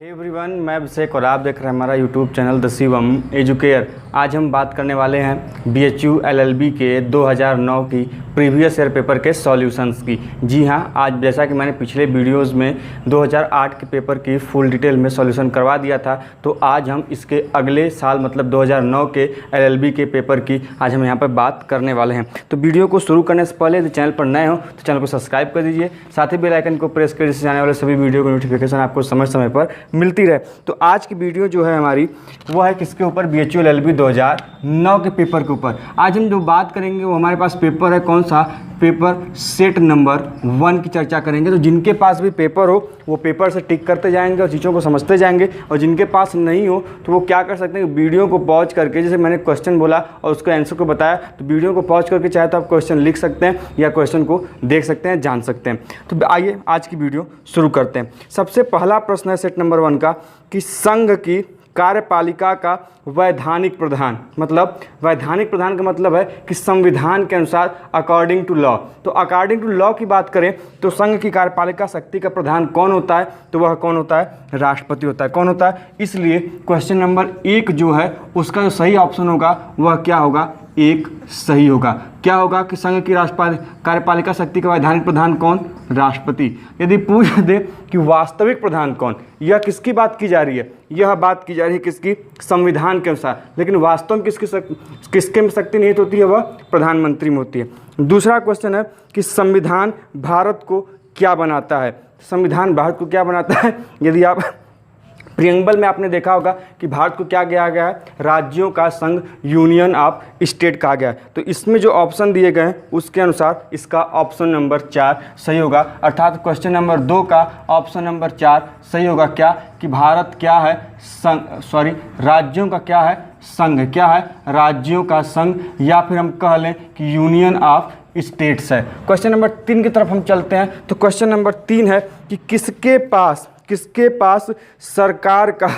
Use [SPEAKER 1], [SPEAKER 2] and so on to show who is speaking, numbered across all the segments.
[SPEAKER 1] Everyone, मैं अभिषेक और आप देख रहे हैं हमारा YouTube channel the Shivam educare. आज हम बात करने वाले हैं बीएचयू एलएलबी के 2009 की प्रीवियस ईयर पेपर के सॉल्यूशंस की। जी हां, आज जैसा कि मैंने पिछले वीडियोस में 2008 के पेपर की फुल डिटेल में सॉल्यूशन करवा दिया था, तो आज हम इसके अगले साल मतलब 2009 के एलएलबी के पेपर की आज हम यहाँ पर बात करने वाले हैं। तो वीडियो को शुरू करने से पहले यदि चैनल पर नए हो तो चैनल को सब्सक्राइब कर दीजिए, साथ ही बेल आइकन को प्रेस कर, जिससे आने वाले सभी वीडियो की नोटिफिकेशन आपको समय समय पर मिलती रहे। तो आज की वीडियो जो है हमारी वो है किसके ऊपर, बीएचयू एलएलबी 2009 के पेपर के ऊपर। आज हम जो बात करेंगे वो हमारे पास पेपर है, कौन सा पेपर, सेट नंबर 1 की चर्चा करेंगे। तो जिनके पास भी पेपर हो वो पेपर से टिक करते जाएंगे और चीज़ों को समझते जाएंगे, और जिनके पास नहीं हो तो वो क्या कर सकते हैं, वीडियो को पॉज करके, जैसे मैंने क्वेश्चन बोला और उसके आंसर को बताया, तो वीडियो को पॉज करके चाहे तो आप क्वेश्चन लिख सकते हैं या क्वेश्चन को देख सकते हैं, जान सकते हैं। तो आइए आज की वीडियो शुरू करते हैं। सबसे पहला प्रश्न है सेट नंबर 1 का कि संघ की कार्यपालिका का वैधानिक प्रधान, मतलब वैधानिक प्रधान का मतलब है कि संविधान के अनुसार अकॉर्डिंग टू लॉ। तो अकॉर्डिंग टू लॉ की बात करें तो संघ की कार्यपालिका शक्ति का प्रधान कौन होता है, तो वह कौन होता है, राष्ट्रपति होता है। कौन होता है, इसलिए क्वेश्चन नंबर 1 जो है उसका जो सही ऑप्शन होगा वह क्या होगा, 1 सही होगा। क्या होगा कि संघ की कार्यपालिका शक्ति का वैधानिक प्रधान कौन, राष्ट्रपति। यदि पूछ दे कि वास्तविक प्रधान कौन, यह किसकी बात की जा रही है, यह बात की जा रही है किसकी, संविधान के अनुसार, लेकिन वास्तव में किसके में शक्ति नहीं होती है, वह प्रधानमंत्री में होती है। दूसरा क्वेश्चन है कि संविधान भारत को क्या बनाता है। संविधान भारत को क्या बनाता है, यदि आप प्रियम्बल में आपने देखा होगा कि भारत को क्या कहा गया है, राज्यों का संघ, यूनियन ऑफ स्टेट कहा गया है। तो इसमें जो ऑप्शन दिए गए हैं उसके अनुसार इसका ऑप्शन नंबर 4 सही होगा, अर्थात क्वेश्चन नंबर 2 का ऑप्शन नंबर 4 सही होगा। क्या कि भारत क्या है, संघ, राज्यों का क्या है, संघ, क्या है, राज्यों का संघ, या फिर हम कह लें कि यूनियन ऑफ स्टेट्स है। क्वेश्चन नंबर 3 की तरफ हम चलते हैं। तो क्वेश्चन नंबर 3 है कि किसके पास सरकार का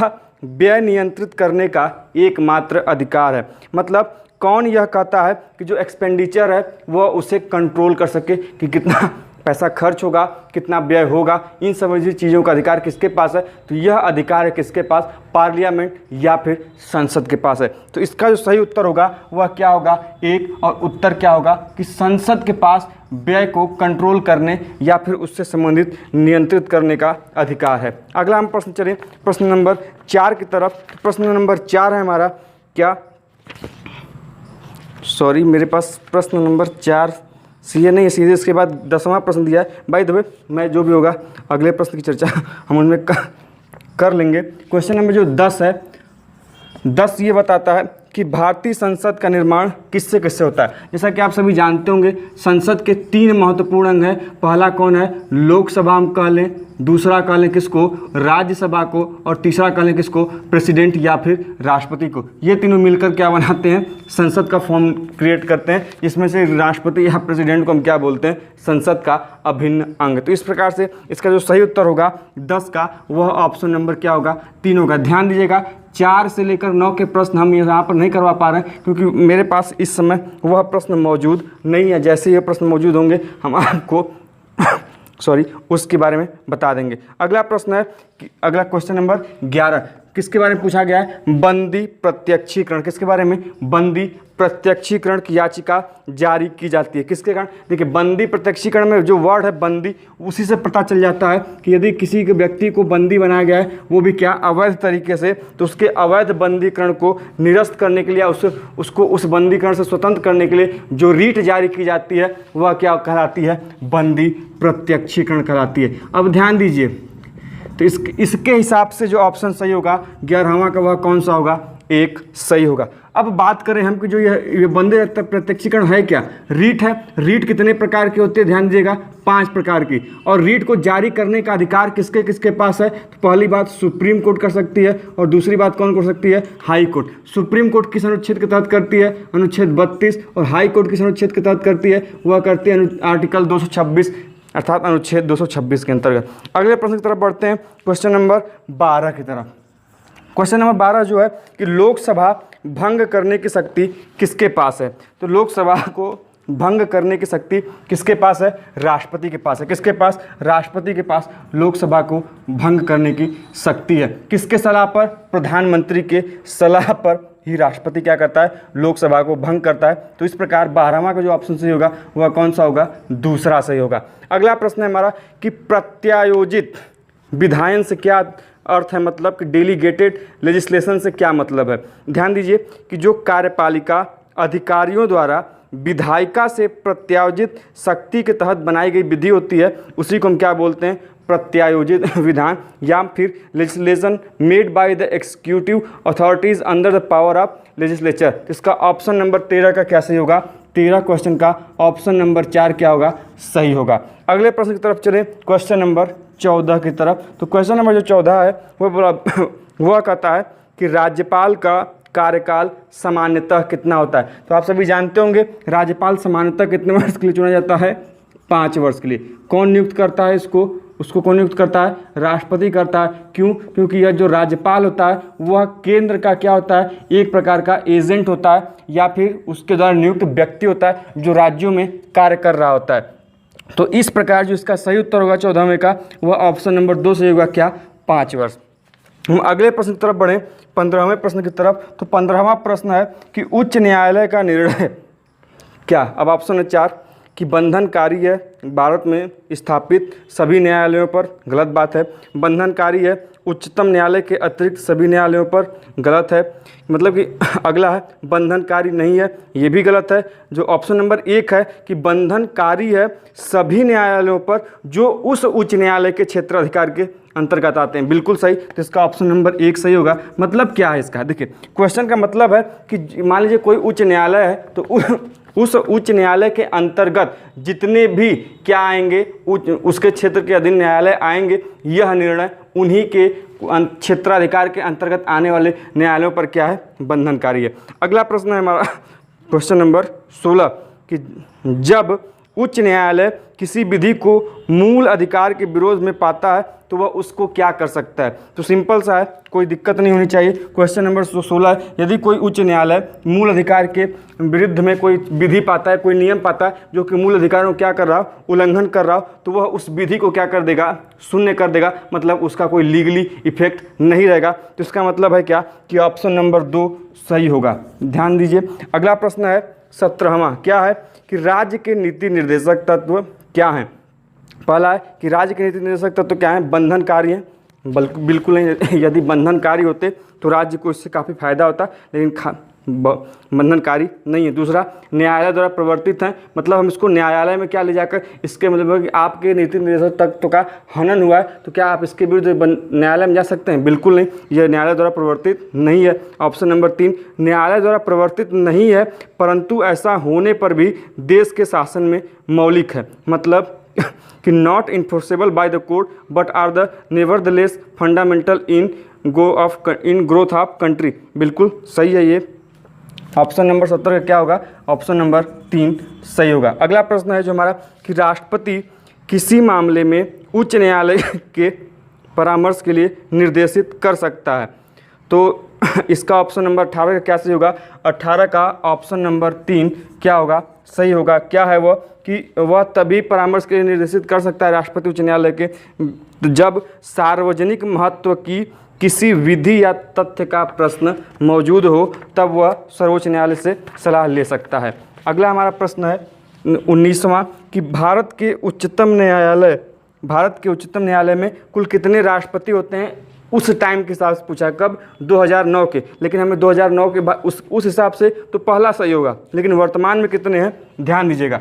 [SPEAKER 1] व्यय नियंत्रित करने का एकमात्र अधिकार है। मतलब कौन यह कहता है कि जो एक्सपेंडिचर है वह उसे कंट्रोल कर सके कि कितना पैसा खर्च होगा, कितना व्यय होगा, इन सभी चीज़ों का अधिकार किसके पास है, तो यह अधिकार है किसके पास, पार्लियामेंट या फिर संसद के पास है। तो इसका जो सही उत्तर होगा वह क्या होगा, 1, और उत्तर क्या होगा कि संसद के पास व्यय को कंट्रोल करने या फिर उससे संबंधित नियंत्रित करने का अधिकार है। अगला हम प्रश्न चलें प्रश्न नंबर 4 की तरफ। प्रश्न नंबर 4 है हमारा क्या, सॉरी मेरे पास प्रश्न नंबर 4 सीधे नहीं है, सीधे इसके बाद 10वां प्रश्न दिया है। बाय द वे मैं जो भी होगा अगले प्रश्न की चर्चा हम उनमें कर लेंगे। क्वेश्चन नंबर जो 10 है, 10 ये बताता है कि भारतीय संसद का निर्माण किससे किससे होता है। जैसा कि आप सभी जानते होंगे संसद के 3 महत्वपूर्ण अंग हैं। पहला कौन है, लोकसभा हम कह लें, दूसरा कह लें किसको, राज्यसभा को, और तीसरा कह लें किसको, प्रेसिडेंट या फिर राष्ट्रपति को। ये तीनों मिलकर क्या बनाते हैं, संसद का फॉर्म क्रिएट करते हैं, जिसमें से राष्ट्रपति या प्रेसिडेंट को हम क्या बोलते हैं, संसद का अभिन्न अंग। तो इस प्रकार से इसका जो सही उत्तर होगा 10 का वह ऑप्शन नंबर क्या होगा, 3 होगा। ध्यान दीजिएगा 4 से लेकर 9 के प्रश्न हम यहाँ पर नहीं करवा पा रहे हैं क्योंकि मेरे पास इस समय वह प्रश्न मौजूद नहीं है। जैसे ये प्रश्न मौजूद होंगे हम आपको उसके बारे में बता देंगे। अगला प्रश्न है कि अगला क्वेश्चन नंबर 11 किसके बारे में पूछा गया है, बंदी प्रत्यक्षीकरण। किसके बारे में, बंदी प्रत्यक्षीकरण की याचिका जारी की जाती है किसके कारण। देखिए बंदी प्रत्यक्षीकरण में जो वर्ड है बंदी, उसी से पता चल जाता है कि यदि किसी के व्यक्ति को बंदी बनाया गया है वो भी क्या, अवैध तरीके से, तो उसके अवैध बंदीकरण को निरस्त करने के लिए, उसको उस बंदीकरण से स्वतंत्र करने के लिए जो रीट जारी की जाती है वह क्या कहलाती है, बंदी प्रत्यक्षीकरण कहलाती है। अब ध्यान दीजिए तो इसके हिसाब से जो ऑप्शन सही होगा 11वां का वह कौन सा होगा, 1 सही होगा। अब बात करें हम कि जो ये बंदी प्रत्यक्षीकरण है क्या, रीट है। रीट कितने प्रकार की होती है, ध्यान दीजिएगा 5 प्रकार की। और रीट को जारी करने का अधिकार किसके किसके पास है, तो पहली बात सुप्रीम कोर्ट कर सकती है, और दूसरी बात कौन कर सकती है, हाई कोर्ट। सुप्रीम कोर्ट किस अनुच्छेद के तहत करती है, अनुच्छेद 32, और हाई कोर्ट किस अनुच्छेद के तहत करती है, वह करती है आर्टिकल 226 अर्थात अनुच्छेद 226 के अंतर्गत। अगले प्रश्न की तरफ बढ़ते हैं, क्वेश्चन नंबर 12 की तरफ। क्वेश्चन नंबर 12 जो है कि लोकसभा भंग करने की शक्ति किसके पास है। तो लोकसभा को भंग करने की शक्ति किसके पास है? राष्ट्रपति के पास है। किसके पास? राष्ट्रपति के पास लोकसभा को भंग करने की शक्ति है। किसके सलाह पर? प्रधानमंत्री के सलाह पर ही राष्ट्रपति क्या करता है? लोकसभा को भंग करता है। तो इस प्रकार 12वां का जो ऑप्शन सही होगा वह कौन सा होगा? दूसरा सही होगा। अगला प्रश्न है हमारा कि प्रत्यायोजित विधायन से क्या अर्थ है, मतलब कि डेलीगेटेड लेजिस्लेशन से क्या मतलब है? ध्यान दीजिए कि जो कार्यपालिका अधिकारियों द्वारा विधायिका से प्रत्यायोजित शक्ति के तहत बनाई गई विधि होती है उसी को हम क्या बोलते हैं? प्रत्यायोजित विधान, या फिर legislation made by the executive authorities under the power of legislature. इसका ऑप्शन नंबर 13 का क्या सही होगा? 13 क्वेश्चन का ऑप्शन नंबर 4 क्या होगा? सही होगा। अगले प्रश्न की तरफ चलें, क्वेश्चन नंबर 14 की तरफ। तो क्वेश्चन नंबर जो 14 है वह कहता है कि राज्यपाल का कार्यकाल सामान्यतः कितना होता है? तो आप सभी जानते होंगे राज्यपाल सामान्यतः कितने वर्ष के लिए चुना जाता है? 5 वर्ष के लिए। कौन नियुक्त करता है इसको? उसको कौन नियुक्त करता है? राष्ट्रपति करता है। क्यों? क्योंकि यह जो राज्यपाल होता है वह केंद्र का क्या होता है? एक प्रकार का एजेंट होता है, या फिर उसके द्वारा नियुक्त व्यक्ति होता है जो राज्यों में कार्य कर रहा होता है। तो इस प्रकार जो इसका सही उत्तर होगा 14वें का वह ऑप्शन नंबर 2 सही होगा, क्या? 5 वर्ष। हम अगले प्रश्न की तरफ बढ़ें, 15वें प्रश्न की तरफ। तो 15वां प्रश्न है कि उच्च न्यायालय का निर्णय क्या? अब ऑप्शन है 4 कि बंधनकारी है, भारत में स्थापित सभी न्यायालयों पर, गलत बात है। बंधनकारी है उच्चतम न्यायालय के अतिरिक्त सभी न्यायालयों पर, गलत है। मतलब कि अगला है बंधनकारी नहीं है, ये भी गलत है। जो ऑप्शन नंबर 1 है कि बंधनकारी है सभी न्यायालयों पर जो उस उच्च न्यायालय के क्षेत्राधिकार के अंतर्गत आते हैं, बिल्कुल सही। तो इसका ऑप्शन नंबर 1 सही होगा। मतलब क्या है इसका? देखिए क्वेश्चन का मतलब है कि मान लीजिए कोई उच्च न्यायालय है तो उस उच्च न्यायालय के अंतर्गत जितने भी क्या आएंगे, उसके क्षेत्र के अधीन न्यायालय आएंगे, यह निर्णय उन्हीं के क्षेत्राधिकार के अंतर्गत आने वाले न्यायालयों पर क्या है? बंधनकारी है। अगला प्रश्न है हमारा क्वेश्चन नंबर 16 कि जब उच्च न्यायालय किसी विधि को मूल अधिकार के विरोध में पाता है तो वह उसको क्या कर सकता है? तो सिंपल सा है, कोई दिक्कत नहीं होनी चाहिए। क्वेश्चन नंबर 16 है, यदि कोई उच्च न्यायालय मूल अधिकार के विरुद्ध में कोई विधि पाता है, कोई नियम पाता है जो कि मूल अधिकारों को क्या कर रहा हो? उल्लंघन कर रहा हो, तो वह उस विधि को क्या कर देगा? शून्य कर देगा। मतलब उसका कोई लीगली इफेक्ट नहीं रहेगा। तो इसका मतलब है क्या? कि ऑप्शन नंबर 2 सही होगा। ध्यान दीजिए। अगला प्रश्न है 17वां, क्या है कि राज्य के नीति निर्देशक तत्व क्या हैं? पहला है कि राज्य के नीति निर्देशक तत्व क्या है? बंधनकारी हैं? बिल्कुल नहीं। यदि बंधनकारी होते तो राज्य को इससे काफ़ी फायदा होता, लेकिन बंधनकारी नहीं है। दूसरा, न्यायालय द्वारा प्रवर्तित हैं, मतलब हम इसको न्यायालय में क्या ले जाकर, इसके मतलब है कि आपके नीति निर्देशक तत्व का हनन हुआ है तो क्या आप इसके विरुद्ध न्यायालय में जा सकते हैं? बिल्कुल नहीं, यह न्यायालय द्वारा प्रवर्तित नहीं है। ऑप्शन नंबर 3, न्यायालय द्वारा प्रवर्तित नहीं है परंतु ऐसा होने पर भी देश के शासन में मौलिक है। मतलब कि not enforceable by the court but are the nevertheless fundamental in growth of country. बिल्कुल सही है ये। ऑप्शन नंबर 17 का क्या होगा? ऑप्शन नंबर 3 सही होगा। अगला प्रश्न है जो हमारा कि राष्ट्रपति किसी मामले में उच्च न्यायालय के परामर्श के लिए निर्देशित कर सकता है। तो इसका ऑप्शन नंबर 18 का क्या सही होगा? 18 का ऑप्शन नंबर 3 क्या होगा? सही होगा। क्या है वह? कि वह तभी परामर्श के लिए निर्देशित कर सकता है राष्ट्रपति उच्च न्यायालय के जब सार्वजनिक महत्व की किसी विधि या तथ्य का प्रश्न मौजूद हो, तब वह सर्वोच्च न्यायालय से सलाह ले सकता है। अगला हमारा प्रश्न है 19वां कि भारत के उच्चतम न्यायालय में कुल कितने राष्ट्रपति होते हैं? उस टाइम के हिसाब से पूछा, कब? 2009 के। लेकिन हमें 2009 के बाद उस हिसाब से तो पहला सही होगा, लेकिन वर्तमान में कितने हैं ध्यान दीजिएगा।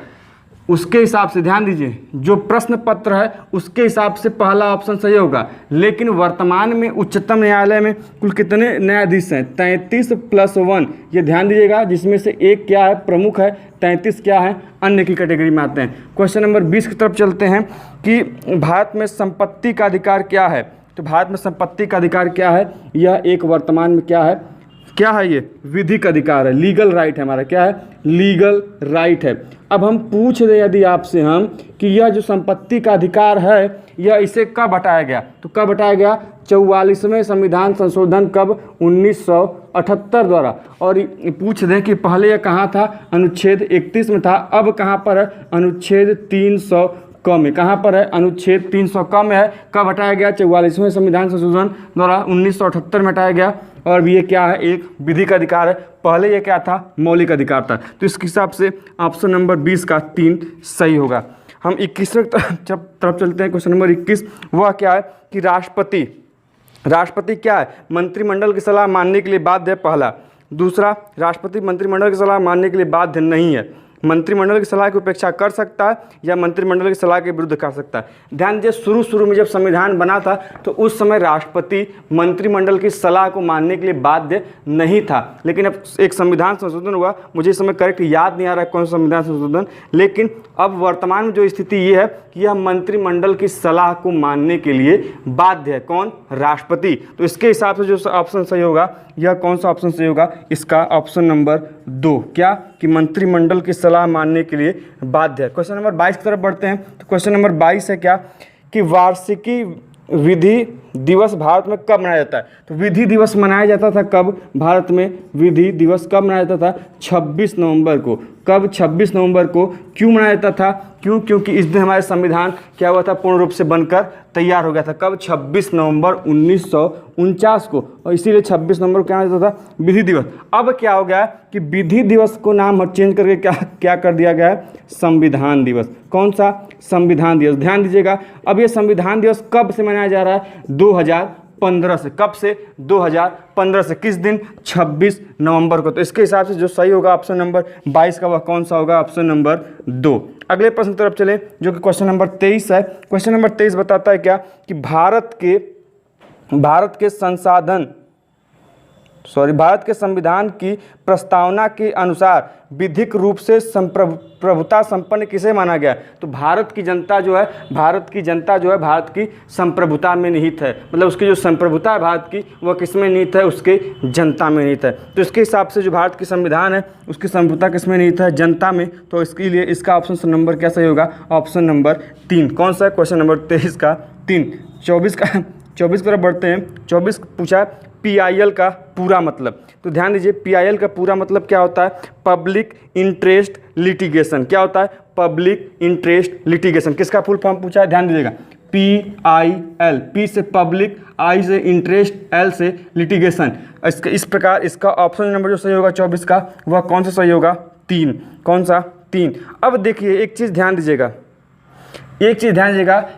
[SPEAKER 1] उसके हिसाब से ध्यान दीजिए, जो प्रश्न पत्र है उसके हिसाब से पहला ऑप्शन सही होगा, लेकिन वर्तमान में उच्चतम न्यायालय में कुल कितने न्यायाधीश हैं? 33 + 1, ये ध्यान दीजिएगा, जिसमें से एक क्या है? प्रमुख है। 33 क्या है? अन्य की कैटेगरी में आते हैं। क्वेश्चन नंबर 20 की तरफ चलते हैं कि भारत में संपत्ति का अधिकार क्या है? तो भारत में संपत्ति का अधिकार क्या है? यह एक वर्तमान में क्या है? क्या है ये? विधिक अधिकार है, लीगल राइट है हमारा। क्या है? लीगल राइट है। अब हम पूछ रहे यदि आपसे हम कि यह जो संपत्ति का अधिकार है यह इसे कब हटाया गया, तो कब हटाया गया? 44वें संविधान संशोधन कब? 1978 द्वारा। और पूछ दें कि पहले यह कहाँ था? अनुच्छेद 31 में था। अब कहाँ पर है? अनुच्छेद 300 क में। कहाँ पर है? अनुच्छेद 300 क में है। कब हटाया गया? 44वें संविधान संशोधन द्वारा 1978 में हटाया गया। और ये क्या है? एक विधिक अधिकार है। पहले ये क्या था? मौलिक अधिकार था। तो इसके हिसाब से ऑप्शन नंबर 20 का 3 सही होगा। हम 21वें तरफ चलते हैं। क्वेश्चन नंबर 21 वह क्या है कि राष्ट्रपति क्या है? मंत्रिमंडल की सलाह मानने के लिए बाध्य है, पहला। दूसरा, राष्ट्रपति मंत्रिमंडल की सलाह मानने के लिए बाध्य नहीं है। मंत्रिमंडल की सलाह की उपेक्षा कर सकता है या मंत्रिमंडल की सलाह के विरुद्ध कर सकता है। ध्यान दीजिए, शुरू में जब संविधान बना था तो उस समय राष्ट्रपति मंत्रिमंडल की सलाह को मानने के लिए बाध्य नहीं था। लेकिन अब एक संविधान संशोधन हुआ, मुझे इस समय करेक्ट याद नहीं आ रहा है कौन सा संविधान संशोधन, लेकिन अब वर्तमान में जो स्थिति ये है कि यह मंत्रिमंडल की सलाह को मानने के लिए बाध्य है। कौन? राष्ट्रपति। तो इसके हिसाब से जो ऑप्शन सही होगा, यह कौन सा ऑप्शन सही होगा? इसका ऑप्शन नंबर 2। क्या? कि मंत्रिमंडल की सलाह मानने के लिए बाध्य है। क्वेश्चन नंबर 22 की तरफ बढ़ते हैं। तो क्वेश्चन नंबर 22 है क्या कि वार्षिकी विधि दिवस भारत में कब मनाया जाता है? तो विधि दिवस मनाया जाता था कब भारत में? विधि दिवस कब मनाया जाता था? 26 नवंबर को। कब? 26 नवंबर को। क्यों मनाया जाता था? क्योंकि इस दिन हमारे संविधान क्या हुआ था? पूर्ण रूप से बनकर तैयार हो गया था। कब? 26 नवंबर 1949 को। और इसीलिए 26 नवंबर को क्या जाता था? विधि दिवस। अब क्या हो गया कि विधि दिवस को नाम चेंज करके क्या कर दिया गया है? संविधान दिवस। कौन सा? संविधान दिवस। ध्यान दीजिएगा, अब ये संविधान दिवस कब से मनाया जा रहा है? 2015 से। कब से? 2015 से। किस दिन? 26 नवंबर को। तो इसके हिसाब से जो सही होगा ऑप्शन नंबर 22 का वह कौन सा होगा? Option number 2। अगले प्रश्न की तरफ चले जो कि क्वेश्चन नंबर 23 है। क्वेश्चन नंबर 23 बताता है क्या कि भारत के संविधान की प्रस्तावना के अनुसार विधिक रूप से संप्रभुता संपन्न किसे माना गया? तो भारत की जनता जो है भारत की संप्रभुता में निहित है। मतलब उसकी जो संप्रभुता है भारत की, वह किस में निहित है? उसके जनता में निहित है। तो इसके हिसाब से जो भारत की संविधान है उसकी संप्रभुता किस में निहित है? जनता में। तो इसके लिए इसका ऑप्शन नंबर क्या सही होगा? Option number 3। कौन सा? क्वेश्चन नंबर 23 का 3। 24 की तरफ बढ़ते हैं। 24 पूछा PIL का पूरा मतलब। तो ध्यान दीजिए, PIL का पूरा मतलब क्या होता है? Public interest litigation. क्या होता है? Public interest litigation. किसका फुल फॉर्म पूछा है? ध्यान दीजिएगा, PIL। P से पब्लिक, I से इंटरेस्ट, L से लिटिगेशन। इस प्रकार इसका ऑप्शन नंबर जो सही होगा 24 का वह कौन सा सही होगा? 3। कौन सा? 3। अब देखिए एक चीज़ ध्यान दीजिएगा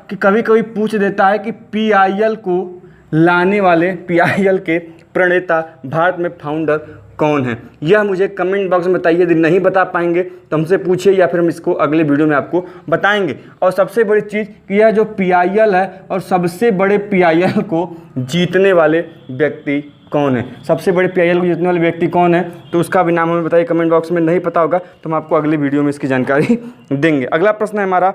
[SPEAKER 1] कि कभी कभी पूछ देता है कि PIL को लाने वाले, PIL के प्रणेता, भारत में फाउंडर कौन है? यह मुझे कमेंट बॉक्स में बताइए। यदि नहीं बता पाएंगे तो हमसे पूछिए या फिर हम इसको अगले वीडियो में आपको बताएंगे। और सबसे बड़ी चीज़ कि यह जो PIL है और सबसे बड़े PIL को जीतने वाले व्यक्ति कौन है? सबसे बड़े PIL को जीतने वाले व्यक्ति कौन है? तो उसका भी नाम हमें बताइए कमेंट बॉक्स में। नहीं पता होगा तो हम आपको अगले वीडियो में इसकी जानकारी देंगे। अगला प्रश्न है हमारा,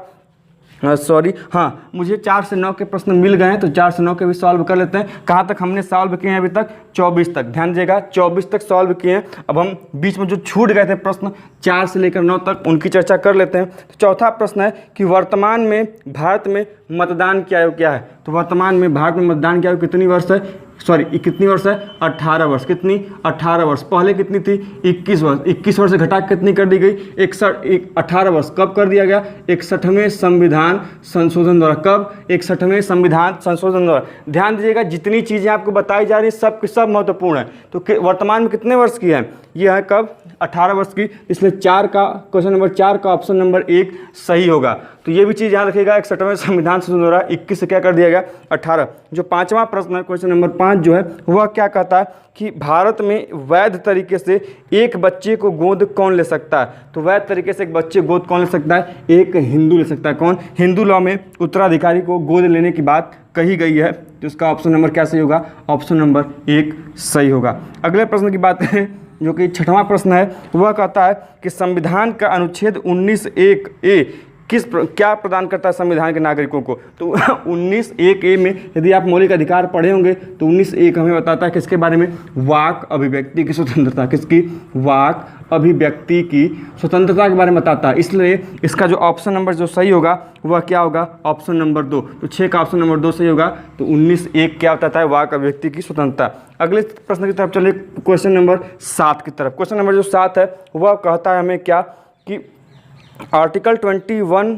[SPEAKER 1] मुझे 4 से 9 के प्रश्न मिल गए हैं तो 4 से 9 के भी सॉल्व कर लेते हैं। कहाँ तक हमने सॉल्व किए हैं अभी तक? 24 तक। ध्यान दीजिएगा, 24 तक सॉल्व किए हैं। अब हम बीच में जो छूट गए थे प्रश्न 4 से लेकर 9 तक, उनकी चर्चा कर लेते हैं। तो चौथा प्रश्न है कि वर्तमान में भारत में मतदान की आयु क्या है? तो वर्तमान में भारत में मतदान की आयु कितनी वर्ष है? कितनी वर्ष है? 18 वर्ष। कितनी? 18 वर्ष। पहले कितनी थी? 21 वर्ष। 21 वर्ष से घटा कितनी कर दी गई? 18 वर्ष। कब कर दिया गया? 61वें संविधान संशोधन द्वारा। कब? 61वें संविधान संशोधन द्वारा। ध्यान दीजिएगा, जितनी चीज़ें आपको बताई जा रही हैं सब की सब महत्वपूर्ण है। तो वर्तमान में कितने वर्ष की है? यह है कब? 18 वर्ष की। इसलिए क्वेश्चन नंबर 4 का ऑप्शन नंबर 1 सही होगा। तो ये भी चीज़ याद रखिएगा, 61वें संविधान संशोधन द्वारा 21 से क्या कर दिया गया? 18। जो 5वां प्रश्न है, क्वेश्चन नंबर 5 जो है वह क्या कहता है कि भारत में वैध तरीके से एक बच्चे को गोद कौन ले सकता है? तो वैध तरीके से एक बच्चे गोद कौन ले सकता है? एक हिंदू ले सकता है। कौन? हिंदू लॉ में उत्तराधिकारी को गोद लेने की बात कही गई है। तो इसका ऑप्शन नंबर क्या सही होगा? ऑप्शन नंबर 1 सही होगा। अगले प्रश्न की बात करें जो कि 6वां प्रश्न है, वह कहता है कि संविधान का अनुच्छेद 19(1)(a) क्या प्रदान करता है संविधान के नागरिकों को? तो 19(1)(a) में यदि आप मौलिक अधिकार पढ़े होंगे तो 19(1) हमें बताता है किसके बारे में? वाक अभिव्यक्ति की स्वतंत्रता। किसकी? वाक अभिव्यक्ति की स्वतंत्रता के बारे में बताता है। इसलिए इसका जो ऑप्शन नंबर जो सही होगा वह क्या होगा? Option number 2। तो 6 का ऑप्शन नंबर 2 सही होगा। तो 19(1) क्या बताता है? वाक अभिव्यक्ति की स्वतंत्रता। अगले प्रश्न की तरफ चलिए, क्वेश्चन नंबर 7 की तरफ। क्वेश्चन नंबर जो 7 है वह कहता है हमें क्या कि article 21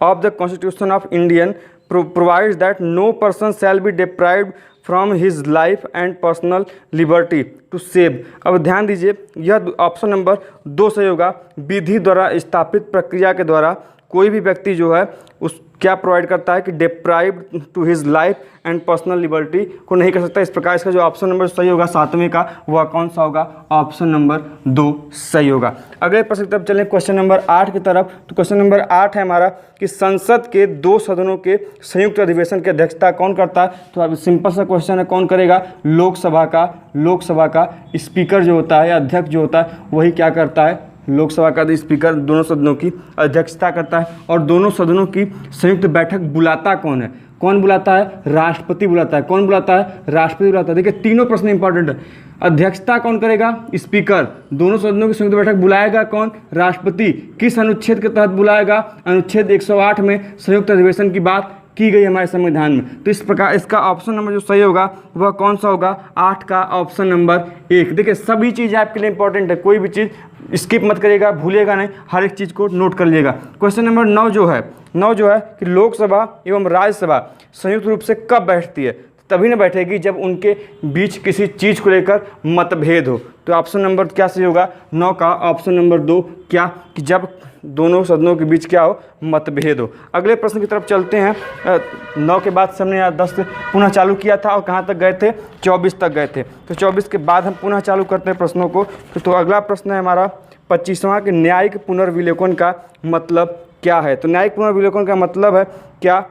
[SPEAKER 1] of the Constitution of Indian provides that no person shall be deprived from his life and personal liberty to save। अब ध्यान दीजिए, यह ऑप्शन नंबर 2 सही होगा। विधि द्वारा स्थापित प्रक्रिया के द्वारा कोई भी व्यक्ति जो है उस क्या प्रोवाइड करता है कि deprive to his life and personal liberty को नहीं कर सकता। इस प्रकार इसका जो ऑप्शन नंबर सही होगा 7वें का वह कौन सा होगा? ऑप्शन नंबर 2 सही होगा। अगले प्रश्न की तरफ चलें, क्वेश्चन नंबर 8 की तरफ। तो क्वेश्चन नंबर 8 है हमारा कि संसद के 2 सदनों के संयुक्त अधिवेशन की अध्यक्षता कौन करता है? तो अब सिंपल सा क्वेश्चन है, कौन करेगा? लोकसभा का स्पीकर जो होता है, अध्यक्ष जो होता है, वही क्या करता है? लोकसभा का स्पीकर दोनों सदनों की अध्यक्षता करता है। और दोनों सदनों की संयुक्त बैठक बुलाता कौन है? कौन बुलाता है? राष्ट्रपति बुलाता है। कौन बुलाता है? राष्ट्रपति बुलाता है। देखिए तीनों प्रश्न इंपॉर्टेंट है। अध्यक्षता कौन करेगा? स्पीकर। दोनों सदनों की संयुक्त बैठक बुलाएगा कौन? राष्ट्रपति। किस अनुच्छेद के तहत बुलाएगा? अनुच्छेद 108 में संयुक्त अधिवेशन की बात की गई हमारे संविधान में। तो इस प्रकार इसका ऑप्शन नंबर जो सही होगा वह कौन सा होगा? 8 का ऑप्शन नंबर 1। देखिए सभी चीज़ें आपके लिए इंपॉर्टेंट है, कोई भी चीज़ स्किप मत करिएगा, भूलिएगा नहीं, हर एक चीज़ को नोट कर लीजिएगा। क्वेश्चन नंबर 9 जो है कि लोकसभा एवं राज्यसभा संयुक्त रूप से कब बैठती है? तभी ना बैठेगी जब उनके बीच किसी चीज़ को लेकर मतभेद हो। तो ऑप्शन नंबर क्या सही होगा? 9 का ऑप्शन नंबर 2 क्या कि जब दोनों सदनों के बीच क्या हो? मतभेद हो। अगले प्रश्न की तरफ चलते हैं। 9 के बाद से हमने 10 से पुनः चालू किया था और कहाँ तक गए थे? 24 तक गए थे। तो 24 के बाद हम पुनः चालू करते हैं प्रश्नों को। तो अगला प्रश्न है हमारा 25वां कि न्यायिक पुनर्विलोकन का मतलब क्या है? तो न्यायिक पुनर्विलोकन का मतलब है क्या?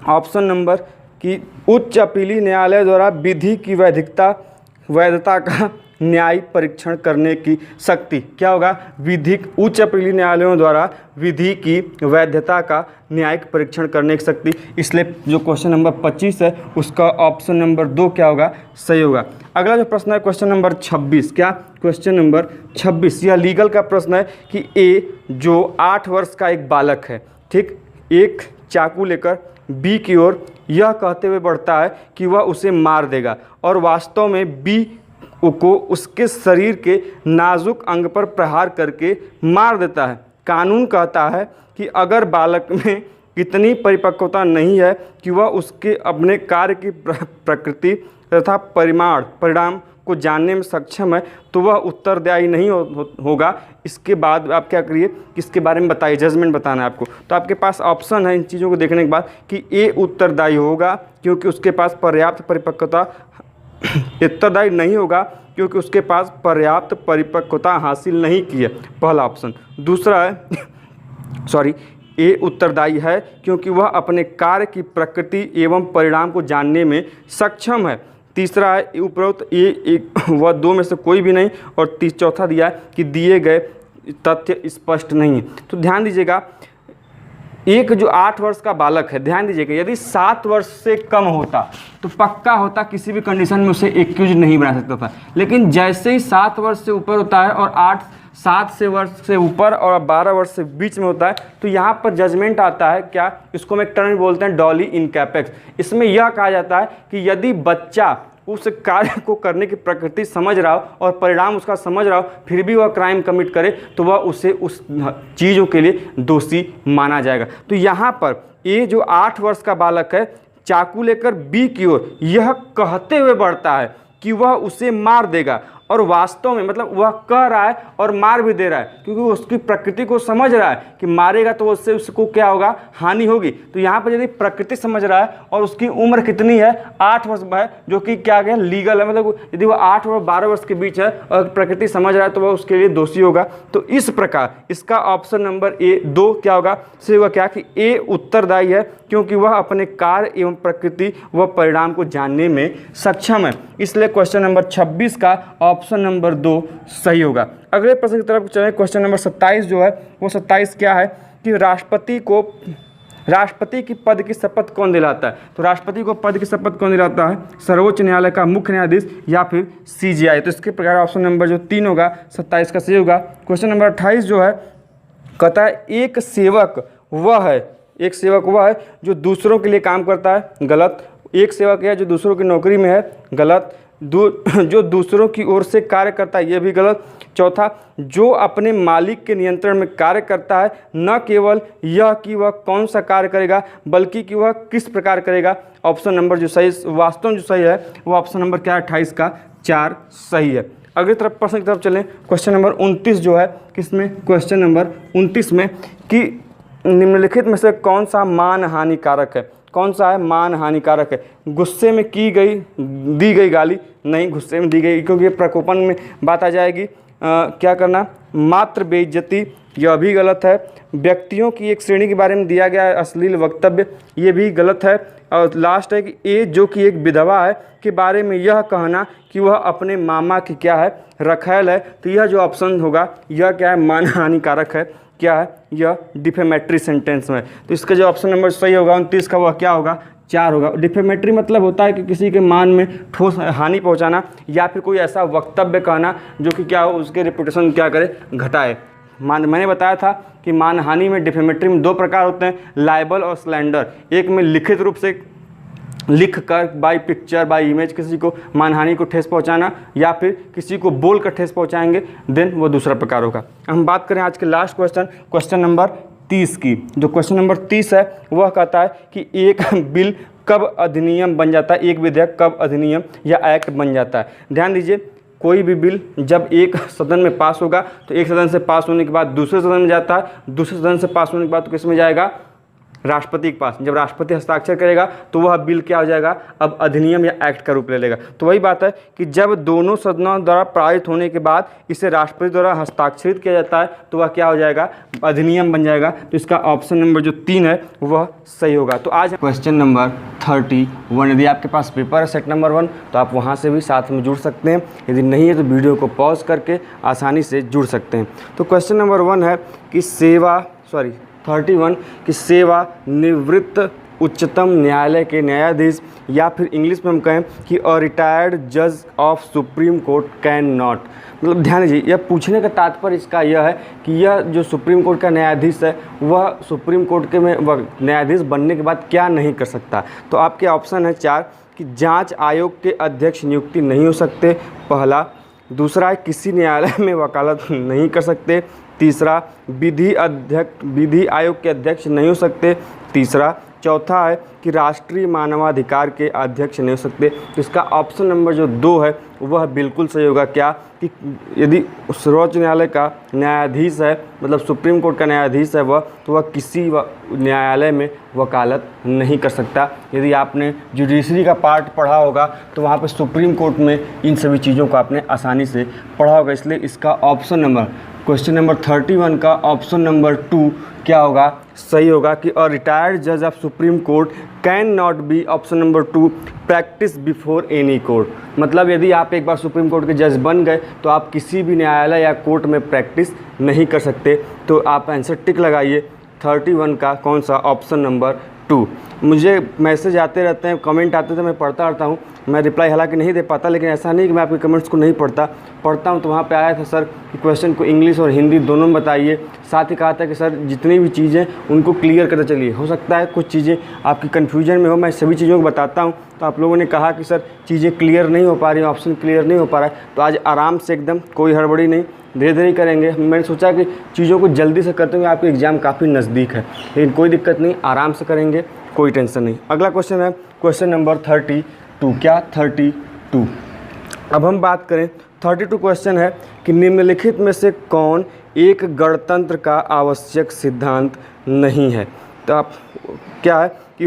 [SPEAKER 1] ऑप्शन नंबर कि उच्च अपीली न्यायालय द्वारा विधि की वैधता का न्यायिक परीक्षण करने की शक्ति। क्या होगा? विधिक उच्च अपीली न्यायालयों द्वारा विधि की वैधता का न्यायिक परीक्षण करने की शक्ति। इसलिए जो क्वेश्चन नंबर 25 है उसका ऑप्शन नंबर 2 क्या होगा? सही होगा। अगला जो प्रश्न है क्वेश्चन नंबर 26। क्या? क्वेश्चन नंबर 26 यह लीगल का प्रश्न है कि ए जो 8 वर्ष का एक बालक है, ठीक, एक चाकू लेकर बी की ओर यह कहते हुए बढ़ता है कि वह उसे मार देगा और वास्तव में बी को उसके शरीर के नाजुक अंग पर प्रहार करके मार देता है। कानून कहता है कि अगर बालक में इतनी परिपक्वता नहीं है कि वह उसके अपने कार्य की प्रकृति तथा परिणाम को जानने में सक्षम है तो वह उत्तरदायी नहीं होगा। इसके बाद आप क्या करिए, इसके बारे में बताइए, जजमेंट बताना है आपको। तो आपके पास ऑप्शन है इन चीज़ों को देखने के बाद कि ए उत्तरदायी होगा क्योंकि उसके पास पर्याप्त परिपक्वता, उत्तरदायी नहीं होगा क्योंकि उसके पास पर्याप्त परिपक्वता हासिल नहीं की है, पहला ऑप्शन। दूसरा है ए उत्तरदायी है क्योंकि वह अपने कार्य की प्रकृति एवं परिणाम को जानने में सक्षम है। तीसरा है उपरोक्त वह 2 में से कोई भी नहीं। और चौथा दिया है कि दिए गए तथ्य स्पष्ट नहीं है। तो ध्यान दीजिएगा, एक जो 8 वर्ष का बालक है, ध्यान दीजिएगा, यदि 7 वर्ष से कम होता तो पक्का होता किसी भी कंडीशन में उसे एक्यूज नहीं बना सकता था। लेकिन जैसे ही 7 वर्ष से ऊपर होता है और 7 वर्ष से ऊपर और 12 वर्ष से बीच में होता है तो यहाँ पर जजमेंट आता है। क्या? इसको हम एक टर्म बोलते हैं डॉली इनकैपेक्स। इसमें यह कहा जाता है कि यदि बच्चा उस कार्य को करने की प्रकृति समझ रहा हो और परिणाम उसका समझ रहा हो फिर भी वह क्राइम कमिट करे तो वह उसे उस चीज़ों के लिए दोषी माना जाएगा। तो यहाँ पर ये जो 8 वर्ष का बालक है चाकू लेकर बी की ओर यह कहते हुए बढ़ता है कि वह उसे मार देगा और वास्तव में मतलब वह कह रहा है और मार भी दे रहा है क्योंकि उसकी प्रकृति को समझ रहा है कि मारेगा तो उससे उसको क्या होगा? हानि होगी। तो यहाँ पर यदि प्रकृति समझ रहा है और उसकी उम्र कितनी है? 8 वर्ष है, जो कि क्या गया? लीगल है। मतलब यदि वह 8 और 12 वर्ष के बीच है और प्रकृति समझ रहा है तो वह उसके लिए दोषी होगा। तो इस प्रकार इसका ऑप्शन नंबर ए 2 क्या होगा? सही होगा क्या कि ए उत्तरदायी है क्योंकि वह अपने कार्य एवं प्रकृति व परिणाम को जानने में सक्षम है। इसलिए क्वेश्चन नंबर 26 का ऑप्शन नंबर 2 सही होगा। अगले प्रश्न की तरफ चलें। क्वेश्चन नंबर 27 जो है वो 27 क्या है कि राष्ट्रपति की पद की शपथ कौन दिलाता है? तो राष्ट्रपति को पद की शपथ कौन दिलाता है? सर्वोच्च न्यायालय का मुख्य न्यायाधीश या फिर CJI। तो इसके प्रकार ऑप्शन नंबर जो 3 होगा 27 का सही होगा। क्वेश्चन नंबर 28 जो है कहता है एक सेवक वह है जो दूसरों के लिए काम करता है, गलत। एक सेवक है जो दूसरों की नौकरी में है, गलत। जो दूसरों की ओर से कार्य करता है, ये भी गलत। चौथा, जो अपने मालिक के नियंत्रण में कार्य करता है, न केवल यह कि वह कौन सा कार्य करेगा बल्कि कि वह किस प्रकार करेगा। ऑप्शन नंबर जो सही, वास्तव में जो सही है वो ऑप्शन नंबर क्या है? 28 का 4 सही है। अगली तरफ प्रश्न की तरफ चलें। क्वेश्चन नंबर 29 जो है किसमें? क्वेश्चन नंबर 29 में कि निम्नलिखित में से कौन सा मान हानिकारक है? कौन सा है मान हानिकारक है? गुस्से में दी गई गाली नहीं, गुस्से में दी गई, क्योंकि प्रकोपन में बात आ जाएगी। क्या करना? मात्र बेइज्जती, यह भी गलत है। व्यक्तियों की एक श्रेणी के बारे में दिया गया है अश्लील वक्तव्य, ये भी गलत है। और लास्ट है कि ए जो कि एक विधवा है के बारे में यह कहना कि वह अपने मामा की क्या है? रखैल है। तो यह जो ऑप्शन होगा यह क्या है? मान हानिकारक है। क्या है? यह डिफेमेटरी सेंटेंस में। तो इसका जो ऑप्शन नंबर सही होगा 29 का, वह क्या होगा? 4 होगा। डिफेमेटरी मतलब होता है कि किसी के मान में ठोस हानि पहुंचाना या फिर कोई ऐसा वक्तव्य कहना जो कि क्या हो, उसके रेपुटेशन क्या करे? घटाए। मैंने बताया था कि मानहानि में डिफेमेटरी में 2 प्रकार होते हैं, लाइबल और स्लैंडर। एक में लिखित रूप से लिख कर बाय पिक्चर बाय इमेज किसी को मानहानि को ठेस पहुंचाना, या फिर किसी को बोल कर ठेस पहुंचाएंगे, देन वो दूसरा प्रकार होगा। हम बात करें आज के लास्ट क्वेश्चन नंबर 30 की। जो क्वेश्चन नंबर 30 है वह कहता है कि एक बिल कब अधिनियम बन जाता है? एक विधेयक कब अधिनियम या एक्ट बन जाता है? ध्यान दीजिए, कोई भी बिल जब एक सदन में पास होगा तो एक सदन से पास होने के बाद दूसरे सदन में जाता है, दूसरे सदन से पास होने के बाद तो किस में जाएगा? राष्ट्रपति के पास। जब राष्ट्रपति हस्ताक्षर करेगा तो वह बिल क्या हो जाएगा? अब अधिनियम या एक्ट का रूप ले लेगा। तो वही बात है कि जब दोनों सदनों द्वारा पारित होने के बाद इसे राष्ट्रपति द्वारा हस्ताक्षरित किया जाता है तो वह क्या हो जाएगा? अधिनियम बन जाएगा। तो इसका ऑप्शन नंबर जो 3 है वह सही होगा। तो आज क्वेश्चन नंबर 31, यदि आपके पास पेपर है सेट नंबर 1 तो आप वहाँ से भी साथ में जुड़ सकते हैं, यदि नहीं है तो वीडियो को पॉज करके आसानी से जुड़ सकते हैं। तो क्वेश्चन नंबर 1 है कि 31 कि सेवानिवृत्त उच्चतम न्यायालय के न्यायाधीश, या फिर इंग्लिश में हम कहें कि अ रिटायर्ड जज of supreme court can not. मतलब ध्यान दीजिए, यह पूछने का तात्पर्य इसका यह है कि यह जो सुप्रीम कोर्ट का न्यायाधीश है वह सुप्रीम कोर्ट के में न्यायाधीश बनने के बाद क्या नहीं कर सकता। तो आपके ऑप्शन है 4 कि जांच आयोग के अध्यक्ष नियुक्ति नहीं हो सकते, पहला। दूसरा है किसी न्यायालय में वकालत नहीं कर सकते, तीसरा विधि आयोग के अध्यक्ष नहीं हो सकते, तीसरा। चौथा है कि राष्ट्रीय मानवाधिकार के अध्यक्ष नहीं हो सकते। तो इसका ऑप्शन नंबर जो 2 है वह बिल्कुल सही होगा। क्या कि यदि सर्वोच्च न्यायालय का न्यायाधीश है, मतलब सुप्रीम कोर्ट का न्यायाधीश है वह, तो वह किसी न्यायालय में वकालत नहीं कर सकता। यदि आपने जुडिशरी का पार्ट पढ़ा होगा तो वहाँ पर सुप्रीम कोर्ट में इन सभी चीज़ों को आपने आसानी से पढ़ा होगा। इसलिए इसका ऑप्शन नंबर क्वेश्चन नंबर 31 का ऑप्शन नंबर 2 क्या होगा? सही होगा कि अ रिटायर्ड जज of supreme court can not be, option number 2, practice before any court. मतलब यदि आप एक बार सुप्रीम कोर्ट के जज बन गए तो आप किसी भी न्यायालय या कोर्ट में प्रैक्टिस नहीं कर सकते। तो आप आंसर टिक लगाइए 31 का, कौन सा? Option number 2। मुझे मैसेज आते रहते हैं, कमेंट आते थे, मैं पढ़ता रहता हूँ। मैं रिप्लाई हालांकि नहीं दे पाता, लेकिन ऐसा नहीं कि मैं आपके कमेंट्स को नहीं पढ़ता हूँ। तो वहाँ पे आया था सर कि क्वेश्चन को इंग्लिश और हिंदी दोनों में बताइए। साथ ही कहा था कि सर जितनी भी चीज़ें उनको क्लियर करते चलिए। हो सकता है कुछ चीज़ें आपकी कन्फ्यूजन में हो, मैं सभी चीज़ों को बताता हूँ। तो आप लोगों ने कहा कि सर चीज़ें क्लियर नहीं हो पा रही, ऑप्शन क्लियर नहीं हो पा रहा है। तो आज आराम से एकदम, कोई हड़बड़ी नहीं, धीरे धीरे करेंगे। मैंने सोचा कि चीज़ों को जल्दी से करते हुए आपके एग्ज़ाम काफ़ी नज़दीक है, लेकिन कोई दिक्कत नहीं, आराम से करेंगे, कोई टेंशन नहीं। अगला क्वेश्चन है क्वेश्चन नंबर 32। क्या? 32। अब हम बात करें 32 क्वेश्चन है कि निम्नलिखित में से कौन एक गणतंत्र का आवश्यक सिद्धांत नहीं है? तो आप क्या है कि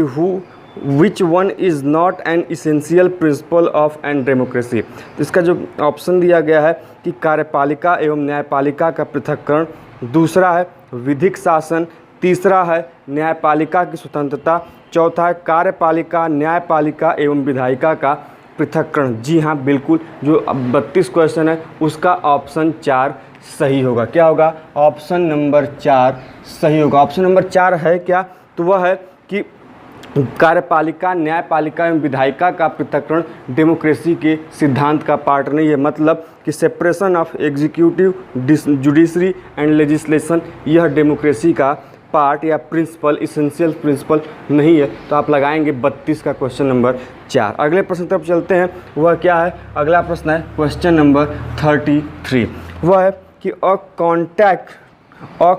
[SPEAKER 1] which one is not an essential principle of an democracy. इसका जो ऑप्शन दिया गया है कि कार्यपालिका एवं न्यायपालिका का पृथक्करण, दूसरा है विधिक शासन, तीसरा है न्यायपालिका की स्वतंत्रता, चौथा है कार्यपालिका, न्यायपालिका एवं विधायिका का पृथक्करण। जी हाँ, बिल्कुल, जो 32 क्वेश्चन है उसका ऑप्शन 4 सही होगा। क्या होगा? ऑप्शन नंबर 4 सही होगा। ऑप्शन नंबर 4 है क्या? तो वह है कि कार्यपालिका, न्यायपालिका एवं विधायिका का पृथक्करण डेमोक्रेसी के सिद्धांत का पार्ट नहीं है। मतलब कि separation of executive, judiciary and legislation, यह डेमोक्रेसी का पार्ट या प्रिंसिपल, इसेंशियल प्रिंसिपल नहीं है। तो आप लगाएंगे 32 का क्वेश्चन नंबर 4। अगले प्रश्न तरफ चलते हैं। वह क्या है? अगला प्रश्न है क्वेश्चन नंबर 33। वह है कि a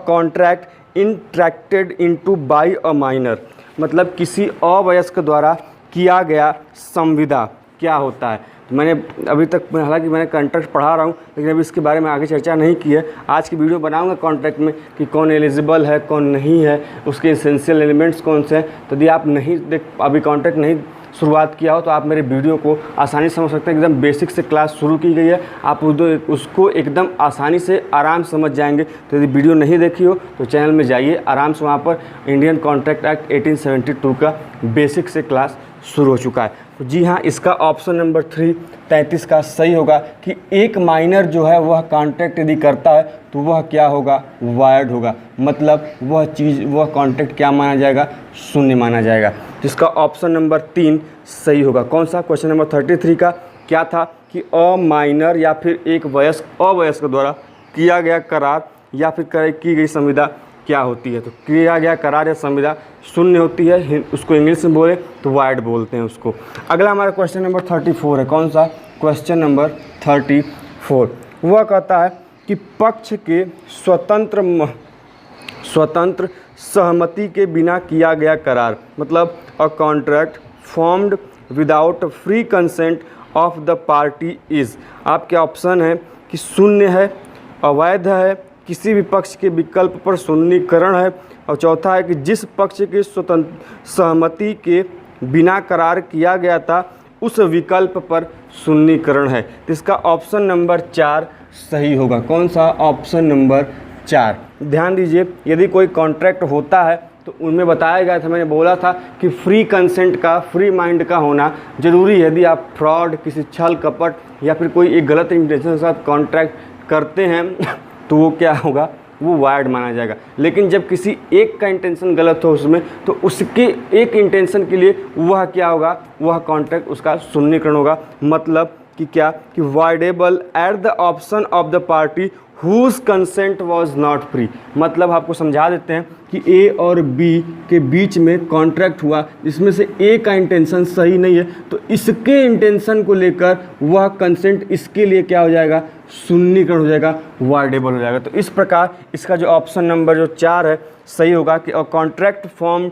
[SPEAKER 1] contract entered into by a minor, मतलब किसी अवयस्क द्वारा किया गया संविदा क्या होता है? तो मैंने अभी तक, हालांकि मैंने कॉन्ट्रैक्ट पढ़ा रहा हूँ, लेकिन अभी इसके बारे में आगे चर्चा नहीं की है। आज की वीडियो बनाऊंगा कॉन्ट्रैक्ट में कि कौन एलिजिबल है, कौन नहीं है, उसके एसेंशियल एलिमेंट्स कौन से हैं। तो यदि आप नहीं अभी कॉन्ट्रैक्ट नहीं शुरुआत किया हो तो आप मेरे वीडियो को आसानी से समझ सकते हैं। एकदम बेसिक से क्लास शुरू की गई है, आप उसको एकदम आसानी से आराम समझ जाएंगे। तो यदि वीडियो नहीं देखी हो तो चैनल में जाइए आराम से, वहाँ पर इंडियन कॉन्ट्रैक्ट एक्ट 1872 का बेसिक से क्लास शुरू हो चुका है। तो जी हाँ, इसका ऑप्शन नंबर 3 33 का सही होगा कि एक माइनर जो है वह कॉन्ट्रैक्ट यदि करता है तो वह क्या होगा? वायर्ड होगा। मतलब वह चीज़, वह कॉन्ट्रैक्ट क्या माना जाएगा? शून्य माना जाएगा। जिसका ऑप्शन नंबर 3 सही होगा। कौन सा? क्वेश्चन नंबर 33 का क्या था कि अ माइनर या फिर एक अवयस्क द्वारा किया गया करार या फिर की गई संविदा क्या होती है? तो किया गया करार या संविदा शून्य होती है, उसको इंग्लिश में बोले तो वाइड बोलते हैं उसको। अगला हमारा क्वेश्चन नंबर 34 है। कौन सा? Question number 34। वह कहता है कि पक्ष के स्वतंत्र सहमति के बिना किया गया करार, मतलब a contract formed without free consent of the party is. आपके ऑप्शन है कि शून्य है, अवैध है, किसी भी पक्ष के विकल्प पर शून्यकरण है, और चौथा है कि जिस पक्ष के स्वतंत्र सहमति के बिना करार किया गया था उस विकल्प पर शून्यकरण है। तो इसका ऑप्शन नंबर 4 सही होगा। कौन सा? Option number 4। ध्यान दीजिए, यदि कोई कॉन्ट्रैक्ट होता है तो उनमें बताया गया था, मैंने बोला था कि फ्री कंसेंट का, फ्री माइंड का होना जरूरी है। यदि आप फ्रॉड, किसी छल कपट या फिर कोई एक गलत इंटेंशन के साथ कॉन्ट्रैक्ट करते हैं तो वो क्या होगा? वो वायर्ड माना जाएगा। लेकिन जब किसी एक का इंटेंशन गलत हो उसमें, तो उसके एक इंटेंशन के लिए वह क्या होगा? वह कॉन्ट्रैक्ट, उसका शून्यकरण होगा। मतलब कि क्या? कि voidable at the option of the party whose consent was not free. मतलब आपको समझा देते हैं कि ए और बी के बीच में कॉन्ट्रैक्ट हुआ, जिसमें से ए का इंटेंशन सही नहीं है, तो इसके इंटेंशन को लेकर वह कंसेंट इसके लिए क्या हो जाएगा? शून्यकरण हो जाएगा, वाइडेबल हो जाएगा। तो इस प्रकार इसका जो ऑप्शन नंबर जो 4 है सही होगा कि a contract form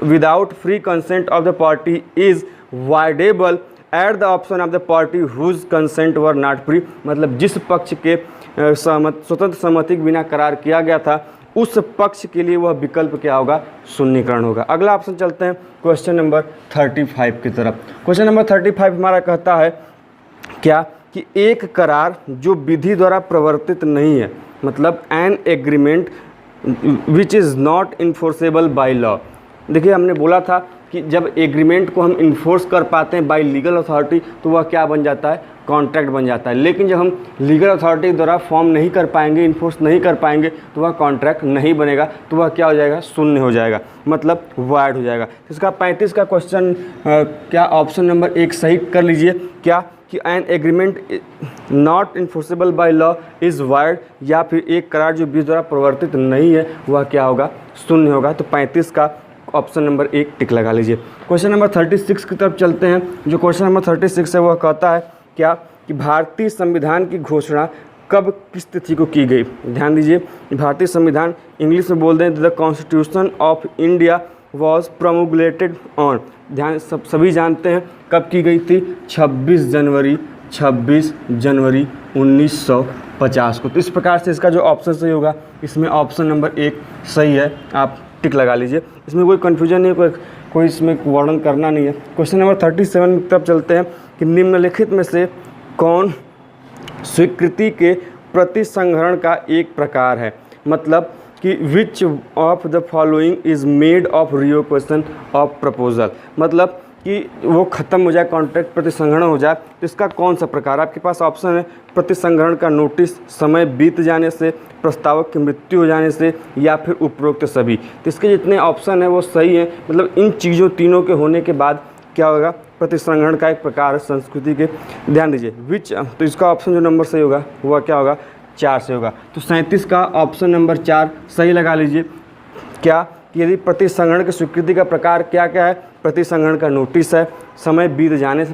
[SPEAKER 1] without free consent of the party is voidable at the option of the party whose consent were not free. मतलब जिस पक्ष के स्वतंत्र सहमति के बिना करार किया गया था उस पक्ष के लिए वह विकल्प क्या होगा? शून्यकरण होगा। अगला ऑप्शन चलते हैं क्वेश्चन नंबर 35 की तरफ। क्वेश्चन नंबर 35 हमारा कहता है क्या? कि एक करार जो विधि द्वारा प्रवर्तित नहीं है, मतलब an agreement which is not enforceable by law. देखिए, हमने बोला था कि जब एग्रीमेंट को हम इन्फोर्स कर पाते हैं बाय लीगल अथॉरिटी तो वह क्या बन जाता है? कॉन्ट्रैक्ट बन जाता है। लेकिन जब हम लीगल अथॉरिटी द्वारा फॉर्म नहीं कर पाएंगे, इन्फोर्स नहीं कर पाएंगे, तो वह कॉन्ट्रैक्ट नहीं बनेगा, तो वह क्या हो जाएगा? शून्य हो जाएगा, मतलब वाइड हो जाएगा। इसका 35 का क्वेश्चन क्या? ऑप्शन नंबर 1 सही कर लीजिए। क्या? कि an agreement not enforceable by law is wide, या फिर एक करार जो विधि द्वारा प्रवर्तित नहीं है वह क्या होगा? शून्य होगा। तो 35 का ऑप्शन नंबर 1 टिक लगा लीजिए। क्वेश्चन नंबर 36 की तरफ चलते हैं। जो क्वेश्चन नंबर 36 है वह कहता है क्या? कि भारतीय संविधान की घोषणा कब, किस तिथि को की गई? ध्यान दीजिए, भारतीय संविधान इंग्लिश में बोल दें the constitution of India was promulgated on. ध्यान, सभी जानते हैं कब की गई थी? 26 जनवरी 1950 को। तो इस प्रकार से इसका जो ऑप्शन सही होगा, इसमें ऑप्शन नंबर 1 सही है, आप टिक लगा लीजिए। इसमें कोई कन्फ्यूजन नहीं है, कोई इसमें वर्णन करना नहीं है। क्वेश्चन नंबर 37 की तरफ चलते हैं कि निम्नलिखित में से कौन स्वीकृति के प्रतिसंहरण का एक प्रकार है? मतलब कि which of the following is made of revocation of proposal. मतलब कि वो ख़त्म हो जाए, कॉन्ट्रैक्ट प्रतिसंहरण हो जाए, तो इसका कौन सा प्रकार? आपके पास ऑप्शन है प्रतिसंहरण का नोटिस, समय बीत जाने से, प्रस्तावक की मृत्यु हो जाने से, या फिर उपरोक्त सभी। तो इसके जितने ऑप्शन है वो सही है, मतलब इन चीज़ों तीनों के होने के बाद क्या होगा, प्रतिसंहरण का एक प्रकार है संस्कृति के। ध्यान दीजिए विच, तो इसका ऑप्शन जो नंबर सही होगा वह क्या होगा, 4 से होगा। तो 37 का ऑप्शन नंबर 4 सही लगा लीजिए। क्या कि यदि प्रतिसंहरण की स्वीकृति का प्रकार क्या क्या है, प्रतिसंहरण का नोटिस है, समय बीत जाने से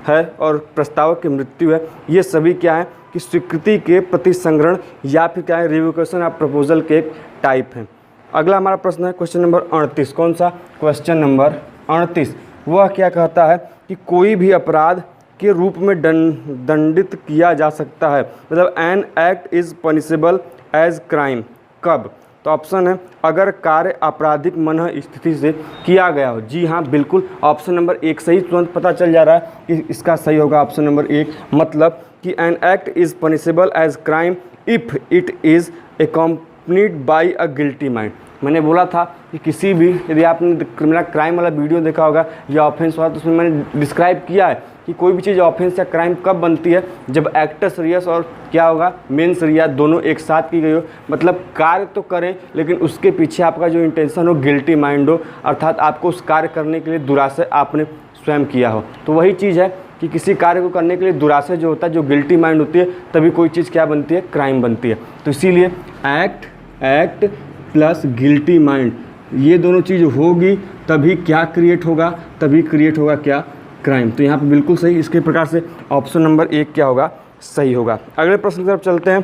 [SPEAKER 1] है, और प्रस्तावक की मृत्यु है। ये सभी क्या है कि स्वीकृति के प्रतिसंहरण या फिर क्या है, रिवोकेशन ऑफ प्रपोजल के एक टाइप है। अगला हमारा प्रश्न है क्वेश्चन नंबर 38। कौन सा? Question number 38। वह क्या कहता है कि कोई भी अपराध के रूप में दंडित किया जा सकता है, मतलब an act is punishable as crime. कब? तो ऑप्शन है अगर कार्य आपराधिक मन स्थिति से किया गया हो। जी हाँ, बिल्कुल, ऑप्शन नंबर 1 सही। तुरंत पता चल जा रहा है कि इसका सही होगा ऑप्शन नंबर 1, मतलब कि an act is punishable as crime if it is accompanied by a guilty mind. मैंने बोला था कि किसी भी, यदि आपने मेरा क्राइम वाला वीडियो देखा होगा या ऑफेंस वाला, तो उसमें मैंने डिस्क्राइब किया है कि कोई भी चीज़ ऑफेंस या क्राइम कब बनती है, जब एक्टर सीरियस और क्या होगा, मेन सीरियस दोनों एक साथ की गई हो। मतलब कार्य तो करें लेकिन उसके पीछे आपका जो इंटेंशन हो गिल्टी माइंड हो, अर्थात आपको उस कार्य करने के लिए दुराशय आपने स्वयं किया हो। तो वही चीज़ है कि किसी कार्य को करने के लिए दुराशय जो होता है, जो गिल्टी माइंड होती है, तभी कोई चीज़ क्या बनती है, क्राइम बनती है। तो इसीलिए एक्ट प्लस गिल्टी माइंड, ये दोनों चीज़ होगी तभी क्या क्रिएट होगा, तभी क्रिएट होगा क्या, क्राइम। तो यहाँ पे बिल्कुल सही, इसके प्रकार से ऑप्शन नंबर 1 क्या होगा, सही होगा। अगले प्रश्न की तरफ चलते हैं,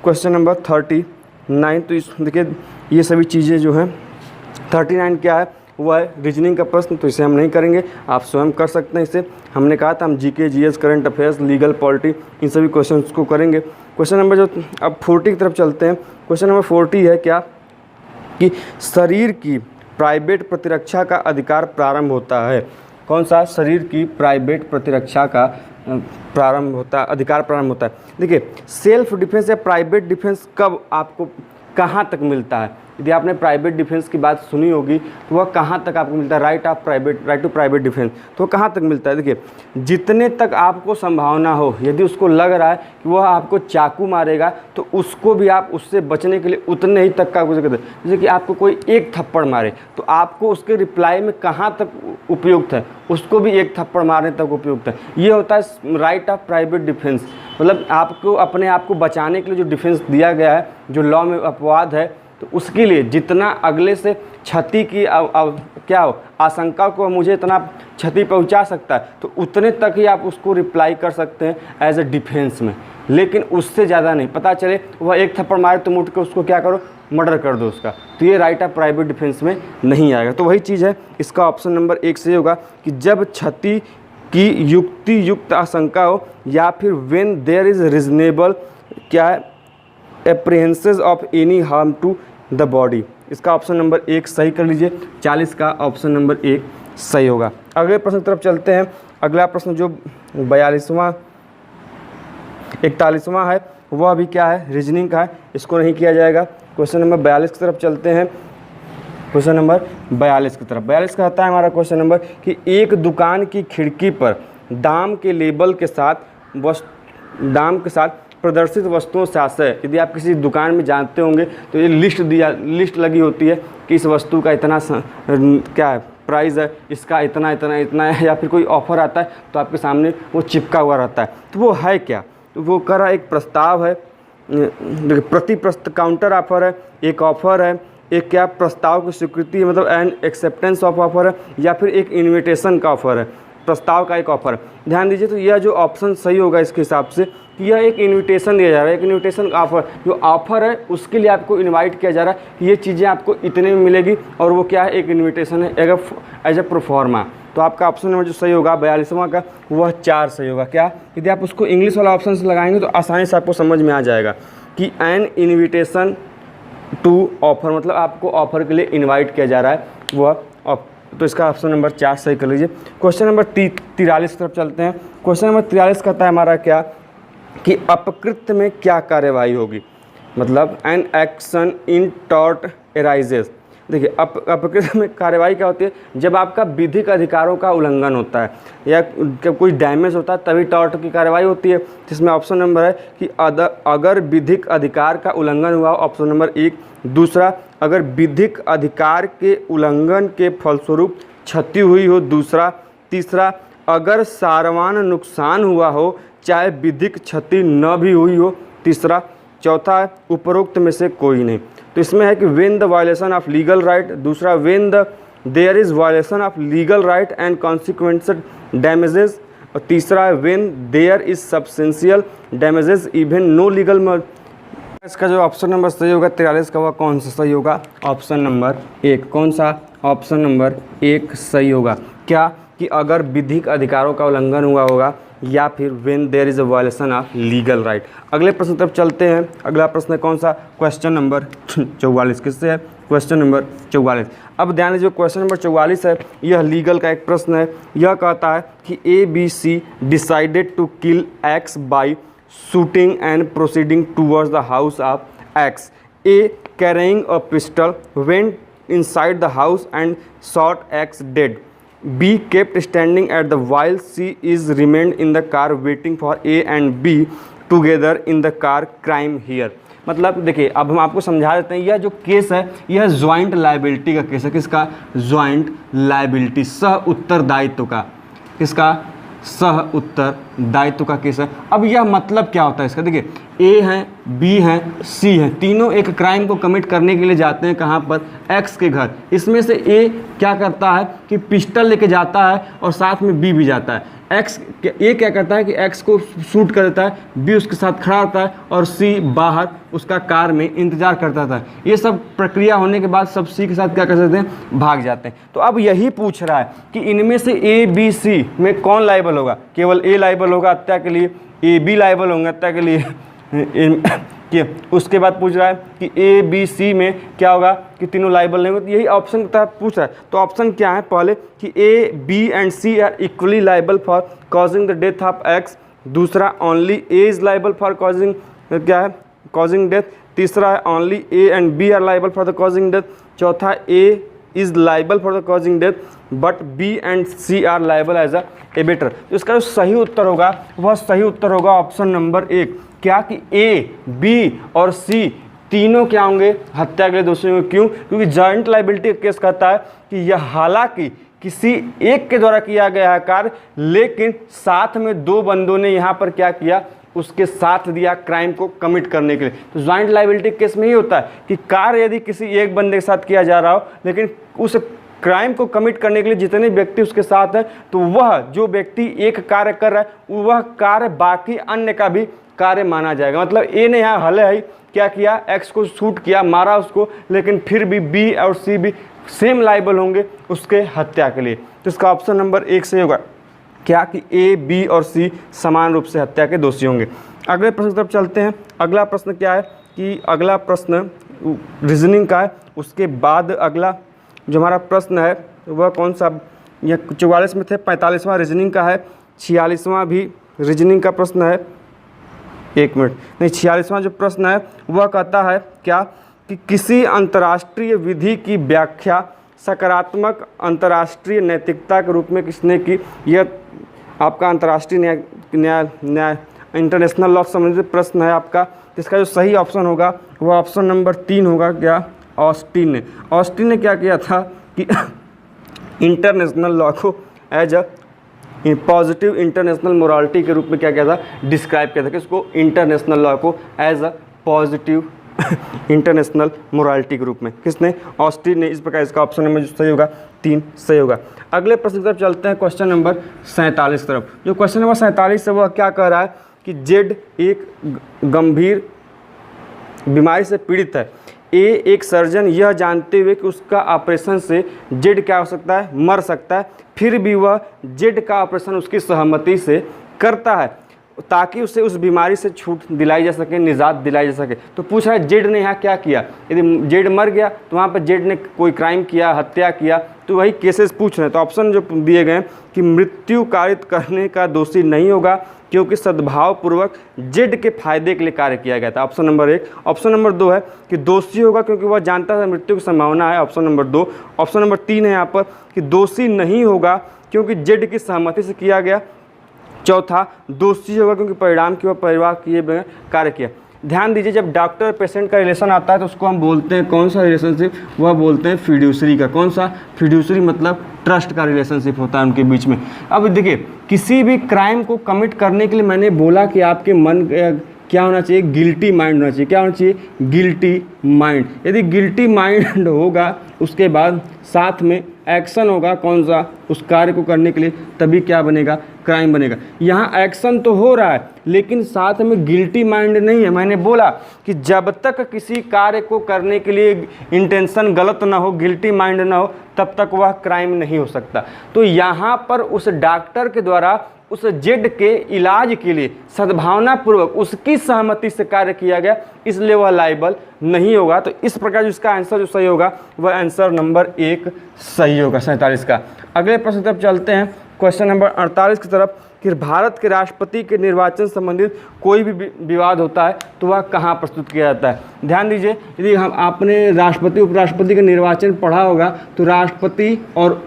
[SPEAKER 1] क्वेश्चन नंबर 39। तो इस देखिए ये सभी चीज़ें जो हैं, 39 क्या है, वह है रीजनिंग का प्रश्न। तो इसे हम नहीं करेंगे, आप स्वयं कर सकते हैं इसे। हमने कहा था हम GK, GS, current affairs, legal, polity, इन सभी क्वेश्चन को करेंगे। क्वेश्चन नंबर जो अब 40 की तरफ चलते हैं। क्वेश्चन नंबर 40 है क्या कि शरीर की प्राइवेट प्रतिरक्षा का अधिकार प्रारंभ होता है। कौन सा? शरीर की प्राइवेट प्रतिरक्षा का अधिकार प्रारंभ होता है। देखिए सेल्फ डिफेंस या प्राइवेट डिफेंस कब आपको कहाँ तक मिलता है? यदि आपने प्राइवेट डिफेंस की बात सुनी होगी तो वह कहाँ तक आपको मिलता है, राइट टू प्राइवेट डिफेंस, तो वह कहाँ तक मिलता है? देखिए जितने तक आपको संभावना हो, यदि उसको लग रहा है कि वह आपको चाकू मारेगा तो उसको भी आप उससे बचने के लिए उतने ही तक का कुछ करते। जैसे कि आपको कोई एक थप्पड़ मारे तो आपको उसके रिप्लाई में कहाँ तक उपयुक्त है, उसको भी एक थप्पड़ मारने तक उपयुक्त है। ये होता है राइट ऑफ प्राइवेट डिफेंस, मतलब आपको अपने आप को बचाने के लिए जो डिफेंस दिया गया है, जो लॉ में अपवाद है, तो उसके लिए जितना अगले से क्षति की क्या हो आशंका को मुझे इतना क्षति पहुंचा सकता है, तो उतने तक ही आप उसको रिप्लाई कर सकते हैं एज ए डिफेंस में, लेकिन उससे ज़्यादा नहीं। पता चले वह एक थप्पड़ मारे तो उठ के उसको क्या करो, मर्डर कर दो उसका, तो ये राइट ऑफ प्राइवेट डिफेंस में नहीं आएगा। तो वही चीज़ है, इसका ऑप्शन नंबर 1 से होगा कि जब क्षति की युक्त आशंका हो, या फिर व्हेन देयर इज़ रीजनेबल क्या है, apprehensions of any harm to the body. इसका ऑप्शन नंबर 1 सही कर लीजिए। 40 का ऑप्शन नंबर 1 सही होगा। अगले प्रश्न की तरफ चलते हैं। अगला प्रश्न जो 41वां है वह भी क्या है, रीजनिंग का है, इसको नहीं किया जाएगा। क्वेश्चन नंबर 42 की तरफ चलते हैं। क्वेश्चन नंबर 42 की तरफ, 42 का आता है हमारा क्वेश्चन नंबर कि एक दुकान की खिड़की पर दाम के लेबल के साथ प्रदर्शित वस्तुओं से आशय, यदि आप किसी दुकान में जानते होंगे तो ये लिस्ट लगी होती है कि इस वस्तु का इतना क्या है प्राइस है, इसका इतना है, या फिर कोई ऑफर आता है तो आपके सामने वो चिपका हुआ रहता है। तो वो है क्या? तो वो कर रहा एक प्रस्ताव है, काउंटर ऑफर है, एक ऑफर है, एक क्या प्रस्ताव की स्वीकृति है, मतलब एन एक्सेप्टेंस ऑफ ऑफर है, या फिर एक इन्विटेशन का ऑफर है, प्रस्ताव का एक ऑफर है। ध्यान दीजिए, तो यह जो ऑप्शन सही होगा इसके हिसाब से कि यह एक इनविटेशन दिया जा रहा है, एक इनविटेशन का ऑफर, जो ऑफर है उसके लिए आपको इनवाइट किया जा रहा है कि ये चीज़ें आपको इतने में मिलेगी, और वो क्या है, एक इनविटेशन है एज ए प्रोफॉर्मा। तो आपका ऑप्शन नंबर जो सही होगा 42वां का, वह 4 सही होगा। क्या? यदि आप उसको इंग्लिश वाला ऑप्शन से लगाएंगे तो आसानी से आपको समझ में आ जाएगा कि एन इन्विटेशन टू ऑफर, मतलब आपको ऑफर के लिए इन्वाइट किया जा रहा है वह। तो इसका ऑप्शन नंबर 4 सही कर लीजिए। क्वेश्चन नंबर 43 की तरफ चलते हैं। क्वेश्चन नंबर 43 कहता है हमारा क्या कि अपकृत में क्या कार्यवाही होगी, मतलब an action in tort arises. देखिए अपकृत्य में कार्यवाही क्या होती है, जब आपका विधिक अधिकारों का उल्लंघन होता है या कोई डैमेज होता है तभी टॉर्ट की कार्यवाही होती है, जिसमें ऑप्शन नंबर है कि अगर विधिक अधिकार का उल्लंघन हुआ, ऑप्शन नंबर 1। दूसरा, अगर विधिक अधिकार के उल्लंघन के फलस्वरूप क्षति हुई हो, दूसरा। तीसरा, अगर सारवान नुकसान हुआ हो चाहे विधिक क्षति न भी हुई हो, तीसरा। चौथा है उपरोक्त में से कोई नहीं। तो इसमें है कि when the violation of legal right, दूसरा when the there is violation of legal right and consequential damages, और तीसरा है when there is substantial damages even no legal. इसका जो ऑप्शन नंबर सही होगा 43 का, वह कौन सा सही होगा? Option number 1। कौन सा? ऑप्शन नंबर 1 सही होगा। क्या कि अगर विधिक अधिकारों का उल्लंघन हुआ होगा, या फिर when there is a violation of legal right. अगले प्रश्न तरफ चलते हैं। अगला प्रश्न कौन सा? Question number 44। किससे है? Question number 44। अब ध्यान दीजिए, क्वेश्चन नंबर 44 है, यह लीगल का एक प्रश्न है। यह कहता है कि ABC decided to kill X by shooting and proceeding towards the house of X. A carrying a pistol went inside the house and shot X dead. B kept standing at the while C is remained in the car waiting for A and B together in the car. Crime here. मतलब देखिए, अब हम आपको समझा देते हैं। यह जो केस है यह ज्वाइंट लाइबिलिटी का केस है। किसका? ज्वाइंट लाइबिलिटी, सह उत्तरदायित्व का। किसका? सह उत्तरदायित्व का केस है। अब यह मतलब क्या होता है इसका? देखिए, ए हैं, बी हैं, सी हैं, तीनों एक क्राइम को कमिट करने के लिए जाते हैं। कहाँ पर? एक्स के घर। इसमें से ए क्या करता है कि पिस्टल लेके जाता है और साथ में बी भी जाता है। ए क्या करता है कि एक्स को शूट कर देता है, बी उसके साथ खड़ा होता है और सी बाहर उसका कार में इंतजार करता था। ये सब प्रक्रिया होने के बाद सब सी के साथ क्या कर सकते हैं? भाग जाते हैं। तो अब यही पूछ रहा है कि इनमें से ए बी सी में कौन लायबल होगा? केवल ए लायबल होगा हत्या के लिए, ए बी लायबल होंगे हत्या के लिए कि उसके बाद पूछ रहा है कि ए बी सी में क्या होगा कि तीनों लायबल नहीं होंगे। यही ऑप्शन का पूछ रहा है। तो ऑप्शन क्या है? पहले कि A B and C are equally liable for causing the death of X. दूसरा, only A is liable for causing क्या है? Causing death. तीसरा है only A and B are liable for the causing death. चौथा, A is liable for the causing death but B and C are liable as a abettor. तो इसका जो सही उत्तर होगा वह सही उत्तर होगा ऑप्शन नंबर 1। क्या कि ए, बी और सी तीनों क्या होंगे? हत्या के लिए दोषी होंगे। क्यों? क्योंकि जॉइंट लायबिलिटी केस कहता है कि यह हालांकि किसी एक के द्वारा किया गया है कार्य, लेकिन साथ में दो बंदों ने यहाँ पर क्या किया? उसके साथ दिया क्राइम को कमिट करने के लिए। तो जॉइंट लायबिलिटी केस में ही होता है कि कार्य यदि किसी एक बंदे के साथ किया जा रहा हो, लेकिन उस क्राइम को कमिट करने के लिए जितने व्यक्ति उसके साथ हैं, तो वह जो व्यक्ति एक कार्य कर रहा है वह कार्य बाकी अन्य का भी कार्य माना जाएगा। मतलब ए ने यहाँ हले ही क्या किया? एक्स को शूट किया, मारा उसको, लेकिन फिर भी बी और सी भी सेम लायबल होंगे उसके हत्या के लिए। तो इसका ऑप्शन नंबर 1 से होगा क्या कि ए, बी और सी समान रूप से हत्या के दोषी होंगे। अगले प्रश्न की तरफ चलते हैं। अगला प्रश्न क्या है कि अगला प्रश्न रीजनिंग का है। उसके बाद अगला जो हमारा प्रश्न है वह कौन सा? यह 44 में थे, 45वां रीजनिंग का है, 46वां भी रीजनिंग का प्रश्न है। 1 मिनट, नहीं, 46वां जो प्रश्न है वह कहता है क्या कि किसी अंतर्राष्ट्रीय विधि की व्याख्या सकारात्मक अंतर्राष्ट्रीय नैतिकता के रूप में किसने की? यह आपका अंतर्राष्ट्रीय न्याय इंटरनेशनल लॉ से संबंधित प्रश्न है आपका। इसका जो सही ऑप्शन होगा वह ऑप्शन नंबर 3 होगा। क्या? ऑस्टिन ने। ऑस्टिन ने क्या किया था कि इंटरनेशनल लॉ को as a positive international morality के रूप में क्या किया था? डिस्क्राइब किया था। किसको? इंटरनेशनल लॉ को as a positive international morality के रूप में। किसने? ऑस्टिन ने। इस प्रकार इसका ऑप्शन नंबर जो सही होगा 3 सही होगा। अगले प्रश्न की तरफ चलते हैं, क्वेश्चन नंबर 47 की तरफ। जो क्वेश्चन नंबर 47 है वह क्या कह रहा है कि जेड एक गंभीर बीमारी से पीड़ित है। ए एक सर्जन यह जानते हुए कि उसका ऑपरेशन से जेड क्या हो सकता है? मर सकता है, फिर भी वह जेड का ऑपरेशन उसकी सहमति से करता है ताकि उसे उस बीमारी से छूट दिलाई जा सके, निजात दिलाई जा सके। तो पूछ रहा है जेड ने यहाँ क्या किया? यदि जेड मर गया तो वहाँ पर जेड ने कोई क्राइम किया, हत्या किया, तो तो वही केसेस पूछ रहे हैं। तो ऑप्शन जो दिए गए हैं कि मृत्यु कारित करने का दोषी नहीं होगा क्योंकि सद्भावपूर्वक जेड के फायदे के लिए कार्य किया गया था, ऑप्शन नंबर 1। ऑप्शन नंबर 2 है कि दोषी होगा क्योंकि वह जानता था मृत्यु की संभावना है, ऑप्शन नंबर 2। ऑप्शन नंबर 3 है यहाँ पर कि दोषी नहीं होगा क्योंकि जेड की सहमति से किया गया। चौथा, दोषी होगा क्योंकि परिणाम की वह परिवार किए बगैर कार्य किया। ध्यान दीजिए, जब डॉक्टर और पेशेंट का रिलेशन आता है तो उसको हम बोलते हैं कौन सा रिलेशनशिप, वह बोलते हैं फिड्यूसरी का। कौन सा? फिड्यूसरी मतलब ट्रस्ट का रिलेशनशिप होता है उनके बीच में। अब देखिए, किसी भी क्राइम को कमिट करने के लिए मैंने बोला कि आपके मन क्या होना चाहिए, गिल्टी माइंड होना चाहिए। क्या होना चाहिए? Guilty mind. यदि गिल्टी माइंड होगा उसके बाद साथ में एक्शन होगा कौन सा, उस कार्य को करने के लिए, तभी क्या बनेगा? क्राइम बनेगा। यहाँ एक्शन तो हो रहा है लेकिन साथ में गिल्टी माइंड नहीं है। मैंने बोला कि जब तक किसी कार्य को करने के लिए इंटेंशन गलत ना हो, गिल्टी माइंड ना हो, तब तक वह क्राइम नहीं हो सकता। तो यहाँ पर उस डॉक्टर के द्वारा उस जेड के इलाज के लिए सद्भावनापूर्वक उसकी सहमति से कार्य किया गया, इसलिए वह लायबल नहीं होगा। तो इस प्रकार इसका आंसर जो सही होगा वह आंसर नंबर 1 सही होगा 47 का। अगले प्रश्न की तरफ चलते हैं, क्वेश्चन नंबर 48 की तरफ कि भारत के राष्ट्रपति के निर्वाचन संबंधित कोई भी विवाद होता है तो वह कहाँ प्रस्तुत किया जाता है। ध्यान दीजिए, यदि हम आपने राष्ट्रपति उपराष्ट्रपति का निर्वाचन पढ़ा होगा तो राष्ट्रपति और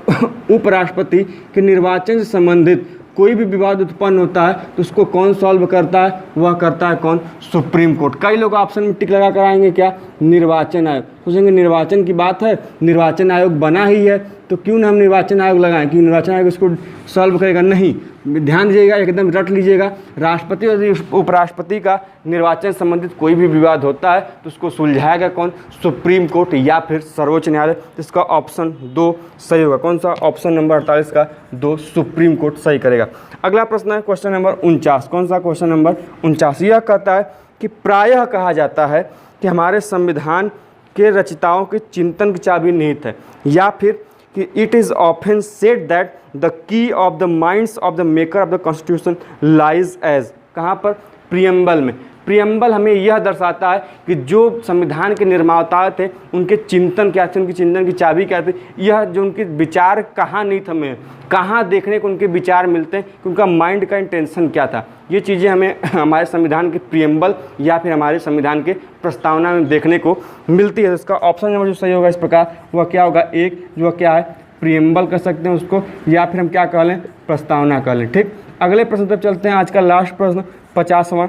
[SPEAKER 1] उपराष्ट्रपति के निर्वाचन से संबंधित कोई भी विवाद उत्पन्न होता है तो उसको कौन सॉल्व करता है? वह करता है कौन? Supreme court. कई लोग ऑप्शन में टिक लगा कर आएंगे क्या? निर्वाचन आयोग। सोचेंगे निर्वाचन की बात है, निर्वाचन आयोग बना ही है तो क्यों ना हम निर्वाचन आयोग लगाएं कि निर्वाचन आयोग इसको सॉल्व करेगा। नहीं, ध्यान दीजिएगा, एकदम रट लीजिएगा। राष्ट्रपति और उपराष्ट्रपति का निर्वाचन संबंधित कोई भी विवाद होता है तो उसको सुलझाएगा कौन? सुप्रीम कोर्ट या फिर सर्वोच्च न्यायालय। इसका ऑप्शन 2 सही होगा। कौन सा? ऑप्शन नंबर 48 का 2 सुप्रीम कोर्ट सही करेगा। अगला प्रश्न है क्वेश्चन नंबर 49। कौन सा? Question number 49। यह कहता है कि प्रायः कहा जाता है कि हमारे संविधान के रचयिताओं के चिंतन की चाबी निहित है, या फिर कि it is often said that the key of the minds of the maker of the constitution lies as. कहाँ पर? प्रियम्बल में। प्रियम्बल हमें यह दर्शाता है कि जो संविधान के निर्माता थे उनके चिंतन क्या थे, उनकी चिंतन की चाबी क्या थी। यह जो उनके विचार कहाँ निहित हमें कहाँ देखने को उनके विचार मिलते हैं कि उनका माइंड का इंटेंशन क्या था। ये चीज़ें हमें हमारे संविधान के प्रियम्बल या फिर हमारे संविधान के प्रस्तावना में देखने को मिलती है। इसका ऑप्शन नंबर जो सही होगा इस प्रकार वह क्या होगा? 1 जो क्या है? प्रियम्बल कर सकते हैं उसको, या फिर हम क्या कह लें? प्रस्तावना कह लें। ठीक, अगले प्रश्न तक चलते हैं। आज का लास्ट प्रश्न 50वां।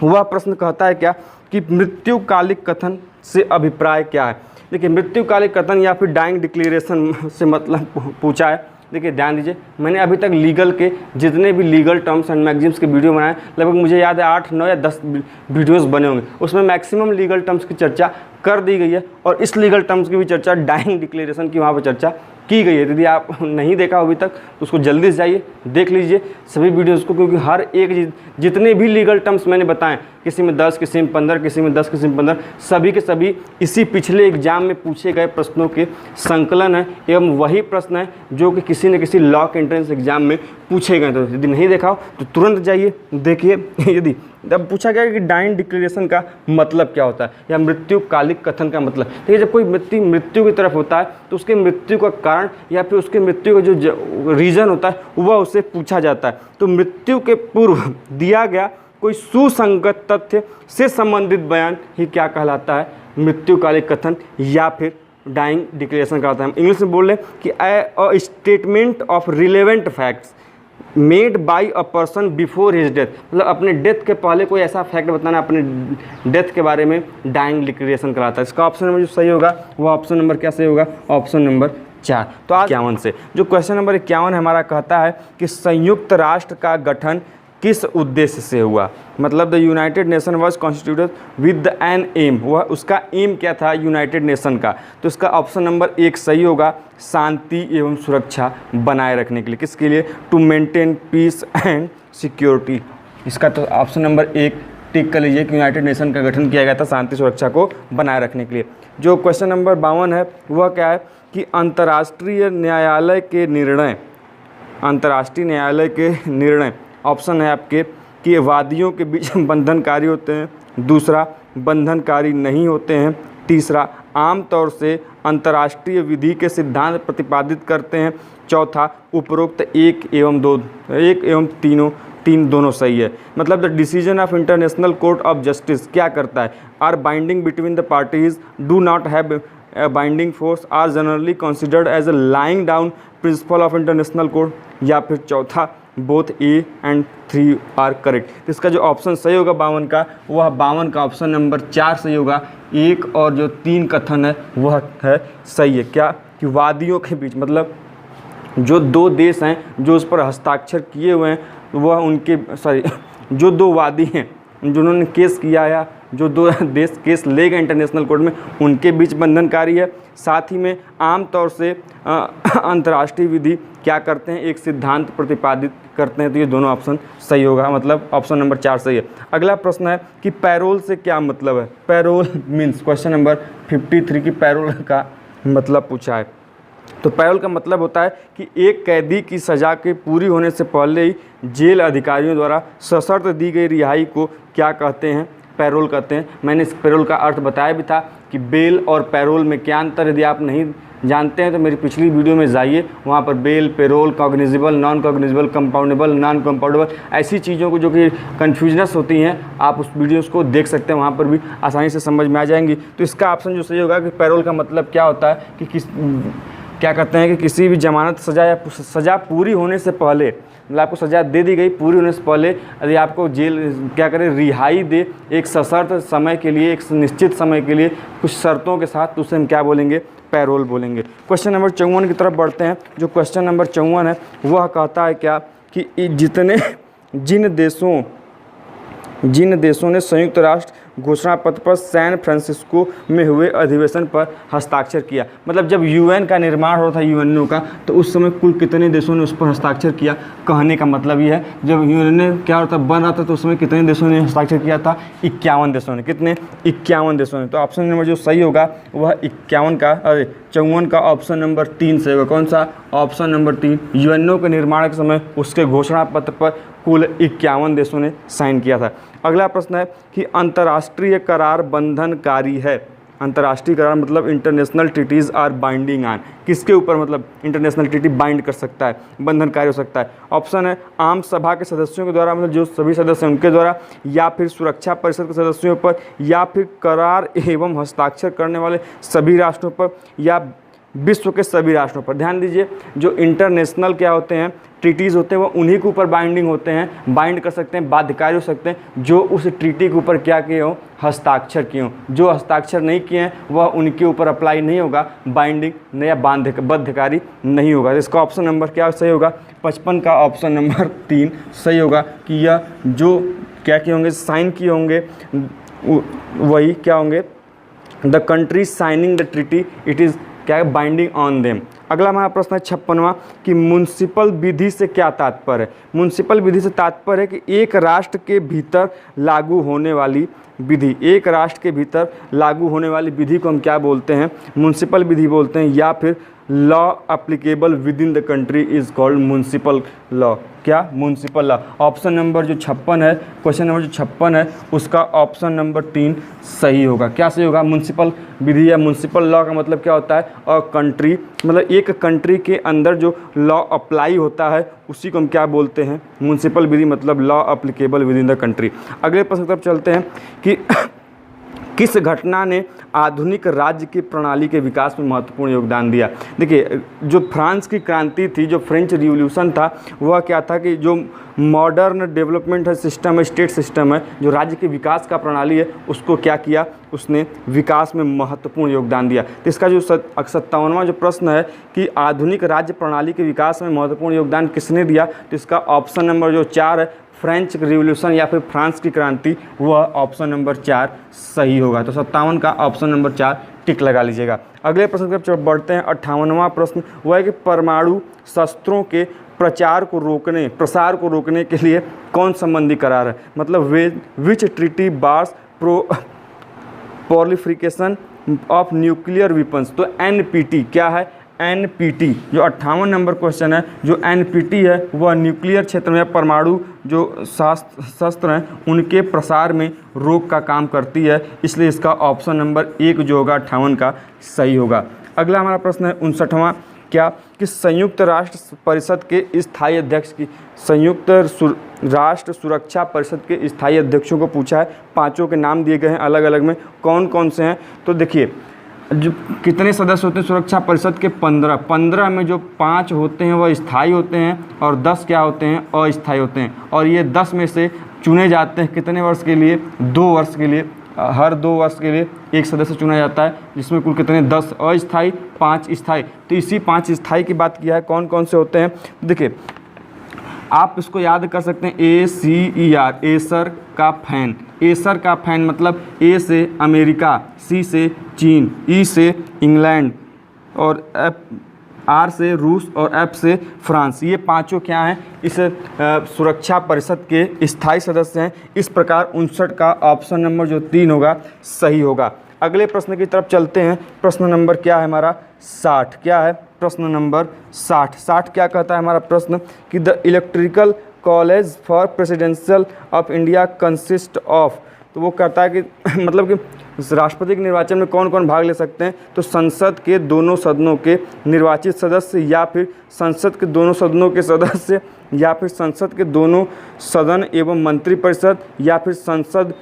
[SPEAKER 1] वह प्रश्न कहता है क्या कि मृत्युकालिक कथन से अभिप्राय क्या है। देखिए, मृत्युकालिक कथन या फिर डाइंग डिक्लेरेशन से मतलब पूछा है। देखिए ध्यान दीजिए, मैंने अभी तक लीगल के जितने भी लीगल टर्म्स एंड मैगजीम्स के वीडियो बनाए, लगभग मुझे याद है 8, 9 या 10 वीडियोस बने होंगे। उसमें मैक्सिमम लीगल टर्म्स की चर्चा कर दी गई है और इस लीगल टर्म्स की भी चर्चा, डाइंग डिक्लेरेशन की वहाँ पर चर्चा की गई है। यदि आप नहीं देखा अभी तक तो उसको जल्दी से जाइए देख लीजिए सभी वीडियोज़ को, क्योंकि हर एक जितने भी लीगल टर्म्स मैंने बताएं, किसी में 10, किसी में 15, किसी में 10, किसी में 15, सभी के सभी इसी पिछले एग्जाम में पूछे गए प्रश्नों के संकलन है एवं वही प्रश्न है जो कि किसी न किसी लॉ के एंट्रेंस एग्जाम में पूछे गए। तो यदि नहीं देखा हो तो तुरंत जाइए देखिए। यदि अब पूछा गया कि डाइंग डिक्लेरेशन का मतलब क्या होता है या मृत्युकालिक कथन का मतलब, देखिए जब कोई व्यक्ति मृत्यु की तरफ होता है तो उसके मृत्यु का कारण या फिर उसके मृत्यु का जो रीज़न होता है वह उससे पूछा जाता है। तो मृत्यु के पूर्व दिया गया कोई सुसंगत तथ्य से संबंधित बयान ही क्या कहलाता है? मृत्युकालिक कथन या फिर डाइंग डिक्लेरेशन कहलाता है। हम इंग्लिश में बोल रहे हैं कि a statement of relevant facts made by a person before his death, मतलब अपने डेथ के पहले कोई ऐसा फैक्ट बताना अपने डेथ के बारे में डाइंग डिक्लेरेशन कराता है। इसका ऑप्शन नंबर जो सही होगा वो ऑप्शन नंबर क्या सही होगा? Option number 4। तो आज 51 से जो क्वेश्चन नंबर 51 हमारा कहता है कि संयुक्त राष्ट्र का गठन किस उद्देश्य से हुआ, मतलब the United Nation was constituted with an aim, वह उसका एम क्या था यूनाइटेड नेशन का। तो इसका ऑप्शन नंबर 1 सही होगा, शांति एवं सुरक्षा बनाए रखने के लिए। किसके लिए? To maintain peace and security. इसका तो ऑप्शन नंबर 1 टिक कर लीजिए कि यूनाइटेड नेशन का गठन किया गया था शांति सुरक्षा को बनाए रखने के लिए। जो क्वेश्चन नंबर 52 है वह क्या है कि अंतर्राष्ट्रीय न्यायालय के निर्णय, अंतर्राष्ट्रीय न्यायालय के निर्णय ऑप्शन है आपके कि वादियों के बीच बंधनकारी होते हैं, दूसरा बंधनकारी नहीं होते हैं, तीसरा आमतौर से अंतर्राष्ट्रीय विधि के सिद्धांत प्रतिपादित करते हैं। चौथा, उपरोक्त एक एवं तीन दोनों सही है। मतलब the decision of international Court of Justice क्या करता है, are binding between the parties, do not have binding force, are generally considered as a laying down principle of international court, या फिर चौथा both A and 3 are correct. इसका जो option सही होगा 52 का, वह 52 का ऑप्शन नंबर 4 सही होगा। 1 और जो 3 कथन है वह है सही है। क्या कि वादियों के बीच, मतलब जो दो देश हैं जो उस पर हस्ताक्षर किए हुए हैं वह उनके जो दो वादी हैं जिन्होंने केस किया या जो दो देश केस ले गए इंटरनेशनल कोर्ट में, उनके बीच बंधनकारी है। साथ ही में आम तौर से अंतर्राष्ट्रीय विधि क्या करते हैं, एक सिद्धांत प्रतिपादित करते हैं। तो ये दोनों ऑप्शन सही होगा, मतलब ऑप्शन नंबर 4 सही है। अगला प्रश्न है कि पैरोल से क्या मतलब है। पैरोल मीन्स क्वेश्चन नंबर 53 की पैरोल का मतलब पूछा है। तो पैरोल का मतलब होता है कि एक कैदी की सज़ा के पूरी होने से पहले ही जेल अधिकारियों द्वारा सशर्त दी गई रिहाई को क्या कहते हैं, पैरोल कहते हैं। मैंने इस पैरोल का अर्थ बताया भी था कि बेल और पैरोल में क्या अंतर, यदि आप नहीं जानते हैं तो मेरी पिछली वीडियो में जाइए, वहाँ पर bail, parole, cognizable, non cognizable, compoundable, non compoundable, ऐसी चीज़ों को जो कि कन्फ्यूजनस होती हैं, आप उस वीडियोस को देख सकते हैं, वहाँ पर भी आसानी से समझ में आ जाएंगी। तो इसका ऑप्शन जो सही होगा कि पैरोल का मतलब क्या होता है कि क्या कहते हैं कि किसी भी जमानत सज़ा या सज़ा पूरी होने से पहले, मतलब आपको सज़ा दे दी गई, पूरी होने से पहले यदि आपको जेल क्या करे, रिहाई दे एक सशर्त समय के लिए, एक निश्चित समय के लिए, कुछ शर्तों के साथ, तो उसे हम क्या बोलेंगे, पैरोल बोलेंगे। क्वेश्चन नंबर 54 की तरफ बढ़ते हैं। जो क्वेश्चन नंबर 54 है वह कहता है क्या कि जिन देशों ने संयुक्त राष्ट्र घोषणा पत्र पर सैन फ्रांसिस्को में हुए अधिवेशन पर हस्ताक्षर किया, मतलब जब यूएन का निर्माण हो रहा था, यूएनओ का, तो उस समय कुल कितने देशों ने उस पर हस्ताक्षर किया। कहने का मतलब ये है जब यूएन क्या होता बन रहा था तो उसमें कितने देशों ने हस्ताक्षर किया था, 51 देशों ने। कितने, 51 देशों ने। तो ऑप्शन नंबर जो सही होगा वह 54 का ऑप्शन नंबर 3 से होगा। कौन सा, ऑप्शन नंबर 3। यूएनओ के निर्माण के समय उसके घोषणा पत्र पर कुल 51 देशों ने साइन किया था। अगला प्रश्न है कि अंतर्राष्ट्रीय करार बंधनकारी है। अंतर्राष्ट्रीय करार मतलब international treaties are binding on, किसके ऊपर, मतलब इंटरनेशनल ट्रीटी बाइंड कर सकता है, बंधनकारी हो सकता है। ऑप्शन है आम सभा के सदस्यों के द्वारा, मतलब जो सभी सदस्य हैं उनके द्वारा, या फिर सुरक्षा परिषद के सदस्यों पर, या फिर करार एवं हस्ताक्षर करने वाले सभी राष्ट्रों पर, या विश्व के सभी राष्ट्रों पर। ध्यान दीजिए, जो इंटरनेशनल क्या होते हैं, ट्रीटीज़ होते हैं, वो उन्हीं के ऊपर बाइंडिंग होते हैं, बाइंड कर सकते हैं, बाध्यकारी हो सकते हैं जो उस ट्रीटी के ऊपर क्या किए हों, हस्ताक्षर किए हों। जो हस्ताक्षर नहीं किए हैं वह उनके ऊपर अप्लाई नहीं होगा, बाइंडिंग या बाध्यकारी नहीं होगा। इसका ऑप्शन नंबर क्या सही होगा, 55 का ऑप्शन नंबर 3 सही होगा कि यह जो क्या किए होंगे, साइन किए होंगे, वही क्या होंगे, the country signing the treaty, it is क्या है, बाइंडिंग ऑन देम। अगला हमारा प्रश्न है 56वां कि म्युनिसिपल विधि से क्या तात्पर्य है। म्युनिसिपल विधि से तात्पर्य है कि एक राष्ट्र के भीतर लागू होने वाली विधि, एक राष्ट्र के भीतर लागू होने वाली विधि को हम क्या बोलते हैं, म्युनिसिपल विधि बोलते हैं, या फिर law applicable with in the country is called municipal law. क्या, म्युनिसिपल लॉ। ऑप्शन नंबर जो 56 है, क्वेश्चन नंबर जो 56 है, उसका ऑप्शन नंबर 3 सही होगा। क्या सही होगा, म्युनिसिपल विधि या म्युनिसिपल लॉ का मतलब क्या होता है, और कंट्री मतलब एक कंट्री के अंदर जो लॉ अप्लाई होता है उसी को हम क्या बोलते हैं, म्युनिसिपल विधि, मतलब law applicable with in the country. अगले प्रश्न की तरफ चलते हैं कि किस घटना ने आधुनिक राज्य की प्रणाली के विकास में महत्वपूर्ण योगदान दिया। देखिए, जो फ्रांस की क्रांति थी, जो फ्रेंच रिवॉल्यूशन था, वह क्या था कि जो मॉडर्न डेवलपमेंट है, सिस्टम है, स्टेट सिस्टम है, जो राज्य के विकास का प्रणाली है, उसको क्या किया, उसने विकास में महत्वपूर्ण योगदान दिया। तो इसका जो 57वां जो प्रश्न है कि आधुनिक राज्य प्रणाली के विकास में महत्वपूर्ण योगदान किसने दिया, तो इसका ऑप्शन नंबर जो 4 है, फ्रेंच रिवॉल्यूशन या फिर फ्रांस की क्रांति, वह ऑप्शन नंबर 4 सही होगा। तो 57 का ऑप्शन नंबर 4 टिक लगा लीजिएगा। अगले प्रश्न की तरफ बढ़ते हैं। 58वां प्रश्न वह है कि परमाणु शस्त्रों के प्रसार को रोकने के लिए कौन संबंधी करार है, मतलब which treaty bars proliferation of nuclear weapons. तो एनपीटी क्या है, NPT, जो 58 नंबर क्वेश्चन है, जो NPT है वह न्यूक्लियर क्षेत्र में परमाणु जो शस्त्र हैं उनके प्रसार में रोक का काम करती है, इसलिए इसका ऑप्शन नंबर 1 जो होगा 58 का सही होगा। अगला हमारा प्रश्न है 59वां, क्या कि संयुक्त राष्ट्र परिषद के स्थायी अध्यक्ष की, संयुक्त राष्ट्र सुरक्षा परिषद के स्थायी अध्यक्षों को पूछा है, पांचों के नाम दिए गए हैं अलग अलग में, कौन कौन से हैं। तो देखिए जो कितने सदस्य होते हैं सुरक्षा परिषद के, 15 में जो 5 होते हैं वह स्थायी होते हैं और 10 क्या होते हैं, अस्थायी होते हैं। और ये 10 में से चुने जाते हैं कितने वर्ष के लिए, 2 वर्ष के लिए, हर 2 वर्ष के लिए एक सदस्य चुना जाता है, जिसमें कुल कितने 10 अस्थायी 5 स्थायी। तो इसी 5 स्थायी की बात किया है, कौन कौन से होते हैं। देखिए आप इसको याद कर सकते हैं, ACER, एसर का फैन, एसर का फैन मतलब A से अमेरिका, C से चीन, E से इंग्लैंड और R से रूस और F से फ्रांस। ये पांचों क्या हैं, इस सुरक्षा परिषद के स्थायी सदस्य हैं। इस प्रकार 59 का ऑप्शन नंबर जो 3 होगा सही होगा। अगले प्रश्न की तरफ चलते हैं। प्रश्न नंबर क्या है हमारा 60, क्या है प्रश्न नंबर 60 क्या कहता है हमारा प्रश्न कि the electrical college for presidential of India consist of, तो वो कहता है कि मतलब कि राष्ट्रपति के निर्वाचन में कौन कौन भाग ले सकते हैं। तो संसद के दोनों सदनों के निर्वाचित सदस्य, या फिर संसद के दोनों सदनों के सदस्य, या फिर संसद के दोनों सदन एवं मंत्रिपरिषद, या फिर संसद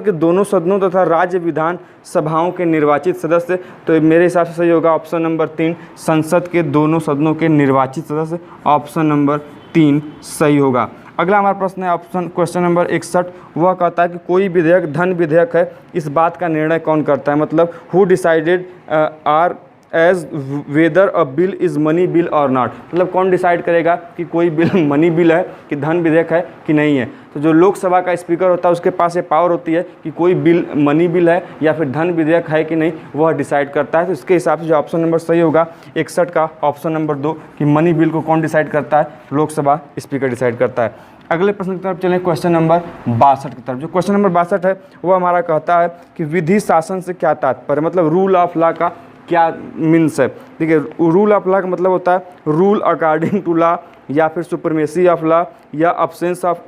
[SPEAKER 1] के दोनों सदनों तथा राज्य विधान सभाओं के निर्वाचित सदस्य। तो मेरे हिसाब से सही होगा ऑप्शन नंबर 3, संसद के दोनों सदनों के निर्वाचित सदस्य, ऑप्शन नंबर 3 सही होगा। अगला हमारा प्रश्न है क्वेश्चन नंबर 61, वह कहता है कि कोई विधेयक धन विधेयक है, इस बात का निर्णय कौन करता है। मतलब who decided are as whether a bill is money bill और नॉट, मतलब कौन डिसाइड करेगा कि कोई बिल मनी बिल है कि धन विधेयक है कि नहीं है। तो जो लोकसभा का स्पीकर होता है उसके पास ये पावर होती है कि कोई बिल मनी बिल है या फिर धन विधेयक है कि नहीं, वह डिसाइड करता है। तो इसके हिसाब से जो ऑप्शन नंबर सही होगा 61 का ऑप्शन नंबर 2 कि मनी बिल को कौन डिसाइड करता है, लोकसभा स्पीकर डिसाइड करता है। अगले प्रश्न की तरफ चलें, क्वेश्चन नंबर 62 की तरफ। जो क्वेश्चन नंबर 62 है वो हमारा कहता है कि विधि शासन से क्या तात्पर्य, मतलब रूल ऑफ लॉ का क्या मीन्स है। देखिए रूल ऑफ लॉ का मतलब होता है रूल अकॉर्डिंग टू लॉ, या फिर सुप्रीमेसी ऑफ लॉ, या अब्सेंस ऑफ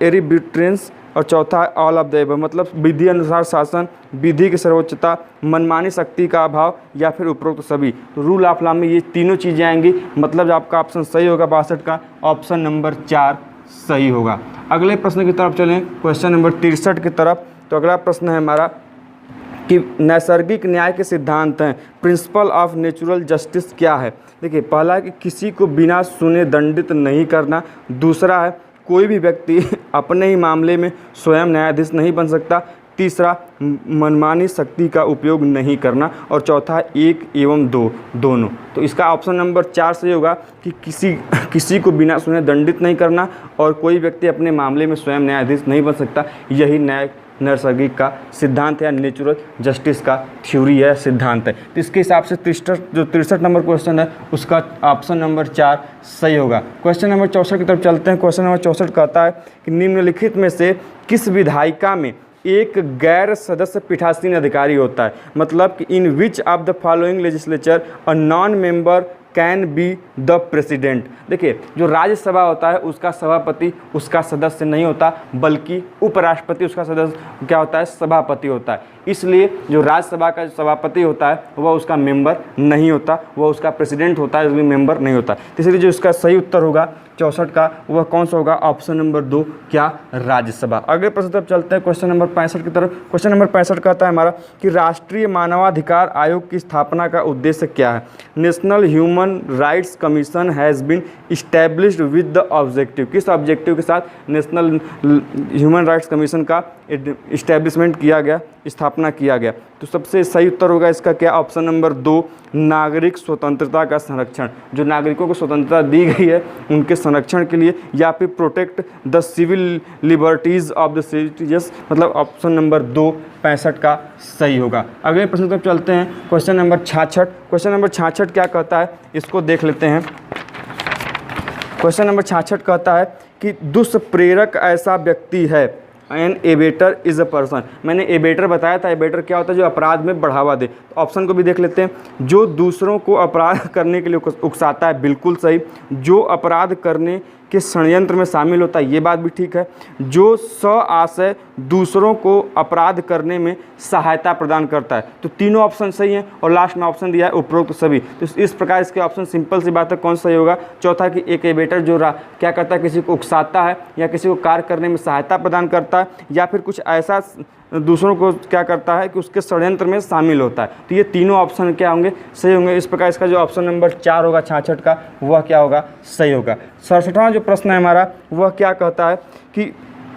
[SPEAKER 1] एरिबिट्रेंस, और चौथा है ऑल ऑफ द एबव, मतलब विधि अनुसार शासन, विधि की सर्वोच्चता, मनमानी शक्ति का अभाव, या फिर उपरोक्त सभी। तो रूल ऑफ लॉ में ये तीनों चीज़ें आएंगी, मतलब आपका ऑप्शन सही होगा 62 का ऑप्शन नंबर 4 सही होगा। अगले प्रश्न की तरफ चलें, क्वेश्चन नंबर 63 की तरफ। तो अगला प्रश्न है हमारा कि नैसर्गिक न्याय के सिद्धांत हैं, प्रिंसिपल ऑफ नेचुरल जस्टिस क्या है। देखिए पहला है कि किसी को बिना सुने दंडित नहीं करना, दूसरा है कोई भी व्यक्ति अपने ही मामले में स्वयं न्यायाधीश नहीं बन सकता, तीसरा मनमानी शक्ति का उपयोग नहीं करना, और चौथा है 1 एवं 2 दोनों। तो इसका ऑप्शन नंबर 4 सही होगा कि किसी को बिना सुने दंडित नहीं करना और कोई व्यक्ति अपने मामले में स्वयं न्यायाधीश नहीं बन सकता, यही नैसर्गिक का सिद्धांत है, नेचुरल जस्टिस का थ्योरी है, सिद्धांत है। तो इसके हिसाब से 63 नंबर क्वेश्चन है उसका ऑप्शन नंबर 4 सही होगा। क्वेश्चन नंबर 64 की तरफ चलते हैं। क्वेश्चन नंबर 64 कहता है कि निम्नलिखित में से किस विधायिका में एक गैर सदस्य पीठासीन अधिकारी होता है। मतलब कि in which of the following legislature a non member can be the president. देखिए जो राज्यसभा होता है उसका सभापति उसका सदस्य नहीं होता, बल्कि उपराष्ट्रपति उसका सदस्य क्या होता है, सभापति होता है। इसलिए जो राज्यसभा का सभापति होता है वह उसका मेंबर नहीं होता, वह उसका प्रेसिडेंट होता है, उसमें मेंबर नहीं होता। इसलिए जो इसका सही उत्तर होगा 64 का वह कौन सा होगा, ऑप्शन नंबर 2 क्या, राज्यसभा। अगले प्रश्न तरफ चलते हैं, क्वेश्चन नंबर 65 की तरफ। क्वेश्चन नंबर 65 कहता है हमारा कि राष्ट्रीय मानवाधिकार आयोग की स्थापना का उद्देश्य क्या है। National Human Rights Commission has been established with the objective, किस ऑब्जेक्टिव के साथ नेशनल ह्यूमन राइट्स कमीशन का इस्टेब्लिशमेंट किया गया, स्थापना किया गया। तो सबसे सही उत्तर होगा इसका क्या, ऑप्शन नंबर 2 नागरिक स्वतंत्रता का संरक्षण। जो नागरिकों को स्वतंत्रता दी गई है उनके संरक्षण के लिए, या फिर protect the civil liberties of the citizens, मतलब ऑप्शन नंबर 2 65 का सही होगा। अगले प्रश्न तक चलते हैं, क्वेश्चन नंबर 66। क्वेश्चन नंबर 66 क्या कहता है इसको देख लेते हैं। क्वेश्चन नंबर 66 कहता है कि दुष्प्रेरक ऐसा व्यक्ति है, एन एबेटर इज़ अ पर्सन। मैंने एबेटर बताया था, एबेटर क्या होता है, जो अपराध में बढ़ावा दे। तो ऑप्शन को भी देख लेते हैं। जो दूसरों को अपराध करने के लिए उकसाता है, बिल्कुल सही। जो अपराध करने के षड्यंत्र में शामिल होता है, ये बात भी ठीक है। जो सआशय दूसरों को अपराध करने में सहायता प्रदान करता है, तो तीनों ऑप्शन सही हैं। और लास्ट में ऑप्शन दिया है उपरोक्त सभी। तो इस प्रकार इसके ऑप्शन सिंपल सी बात है, कौन सही होगा? चौथा कि एक एबेटर जो क्या करता है, किसी को उकसाता है या किसी को कार्य करने में सहायता प्रदान करता है, या फिर कुछ ऐसा दूसरों को क्या करता है कि उसके षड्यंत्र में शामिल होता है। तो ये तीनों ऑप्शन क्या होंगे? सही होंगे। इस प्रकार इसका जो ऑप्शन नंबर 4 होगा 66 का, वह क्या होगा? सही होगा। 67वां जो प्रश्न है हमारा, वह क्या कहता है कि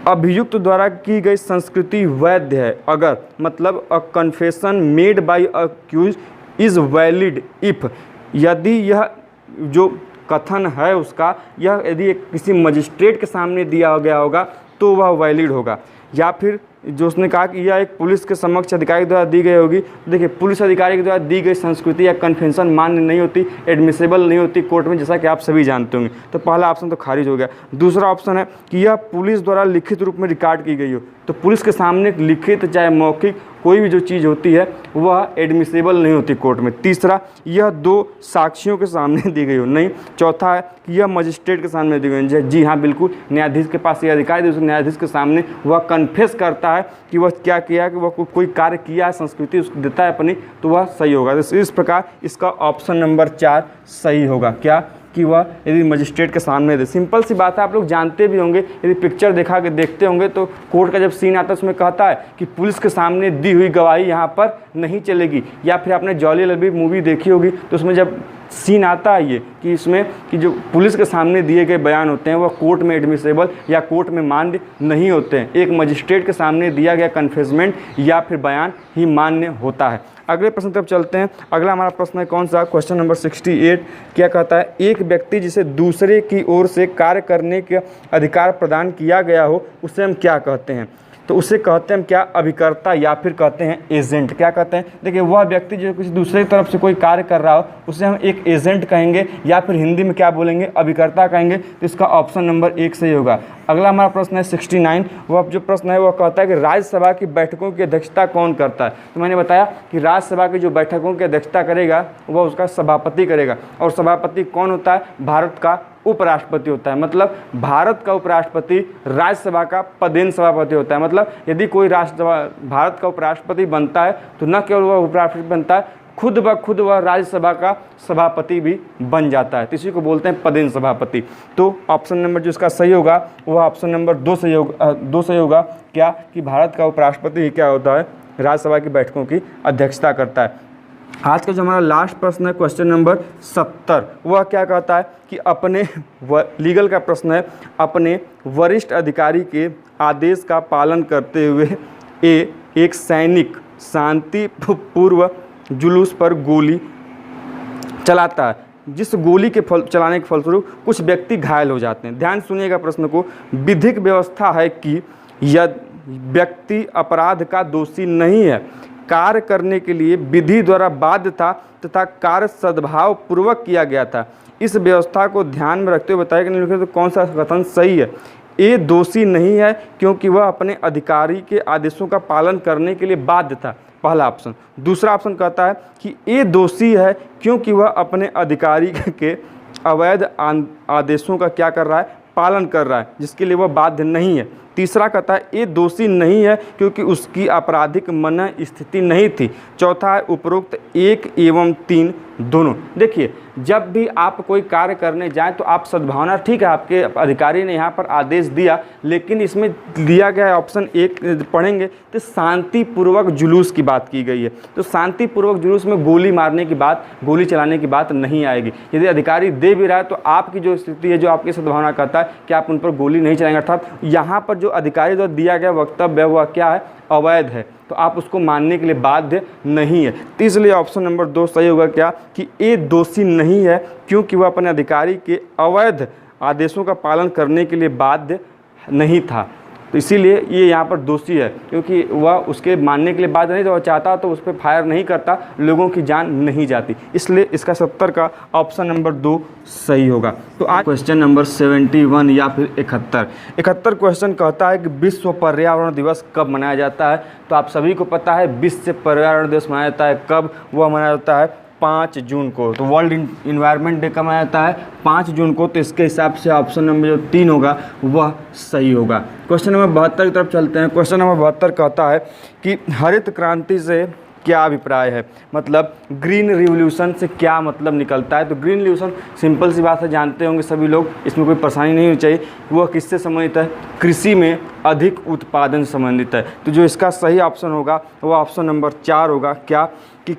[SPEAKER 1] अभियुक्त द्वारा की गई संस्कृति वैध है अगर, मतलब a confession made by accused is valid if, यदि यह जो कथन है उसका, यह यदि किसी मजिस्ट्रेट के सामने दिया गया होगा तो वह वैलिड होगा। या फिर जो उसने कहा कि यह एक पुलिस के समक्ष अधिकारी द्वारा दी गई होगी। देखिए, पुलिस अधिकारी के द्वारा दी गई संस्कृति या कन्फेशन मान्य नहीं होती, एडमिसेबल नहीं होती कोर्ट में, जैसा कि आप सभी जानते होंगे। तो पहला ऑप्शन तो खारिज हो गया। दूसरा ऑप्शन है कि यह पुलिस द्वारा लिखित रूप में रिकॉर्ड की गई हो। तो पुलिस के सामने लिखित चाहे मौखिक कोई भी जो चीज़ होती है वह एडमिसेबल नहीं होती कोर्ट में। तीसरा, यह 2 साक्षियों के सामने दी गई हो, नहीं। चौथा है कि यह मजिस्ट्रेट के सामने दी गई हो। जी हाँ, बिल्कुल, न्यायाधीश के पास यह अधिकार है, न्यायाधीश के सामने वह कन्फेस करता है कि वह क्या किया, कि वह कोई कार्य किया है, संस्कृति उसको देता है अपनी, तो वह सही होगा। इस प्रकार इसका ऑप्शन नंबर 4 सही होगा। क्या? कि वह यदि मजिस्ट्रेट के सामने दे। सिंपल सी बात है, आप लोग जानते भी होंगे, यदि पिक्चर देखते होंगे तो कोर्ट का जब सीन आता है उसमें कहता है कि पुलिस के सामने दी हुई गवाही यहाँ पर नहीं चलेगी। या फिर आपने जॉली एलएलबी मूवी देखी होगी तो उसमें जब सीन आता है ये कि इसमें कि जो पुलिस के सामने दिए गए बयान होते हैं वह कोर्ट में एडमिसेबल या कोर्ट में मान्य नहीं होते हैं। एक मजिस्ट्रेट के सामने दिया गया कन्फेसमेंट या फिर बयान ही मान्य होता है। अगले प्रश्न तरफ चलते हैं। अगला हमारा प्रश्न है कौन सा? क्वेश्चन नंबर 68 क्या कहता है? एक व्यक्ति जिसे दूसरे की ओर से कार्य करने का अधिकार प्रदान किया गया हो उसे हम क्या कहते हैं? तो उसे कहते हैं हम क्या? अभिकर्ता या फिर कहते हैं एजेंट। क्या कहते हैं? देखिए, वह व्यक्ति जो किसी दूसरे तरफ से कोई कार्य कर रहा हो उसे हम एक एजेंट कहेंगे, या फिर हिंदी में क्या बोलेंगे? अभिकर्ता कहेंगे। तो इसका ऑप्शन नंबर 1 सही होगा। अगला हमारा प्रश्न है 69। वह जो प्रश्न है वह कहता है कि राज्यसभा की बैठकों की अध्यक्षता कौन करता है? तो मैंने बताया कि राज्यसभा की जो बैठकों की अध्यक्षता करेगा वह उसका सभापति करेगा। और सभापति कौन होता है? भारत का उपराष्ट्रपति होता है। मतलब भारत का उपराष्ट्रपति राज्यसभा का पदेन सभापति होता है। मतलब यदि कोई भारत का उपराष्ट्रपति बनता है तो न केवल वह उपराष्ट्रपति बनता है, खुद ब खुद वह राज्यसभा का सभापति भी बन जाता है। तो इसी को बोलते हैं पदेन सभापति। तो ऑप्शन नंबर जो इसका सही होगा वह ऑप्शन नंबर 2 सही होगा। क्या? कि भारत का उपराष्ट्रपति ही क्या होता है? राज्यसभा की बैठकों की अध्यक्षता करता है। आज का जो हमारा लास्ट प्रश्न है क्वेश्चन नंबर 70, वह क्या कहता है कि अपने लीगल का प्रश्न है, अपने वरिष्ठ अधिकारी के आदेश का पालन करते हुए एक सैनिक शांतिपूर्व जुलूस पर गोली चलाता है, जिस गोली के चलाने के फलस्वरूप कुछ व्यक्ति घायल हो जाते हैं। ध्यान सुनिएगा प्रश्न को। विधिक व्यवस्था है कि यदि व्यक्ति अपराध का दोषी नहीं है, कार्य करने के लिए विधि द्वारा बाध्य था तथा कार्य सद्भाव पूर्वक किया गया था। इस व्यवस्था को ध्यान में रखते हुए बताया कि निम्नलिखित में तो कौन सा कथन सही है? ए दोषी नहीं है क्योंकि वह अपने अधिकारी के आदेशों का पालन करने के लिए बाध्य था, पहला ऑप्शन। दूसरा ऑप्शन कहता है कि ए दोषी है क्योंकि वह अपने अधिकारी के अवैध आदेशों का क्या कर रहा है? पालन कर रहा है, जिसके लिए वह बाध्य नहीं है। तीसरा कहता है ये दोषी नहीं है क्योंकि उसकी आपराधिक मन स्थिति नहीं थी। चौथा है उपरोक्त 1 एवं 3 दोनों। देखिए, जब भी आप कोई कार्य करने जाएं तो आप सद्भावना, ठीक है आपके अधिकारी ने यहाँ पर आदेश दिया, लेकिन इसमें दिया गया ऑप्शन 1 पढ़ेंगे तो शांतिपूर्वक जुलूस की बात की गई है। तो शांतिपूर्वक जुलूस में गोली मारने की बात, गोली चलाने की बात नहीं आएगी। यदि अधिकारी दे भी रहा है तो आपकी जो स्थिति है, जो आपकी सद्भावना कहता है कि आप उन पर गोली नहीं चलाएंगे, अर्थात यहाँ पर जो अधिकारी द्वारा दिया गया वक्तव्य वह क्या है? अवैध है, तो आप उसको मानने के लिए बाध्य नहीं है। तो इसलिए ऑप्शन नंबर 2 सही होगा। क्या? कि ए दोषी नहीं है क्योंकि वह अपने अधिकारी के अवैध आदेशों का पालन करने के लिए बाध्य नहीं था। तो इसीलिए ये यहाँ पर दोषी है, क्योंकि वह उसके मानने के लिए बात नहीं, तो वह चाहता तो उस पर फायर नहीं करता, लोगों की जान नहीं जाती। इसलिए इसका 70 का ऑप्शन नंबर 2 सही होगा। तो आज क्वेश्चन नंबर 71 या फिर 71 क्वेश्चन कहता है कि विश्व पर्यावरण दिवस कब मनाया जाता है। तो आप सभी को पता है विश्व पर्यावरण दिवस मनाया जाता है कब, वह मनाया जाता है 5 जून को। तो वर्ल्ड इन्वायरमेंट डे कब मनाया जाता है 5 जून को। तो इसके हिसाब से ऑप्शन नंबर जो 3 होगा वह सही होगा। क्वेश्चन नंबर 72 की तरफ चलते हैं। क्वेश्चन नंबर 72 कहता है कि हरित क्रांति से क्या अभिप्राय है, मतलब ग्रीन रिवोल्यूशन से क्या मतलब निकलता है। तो ग्रीन रिवोल्यूशन सिंपल सी बात है, जानते होंगे सभी लोग, इसमें कोई परेशानी नहीं होनी चाहिए। वह किससे संबंधित है, कृषि में अधिक उत्पादन से संबंधित है। तो जो इसका सही ऑप्शन होगा वह ऑप्शन नंबर 4 होगा। क्या कि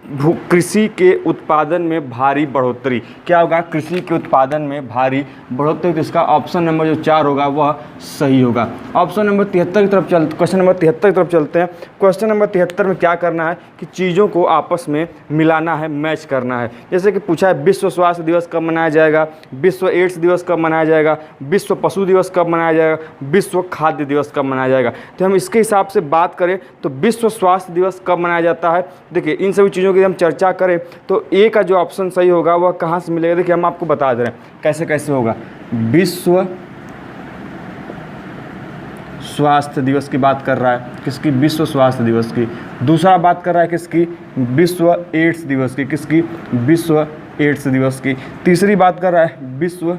[SPEAKER 1] कृषि के उत्पादन में भारी बढ़ोतरी। क्या होगा, कृषि के उत्पादन में भारी बढ़ोतरी। तो इसका ऑप्शन नंबर जो 4 होगा वह सही होगा। ऑप्शन नंबर 73 की तरफ क्वेश्चन नंबर 73 की तरफ चलते हैं। क्वेश्चन नंबर 73 में क्या करना है कि चीज़ों को आपस में मिलाना है, मैच करना है। जैसे कि पूछा है विश्व स्वास्थ्य दिवस कब मनाया जाएगा, विश्व एड्स दिवस कब मनाया जाएगा, विश्व पशु दिवस कब मनाया जाएगा, विश्व खाद्य दिवस कब मनाया जाएगा। तो हम इसके हिसाब से बात करें तो विश्व स्वास्थ्य दिवस कब मनाया जाता है। देखिए इन सभी चीज़ों की हम चर्चा करें तो ए का जो ऑप्शन सही होगा वह कहाँ से मिलेगा। देखिए हम आपको बता दे रहे हैं कैसे कैसे होगा। विश्व स्वास्थ्य दिवस की बात कर रहा है, किसकी, विश्व स्वास्थ्य दिवस की। दूसरा बात कर रहा है किसकी, विश्व एड्स दिवस की, किसकी, विश्व एड्स दिवस की। तीसरी बात कर रहा है विश्व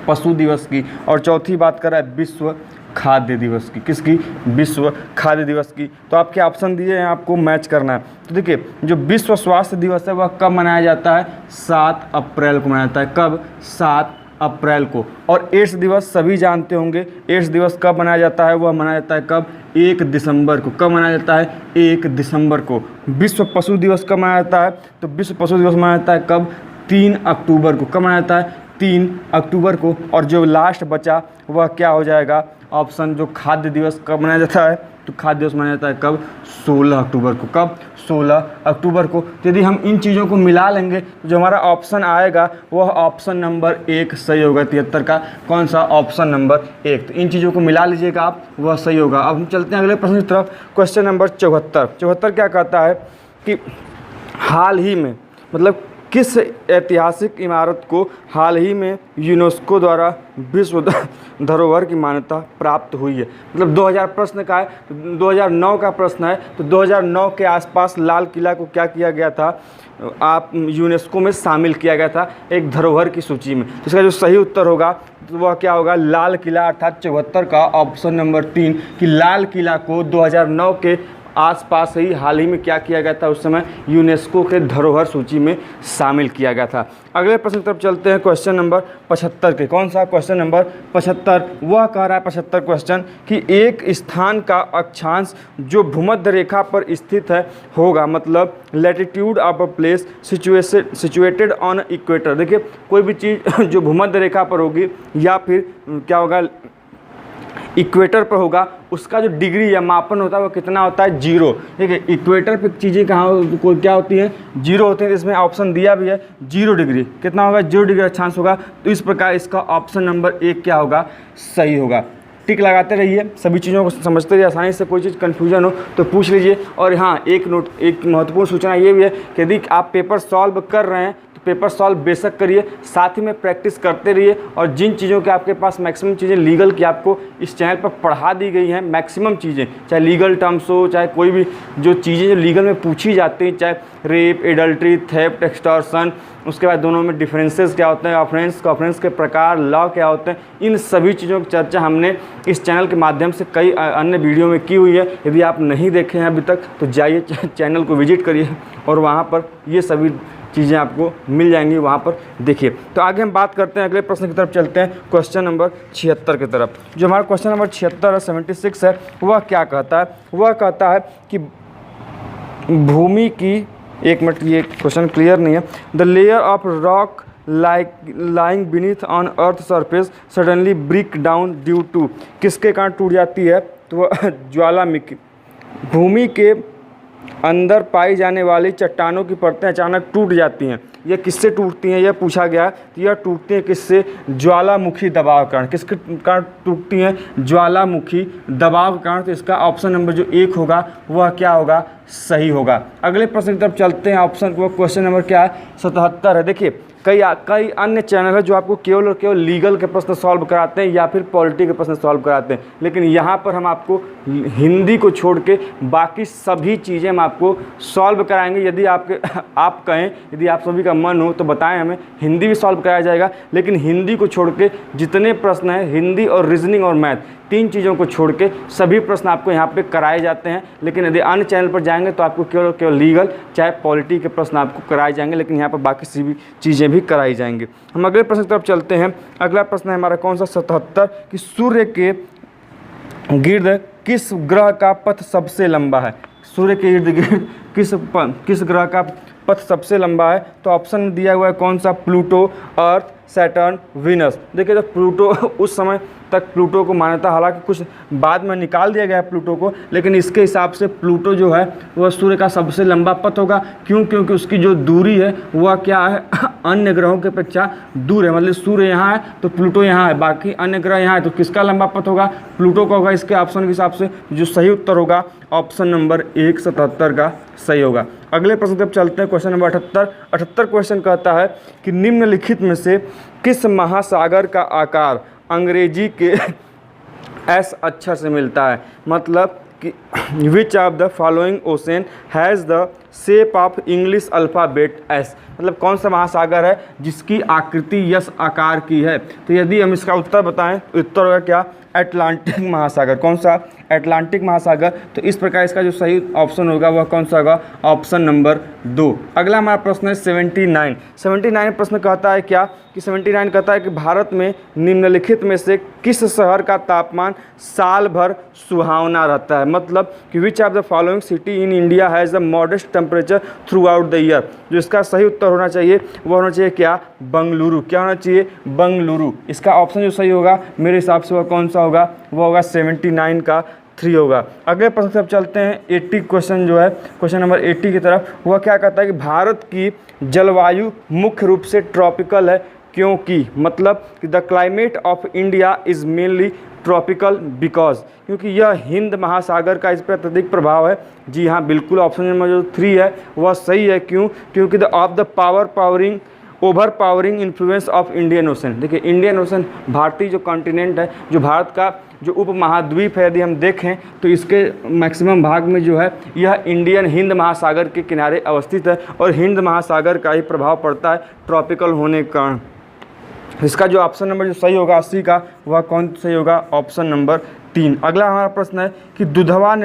[SPEAKER 1] पशु दिवस की। और चौथी बात कर रहा है विश्व खाद्य दिवस की, किसकी, विश्व खाद्य दिवस की। तो आपके ऑप्शन दिए हैं, आपको मैच करना है। तो देखिए जो विश्व स्वास्थ्य दिवस है वह कब मनाया जाता है, 7 अप्रैल को मनाया जाता है। कब, 7 अप्रैल को। और एड्स दिवस सभी जानते होंगे, एड्स दिवस कब मनाया जाता है, वह मनाया जाता है कब, 1 दिसंबर को। कब मनाया जाता है, 1 दिसंबर को। विश्व पशु दिवस कब मनाया जाता है, तो विश्व पशु दिवस मनाया जाता है कब, 3 अक्टूबर को। कब मनाया जाता है, 3 अक्टूबर को। और जो लास्ट बचा वह क्या हो जाएगा, ऑप्शन जो खाद्य दिवस कब मनाया जाता है, तो खाद्य दिवस मनाया जाता है कब, 16 अक्टूबर को। कब, 16 अक्टूबर को। तो यदि हम इन चीज़ों को मिला लेंगे तो जो हमारा ऑप्शन आएगा वह ऑप्शन नंबर 1 सही होगा। 73 का कौन सा, ऑप्शन नंबर 1। तो इन चीज़ों को मिला लीजिएगा आप, वह सही होगा। अब हम चलते हैं अगले प्रश्न की तरफ। क्वेश्चन नंबर 74 क्या कहता है कि हाल ही में, मतलब किस ऐतिहासिक इमारत को हाल ही में यूनेस्को द्वारा विश्व धरोहर की मान्यता प्राप्त हुई है। मतलब 2000 प्रश्न का है, तो 2009 का प्रश्न है। तो 2009 के आसपास लाल किला को क्या किया गया था, आप यूनेस्को में शामिल किया गया था एक धरोहर की सूची में। तो इसका जो सही उत्तर होगा तो वह क्या होगा, लाल किला, अर्थात 74 का ऑप्शन नंबर 3 कि लाल किला को 2009 के आसपास ही हाल ही में क्या किया गया था, उस समय यूनेस्को के धरोहर सूची में शामिल किया गया था। अगले प्रश्न की तरफ चलते हैं। क्वेश्चन नंबर 75 के, कौन सा, क्वेश्चन नंबर 75। वह कह रहा है 75 क्वेश्चन कि एक स्थान का अक्षांश जो भूमध्य रेखा पर स्थित है होगा, मतलब latitude of a place situated on equator. देखिए कोई भी चीज़ जो भूमध्य रेखा पर होगी या फिर क्या होगा, इक्वेटर पर होगा, उसका जो डिग्री या मापन होता है वो कितना होता है, 0। ठीक है, इक्वेटर पे चीज़ें कहाँ कोई क्या होती हैं, 0 होती हैं। इसमें ऑप्शन दिया भी है 0 डिग्री, कितना होगा, 0 डिग्री अक्षांश होगा। तो इस प्रकार इसका ऑप्शन नंबर 1 क्या होगा, सही होगा। टिक लगाते रहिए, सभी चीज़ों को समझते रहिए। आसानी से कोई चीज़ कन्फ्यूजन हो तो पूछ लीजिए। और हाँ, एक महत्वपूर्ण सूचना ये भी है कि यदि आप पेपर सॉल्व कर रहे हैं तो पेपर सॉल्व बेशक करिए, साथ ही में प्रैक्टिस करते रहिए। और जिन चीज़ों के आपके पास मैक्सिमम चीज़ें लीगल की आपको इस चैनल पर पढ़ा दी गई हैं, मैक्सिमम चीज़ें, चाहे लीगल टर्म्स हो, चाहे कोई भी जो चीज़ें जो लीगल में पूछी जाती हैं, चाहे रेप, एडल्ट्री, थेफ्ट, एक्सटॉर्शन, उसके बाद दोनों में डिफरेंसेस क्या होते हैं, ऑफेंस के प्रकार, लॉ क्या होते हैं, इन सभी चीज़ों की चर्चा हमने इस चैनल के माध्यम से कई अन्य वीडियो में की हुई है। यदि आप नहीं देखे हैं अभी तक तो जाइए चैनल को विजिट करिए और वहाँ पर ये सभी चीज़ें आपको मिल जाएंगी, वहाँ पर देखिए। तो आगे हम बात करते हैं, अगले प्रश्न की तरफ चलते हैं, क्वेश्चन नंबर 76 की तरफ। जो हमारा क्वेश्चन नंबर 76 है, 76 है, वह क्या कहता है, वह कहता है कि भूमि की, एक मिनट ये क्वेश्चन क्लियर नहीं है, the layer of rock lying beneath on earth surface suddenly break down due to, किसके कारण टूट जाती है, तो वह ज्वालामुखी। भूमि के अंदर पाई जाने वाली चट्टानों की परतें अचानक टूट जाती हैं, यह किससे टूटती हैं, यह पूछा गया। तो यह टूटती हैं किससे, ज्वालामुखी दबाव के कारण। किसके कारण टूटती हैं, ज्वालामुखी दबाव के कारण। तो इसका ऑप्शन नंबर जो 1 होगा वह क्या होगा, सही होगा। अगले प्रश्न की तरफ चलते हैं। ऑप्शन वो क्वेश्चन नंबर क्या है, 77 है। देखिए कई अन्य चैनल है जो आपको केवल और केवल लीगल के प्रश्न सॉल्व कराते हैं या फिर पॉलिटी के प्रश्न सॉल्व कराते हैं, लेकिन यहाँ पर हम आपको हिंदी को छोड़ के बाकी सभी चीज़ें हम आपको सॉल्व कराएंगे। यदि आप कहें, यदि आप सभी का मन हो तो बताएं हमें, हिंदी भी सॉल्व कराया जाएगा। लेकिन हिंदी को छोड़ के जितने प्रश्न हैं, हिंदी और रीजनिंग और मैथ, 3 चीज़ों को छोड़ के सभी प्रश्न आपको यहाँ पे कराए जाते हैं। लेकिन यदि अन्य चैनल पर जाएंगे तो आपको केवल लीगल चाहे पॉलिटी के प्रश्न आपको कराए जाएंगे, लेकिन यहाँ पर बाकी सभी चीज़ें भी कराई जाएंगी। हम अगले प्रश्न की तरफ चलते हैं। अगला प्रश्न है हमारा कौन सा, 77, कि सूर्य के गिर्द किस ग्रह का पथ सबसे लंबा है। सूर्य के इर्द गिर्द किस ग्रह का पथ सबसे लंबा है। तो ऑप्शन दिया हुआ है कौन सा, प्लूटो, अर्थ, सैटर्न, वीनस। देखिए तो प्लूटो उस समय तक प्लूटो को मान्यता, हालांकि कुछ बाद में निकाल दिया गया है प्लूटो को, लेकिन इसके हिसाब से प्लूटो जो है वह सूर्य का सबसे लंबा पथ होगा। क्यों, क्योंकि उसकी जो दूरी है वह क्या है, अन्य ग्रहों की अपेक्षा दूर है। मतलब सूर्य यहाँ है तो प्लूटो यहाँ है, बाकी अन्य ग्रह यहाँ है, तो किसका लंबा पथ होगा, प्लूटो का होगा। इसके ऑप्शन के हिसाब से जो सही उत्तर होगा ऑप्शन नंबर 1, 77 का सही होगा। अगले प्रश्न तक चलते हैं। क्वेश्चन नंबर 78 क्वेश्चन कहता है कि निम्नलिखित में से किस महासागर का आकार अंग्रेजी के एस अक्षर से मिलता है। मतलब कि which of the following ocean has the shape of English alphabet S. मतलब कौन सा महासागर है जिसकी आकृति यस आकार की है। तो यदि हम इसका उत्तर बताएं तो उत्तर होगा क्या, अटलांटिक महासागर। कौन सा, अटलांटिक महासागर। तो इस प्रकार इसका जो सही ऑप्शन होगा वह कौन सा होगा, ऑप्शन नंबर 2। अगला हमारा प्रश्न है 79 प्रश्न कहता है क्या, कि 79 कहता है कि भारत में निम्नलिखित में से किस शहर का तापमान साल भर सुहावना रहता है। मतलब कि which of the following city in India has the modest temperature through out the year. जो इसका सही उत्तर होना चाहिए वह होना चाहिए क्या, बंगलुरु। क्या होना चाहिए, बंगलुरु। इसका ऑप्शन जो सही होगा मेरे हिसाब से वह कौन सा होगा, वह होगा 79 का 3 होगा। अगले प्रश्न से अब चलते हैं 80 क्वेश्चन जो है, क्वेश्चन नंबर 80 की तरफ। वह क्या कहता है कि भारत की जलवायु मुख्य रूप से ट्रॉपिकल है, क्योंकि मतलब कि the climate of India is mainly tropical because, क्योंकि यह हिंद महासागर का इस पर अत्यधिक प्रभाव है। जी हाँ, बिल्कुल ऑप्शन नंबर जो 3 है वह सही है। क्यों, क्योंकि the of the over powering influence of Indian ocean. देखिए इंडियन ओशन भारतीय जो कॉन्टिनेंट है, जो भारत का जो उप महाद्वीप है, यदि हम देखें तो इसके मैक्सिमम भाग में जो है यह हिंद महासागर के किनारे अवस्थित है, और हिंद महासागर का ही प्रभाव पड़ता है ट्रॉपिकल होने के कारण। इसका जो ऑप्शन नंबर जो सही होगा 80 का, वह कौन सही होगा, ऑप्शन नंबर 3। अगला हमारा प्रश्न है कि दुधवा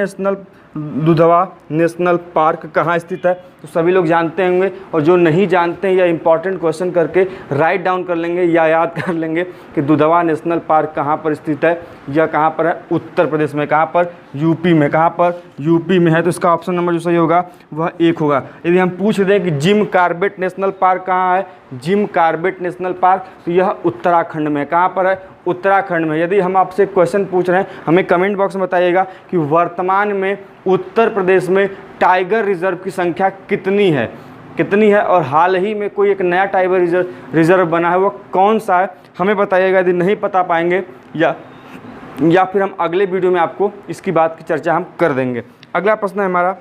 [SPEAKER 1] नेशनल पार्क कहाँ स्थित है। तो सभी लोग जानते होंगे, और जो नहीं जानते हैं या इंपॉर्टेंट क्वेश्चन करके राइट डाउन कर लेंगे या याद कर लेंगे कि दुधवा नेशनल पार्क कहाँ पर स्थित है। यह कहाँ पर है, उत्तर प्रदेश में। कहाँ पर, यूपी में। कहाँ पर, यूपी में है। तो इसका ऑप्शन नंबर जो सही होगा वह 1 होगा। यदि हम पूछ दें कि जिम कॉर्बेट नेशनल पार्क कहाँ है, जिम कॉर्बेट नेशनल पार्क, तो यह उत्तराखंड में। कहाँ पर है, उत्तराखंड में। यदि हम आपसे क्वेश्चन पूछ रहे हैं, हमें कमेंट बॉक्स में बताइएगा कि वर्तमान में उत्तर प्रदेश में टाइगर रिजर्व की संख्या कितनी है, और हाल ही में कोई एक नया टाइगर रिजर्व बना है, वो कौन सा है, हमें बताइएगा। यदि नहीं बता पाएंगे या फिर हम अगले वीडियो में आपको इसकी बात की चर्चा हम कर देंगे। अगला प्रश्न है हमारा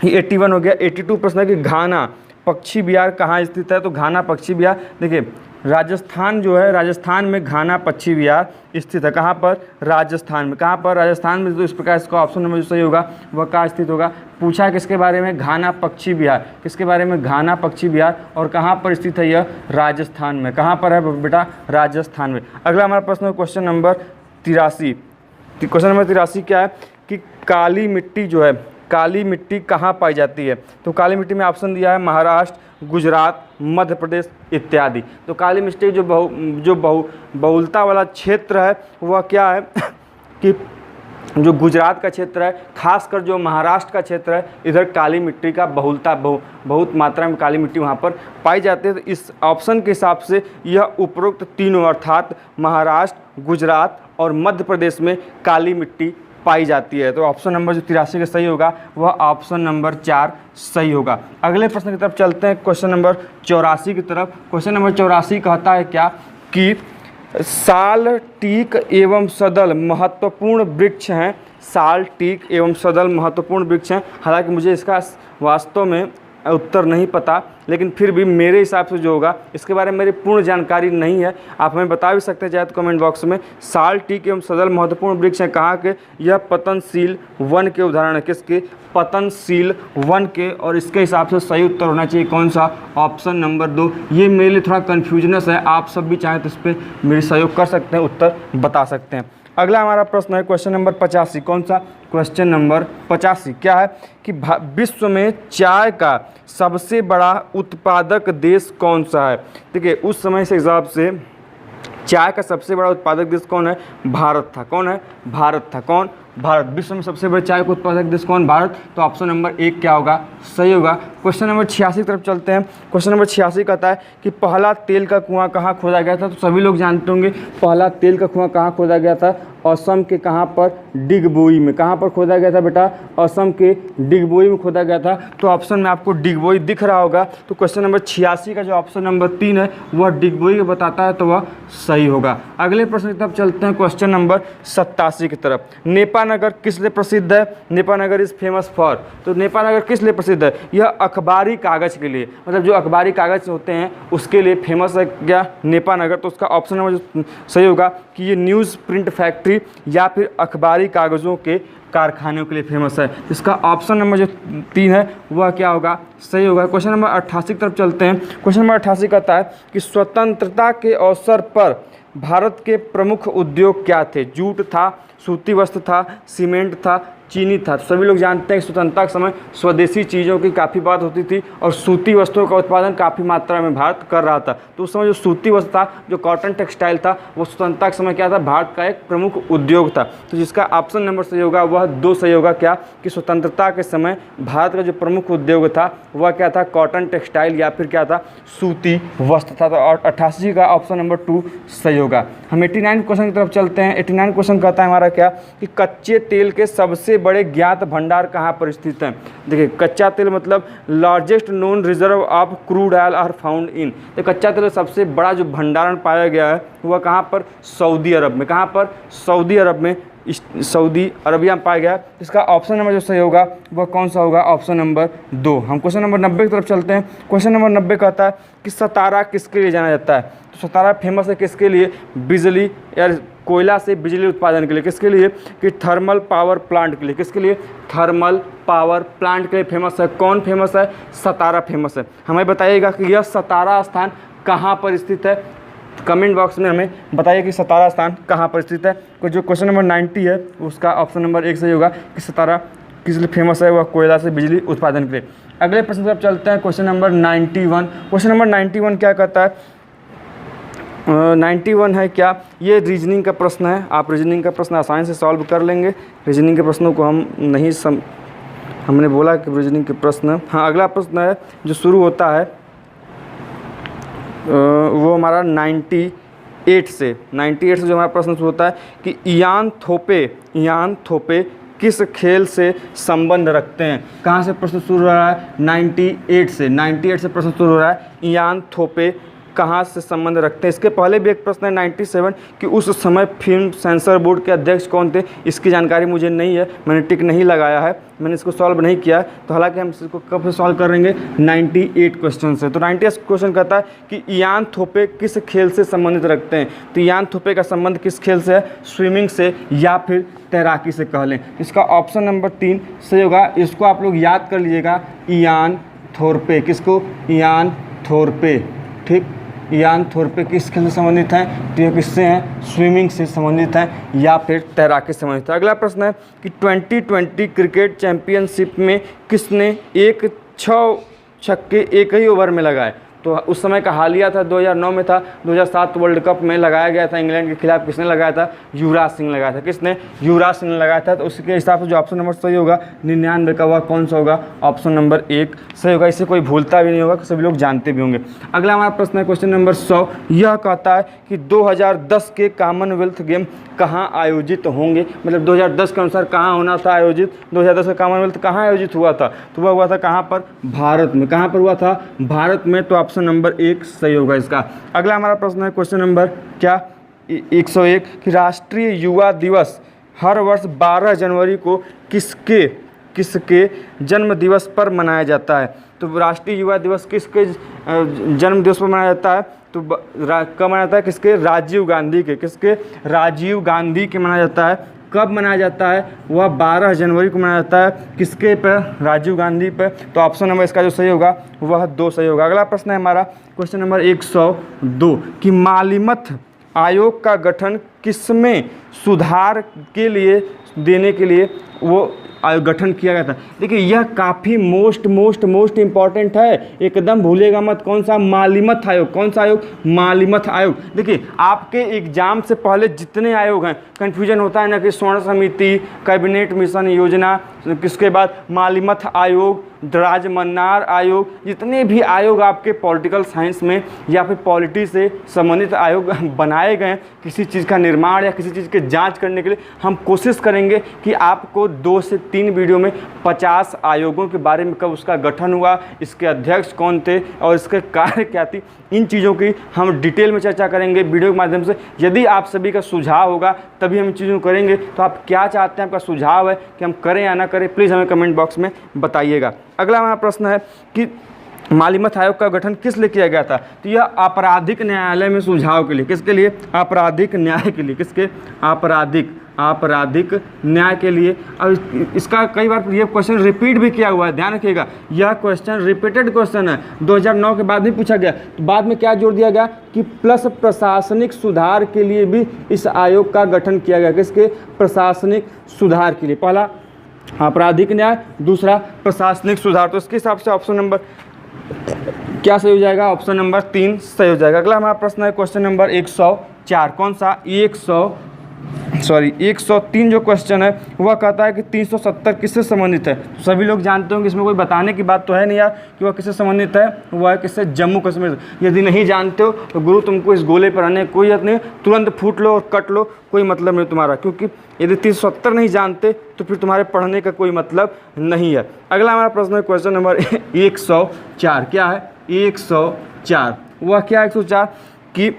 [SPEAKER 1] 81 हो गया। 82 प्रश्न है कि घाना पक्षी विहार कहाँ स्थित है। तो घाना पक्षी विहार, देखिए राजस्थान जो है, राजस्थान में घाना पक्षी विहार स्थित है। कहाँ पर, राजस्थान में। कहाँ पर, राजस्थान में। तो इस प्रकार इसका ऑप्शन नंबर जो सही होगा वह कहाँ स्थित होगा। पूछा है किसके बारे में, घाना पक्षी विहार। किसके बारे में, घाना पक्षी विहार, और कहाँ पर स्थित है यह, राजस्थान में। कहाँ पर है बेटा, राजस्थान में। अगला हमारा प्रश्न है क्वेश्चन नंबर 83। क्वेश्चन नंबर 83 क्या है कि काली मिट्टी जो है, काली मिट्टी कहाँ पाई जाती है। तो काली मिट्टी में ऑप्शन दिया है महाराष्ट्र, गुजरात, मध्य प्रदेश इत्यादि। तो काली मिट्टी जो बहुलता वाला क्षेत्र है वह क्या है कि जो गुजरात का क्षेत्र है, खासकर जो महाराष्ट्र का क्षेत्र है, इधर काली मिट्टी का बहुलता बहुत मात्रा में काली मिट्टी वहाँ पर पाई जाती है। तो इस ऑप्शन के हिसाब से यह उपरोक्त तीनों अर्थात महाराष्ट्र, गुजरात और मध्य प्रदेश में काली मिट्टी पाई जाती है। तो ऑप्शन नंबर जो 83 का सही होगा वह ऑप्शन नंबर 4 सही होगा। अगले प्रश्न की तरफ चलते हैं, क्वेश्चन नंबर 84 की तरफ। क्वेश्चन नंबर 84 कहता है क्या कि साल, टीक एवं सदल महत्वपूर्ण वृक्ष हैं। साल, टीक एवं सदल महत्वपूर्ण वृक्ष हैं। हालांकि मुझे इसका वास्तव में उत्तर नहीं पता, लेकिन फिर भी मेरे हिसाब से जो होगा, इसके बारे में मेरी पूर्ण जानकारी नहीं है, आप हमें बता भी सकते हैं चाहे तो कमेंट बॉक्स में। साल, टीक एवं सदल महत्वपूर्ण वृक्ष हैं कहाँ के? यह पतनशील वन के उदाहरण है। किसके? पतनशील वन के। और इसके हिसाब से सही उत्तर होना चाहिए कौन सा? Option number 2। ये मेरे लिए थोड़ा कन्फ्यूजनस है, आप सब भी चाहें तो इस पर मेरी सहयोग कर सकते हैं, उत्तर बता सकते हैं। अगला हमारा प्रश्न है क्वेश्चन नंबर 85। कौन सा? क्वेश्चन नंबर 85 क्या है कि विश्व में चाय का सबसे बड़ा उत्पादक देश कौन सा है? देखिए, उस समय से हिसाब से चाय का सबसे बड़ा उत्पादक देश कौन है? भारत था। कौन है? भारत था। कौन? भारत। विश्व में सबसे बड़े चाय का उत्पादक देश कौन? भारत। तो ऑप्शन नंबर 1 क्या होगा? सही होगा। क्वेश्चन नंबर 86 की तरफ चलते हैं। क्वेश्चन नंबर 86 कहता है कि पहला तेल का कुआं कहाँ खोदा गया था? तो सभी लोग जानते होंगे पहला तेल का कुआं कहाँ खोदा गया था? असम के कहाँ पर? डिगबोई में। कहाँ पर खोदा गया था बेटा? असम के डिगबोई में खोदा गया था। तो ऑप्शन में आपको डिगबोई दिख रहा होगा। तो क्वेश्चन नंबर 86 का जो ऑप्शन नंबर 3 है वह डिगबोई को बताता है, तो वह सही होगा। अगले प्रश्न की तरफ चलते हैं, क्वेश्चन नंबर 87 की तरफ। नेपानगर किस लिए प्रसिद्ध है? Nepanagar is famous for. तो नेपानगर किस लिए प्रसिद्ध है? यह अखबारी कागज़ के लिए, मतलब जो अखबारी कागज़ होते हैं उसके लिए फेमस है क्या? नेपानगर। तो उसका ऑप्शन नंबर जो सही होगा कि ये न्यूज़ प्रिंट फैक्ट्री या फिर अखबारी कागज़ों के कारखानों के लिए फेमस है। इसका ऑप्शन नंबर जो 3 है वह क्या होगा? सही होगा। क्वेश्चन नंबर 88 की तरफ चलते हैं। क्वेश्चन नंबर 88 कहता है कि स्वतंत्रता के अवसर पर भारत के प्रमुख उद्योग क्या थे? जूट था, सूती वस्त्र था, सीमेंट था, चीनी था। तो सभी लोग जानते हैं कि स्वतंत्रता के समय स्वदेशी चीज़ों की काफ़ी बात होती थी और सूती वस्त्रों का उत्पादन काफ़ी मात्रा में भारत कर रहा था। तो उस समय जो सूती वस्त्र था, जो कॉटन टेक्सटाइल था, वो स्वतंत्रता के समय क्या था? भारत का एक प्रमुख उद्योग था। तो जिसका ऑप्शन नंबर सही होगा वह 2 सही होगा। क्या? कि स्वतंत्रता के समय भारत का जो प्रमुख उद्योग था वह क्या था? कॉटन टेक्सटाइल या फिर क्या था? सूती वस्त्र था। तो 88 का ऑप्शन नंबर 2 सही होगा। हम 89 क्वेश्चन की तरफ चलते हैं। 89 क्वेश्चन कहता है हमारा क्या कि कच्चे तेल के सबसे बड़े ज्ञात भंडार कहाँ पर स्थित हैं? देखिए, कच्चा तेल मतलब largest known reserve of crude oil are found in. तो कच्चा तेल सबसे बड़ा जो भंडारण पाया गया है वह कहाँ पर? सऊदी अरब में। कहाँ पर? सऊदी अरब में, सऊदी अरबिया में पाया गया। इसका ऑप्शन नंबर जो सही होगा वह कौन सा होगा? Option number 2। हम क्वेश्चन नंबर 90 की तरफ चलते हैं। क्वेश्चन नंबर 90 कहता है कि सतारा किसके लिए जाना जाता है? तो सतारा फेमस है किसके लिए? बिजली या कोयला से बिजली उत्पादन के लिए। किसके लिए? कि थर्मल पावर प्लांट के लिए। किसके लिए? थर्मल पावर प्लांट के लिए फेमस है। कौन फेमस है? सतारा फेमस है। हमें बताइएगा कि यह सतारा स्थान कहाँ पर स्थित है? कमेंट बॉक्स में हमें बताइए कि सतारा स्थान कहाँ पर स्थित है। जो क्वेश्चन नंबर 90 है उसका ऑप्शन नंबर 1 सही होगा कि सतारा किस लिए फेमस है? वह कोयला से बिजली उत्पादन के लिए। अगले प्रश्न पर चलते हैं, क्वेश्चन नंबर 91। क्वेश्चन नंबर 91 क्या कहता है? 91 है क्या? ये रीजनिंग का प्रश्न है। आप रीजनिंग का प्रश्न आसानी से सॉल्व कर लेंगे। रीजनिंग के प्रश्नों को हम नहीं हमने बोला कि रीजनिंग के प्रश्न। हाँ, अगला प्रश्न है जो शुरू होता है वो हमारा 98 से जो हमारा प्रश्न शुरू होता है कि इयान थोपे किस खेल से संबंध रखते हैं? कहाँ से प्रश्न शुरू हो रहा है? 98 से प्रश्न शुरू हो रहा है। इयान थोपे कहाँ से संबंध रखते हैं? इसके पहले भी एक प्रश्न है 97 कि उस समय फिल्म सेंसर बोर्ड के अध्यक्ष कौन थे? इसकी जानकारी मुझे नहीं है, मैंने टिक नहीं लगाया है, मैंने इसको सॉल्व नहीं किया। तो हालांकि हम इसको कब से सॉल्व करेंगे? 98 क्वेश्चन से। तो 98 क्वेश्चन कहता है कि इयान थोपे किस खेल से संबंधित रखते हैं? तो इयान थोपे का संबंध किस खेल से है? स्विमिंग से या फिर तैराकी से कह लें। इसका ऑप्शन नंबर 3 सही होगा। इसको आप लोग याद कर लीजिएगा, इयान थोरपे। किसको? इयान थोरपे। ठीक, इयान थोरपे किस खेल से संबंधित हैं? तो ये किससे हैं? स्विमिंग से संबंधित हैं या फिर तैराकी से संबंधित है। अगला प्रश्न है कि 2020 क्रिकेट चैंपियनशिप में किसने 6 छक्के एक ही ओवर में लगाए? तो उस समय का हालिया था 2009 में था। 2007 वर्ल्ड कप में लगाया गया था इंग्लैंड के खिलाफ, किसने लगाया था? युवराज सिंह लगाया था। किसने? युवराज सिंह ने लगाया था। तो उसके हिसाब से जो ऑप्शन नंबर सही होगा 99 का, वह कौन सा होगा? ऑप्शन नंबर 1 सही होगा। इससे कोई भूलता भी नहीं होगा, सभी लोग जानते भी होंगे। अगला हमारा प्रश्न है क्वेश्चन नंबर 100। यह कहता है कि 2010 के कॉमनवेल्थ गेम कहाँ आयोजित होंगे, मतलब 2010 के अनुसार कहाँ होना था आयोजित? 2010 का कॉमनवेल्थ कहाँ आयोजित हुआ था? तो वह हुआ था कहाँ पर? भारत में। कहाँ पर हुआ था? भारत में। तो ऑप्शन नंबर 1 सही होगा इसका। अगला हमारा प्रश्न है क्वेश्चन नंबर क्या 101 कि राष्ट्रीय युवा दिवस हर वर्ष 12 जनवरी को किसके जन्म दिवस पर मनाया जाता है? तो राष्ट्रीय युवा दिवस किसके जन्म दिवस पर मनाया जाता है? तो कब मनाया जाता है? किसके? राजीव गांधी के। किसके? राजीव गांधी के मनाया जाता है। कब मनाया जाता है? वह 12 जनवरी को मनाया जाता है। किसके पर? राजीव गांधी पर। तो ऑप्शन नंबर इसका जो सही होगा वह 2 सही होगा। अगला प्रश्न है हमारा क्वेश्चन नंबर 102 कि मालिमथ आयोग का गठन किसमें सुधार के लिए देने के लिए वो आयोग गठन किया गया था? देखिए यह काफ़ी मोस्ट इंपॉर्टेंट है, एकदम भूलिएगा मत। कौन सा? मालिमथ आयोग। कौन सा आयोग? मालिमथ आयोग। देखिए आपके एग्जाम से पहले जितने आयोग हैं, कन्फ्यूजन होता है ना कि स्वर्ण समिति, कैबिनेट मिशन योजना, किसके बाद मालिमथ आयोग, राजमन्नार आयोग, जितने भी आयोग आपके पॉलिटिकल साइंस में या फिर पॉलिटी से संबंधित आयोग बनाए गए किसी चीज़ का निर्माण या किसी चीज़ की जांच करने के लिए, हम कोशिश करेंगे कि आपको 2 से 3 वीडियो में 50 आयोगों के बारे में, कब उसका गठन हुआ, इसके अध्यक्ष कौन थे और इसके कार्य क्या थी, इन चीज़ों की हम डिटेल में चर्चा करेंगे वीडियो के माध्यम से। यदि आप सभी का सुझाव होगा तभी हम इन चीज़ों को करेंगे। तो आप क्या चाहते हैं, आपका सुझाव है कि हम करें या ना करें, प्लीज़ हमें कमेंट बॉक्स में बताइएगा। अगला हमारा प्रश्न है कि मालिमथ आयोग का गठन किस लिए किया गया था? तो यह आपराधिक न्यायालय में सुझाव के लिए। किसके लिए? आपराधिक न्याय के लिए। किसके? आपराधिक न्याय के लिए। अब इसका कई बार ये क्वेश्चन रिपीट भी किया हुआ है, ध्यान रखिएगा। यह क्वेश्चन रिपीटेड क्वेश्चन है, 2009 के बाद भी पूछा गया। तो बाद में क्या जोड़ दिया गया कि प्लस प्रशासनिक सुधार के लिए भी इस आयोग का गठन किया गया। किसके? प्रशासनिक सुधार के लिए। पहला आपराधिक न्याय, दूसरा प्रशासनिक सुधार। तो इसके हिसाब से ऑप्शन नंबर क्या सही हो जाएगा? ऑप्शन नंबर 3 सही हो जाएगा। अगला हमारा प्रश्न है क्वेश्चन नंबर 104। कौन सा? 103 जो क्वेश्चन है वह कहता है कि 370 किससे संबंधित है? तो सभी लोग जानते होंगे, इसमें कोई बताने की बात तो है नहीं यार कि वह किससे संबंधित है। वह है किससे? जम्मू कश्मीर। यदि नहीं जानते हो तो गुरु तुमको इस गोले पर आने कोई जरूरत नहीं, तुरंत फूट लो और कट लो, कोई मतलब नहीं तुम्हारा, क्योंकि यदि 370 नहीं जानते तो फिर तुम्हारे पढ़ने का कोई मतलब नहीं है। अगला हमारा प्रश्न है क्वेश्चन नंबर 104। क्या है? 104। वह क्या 104 कि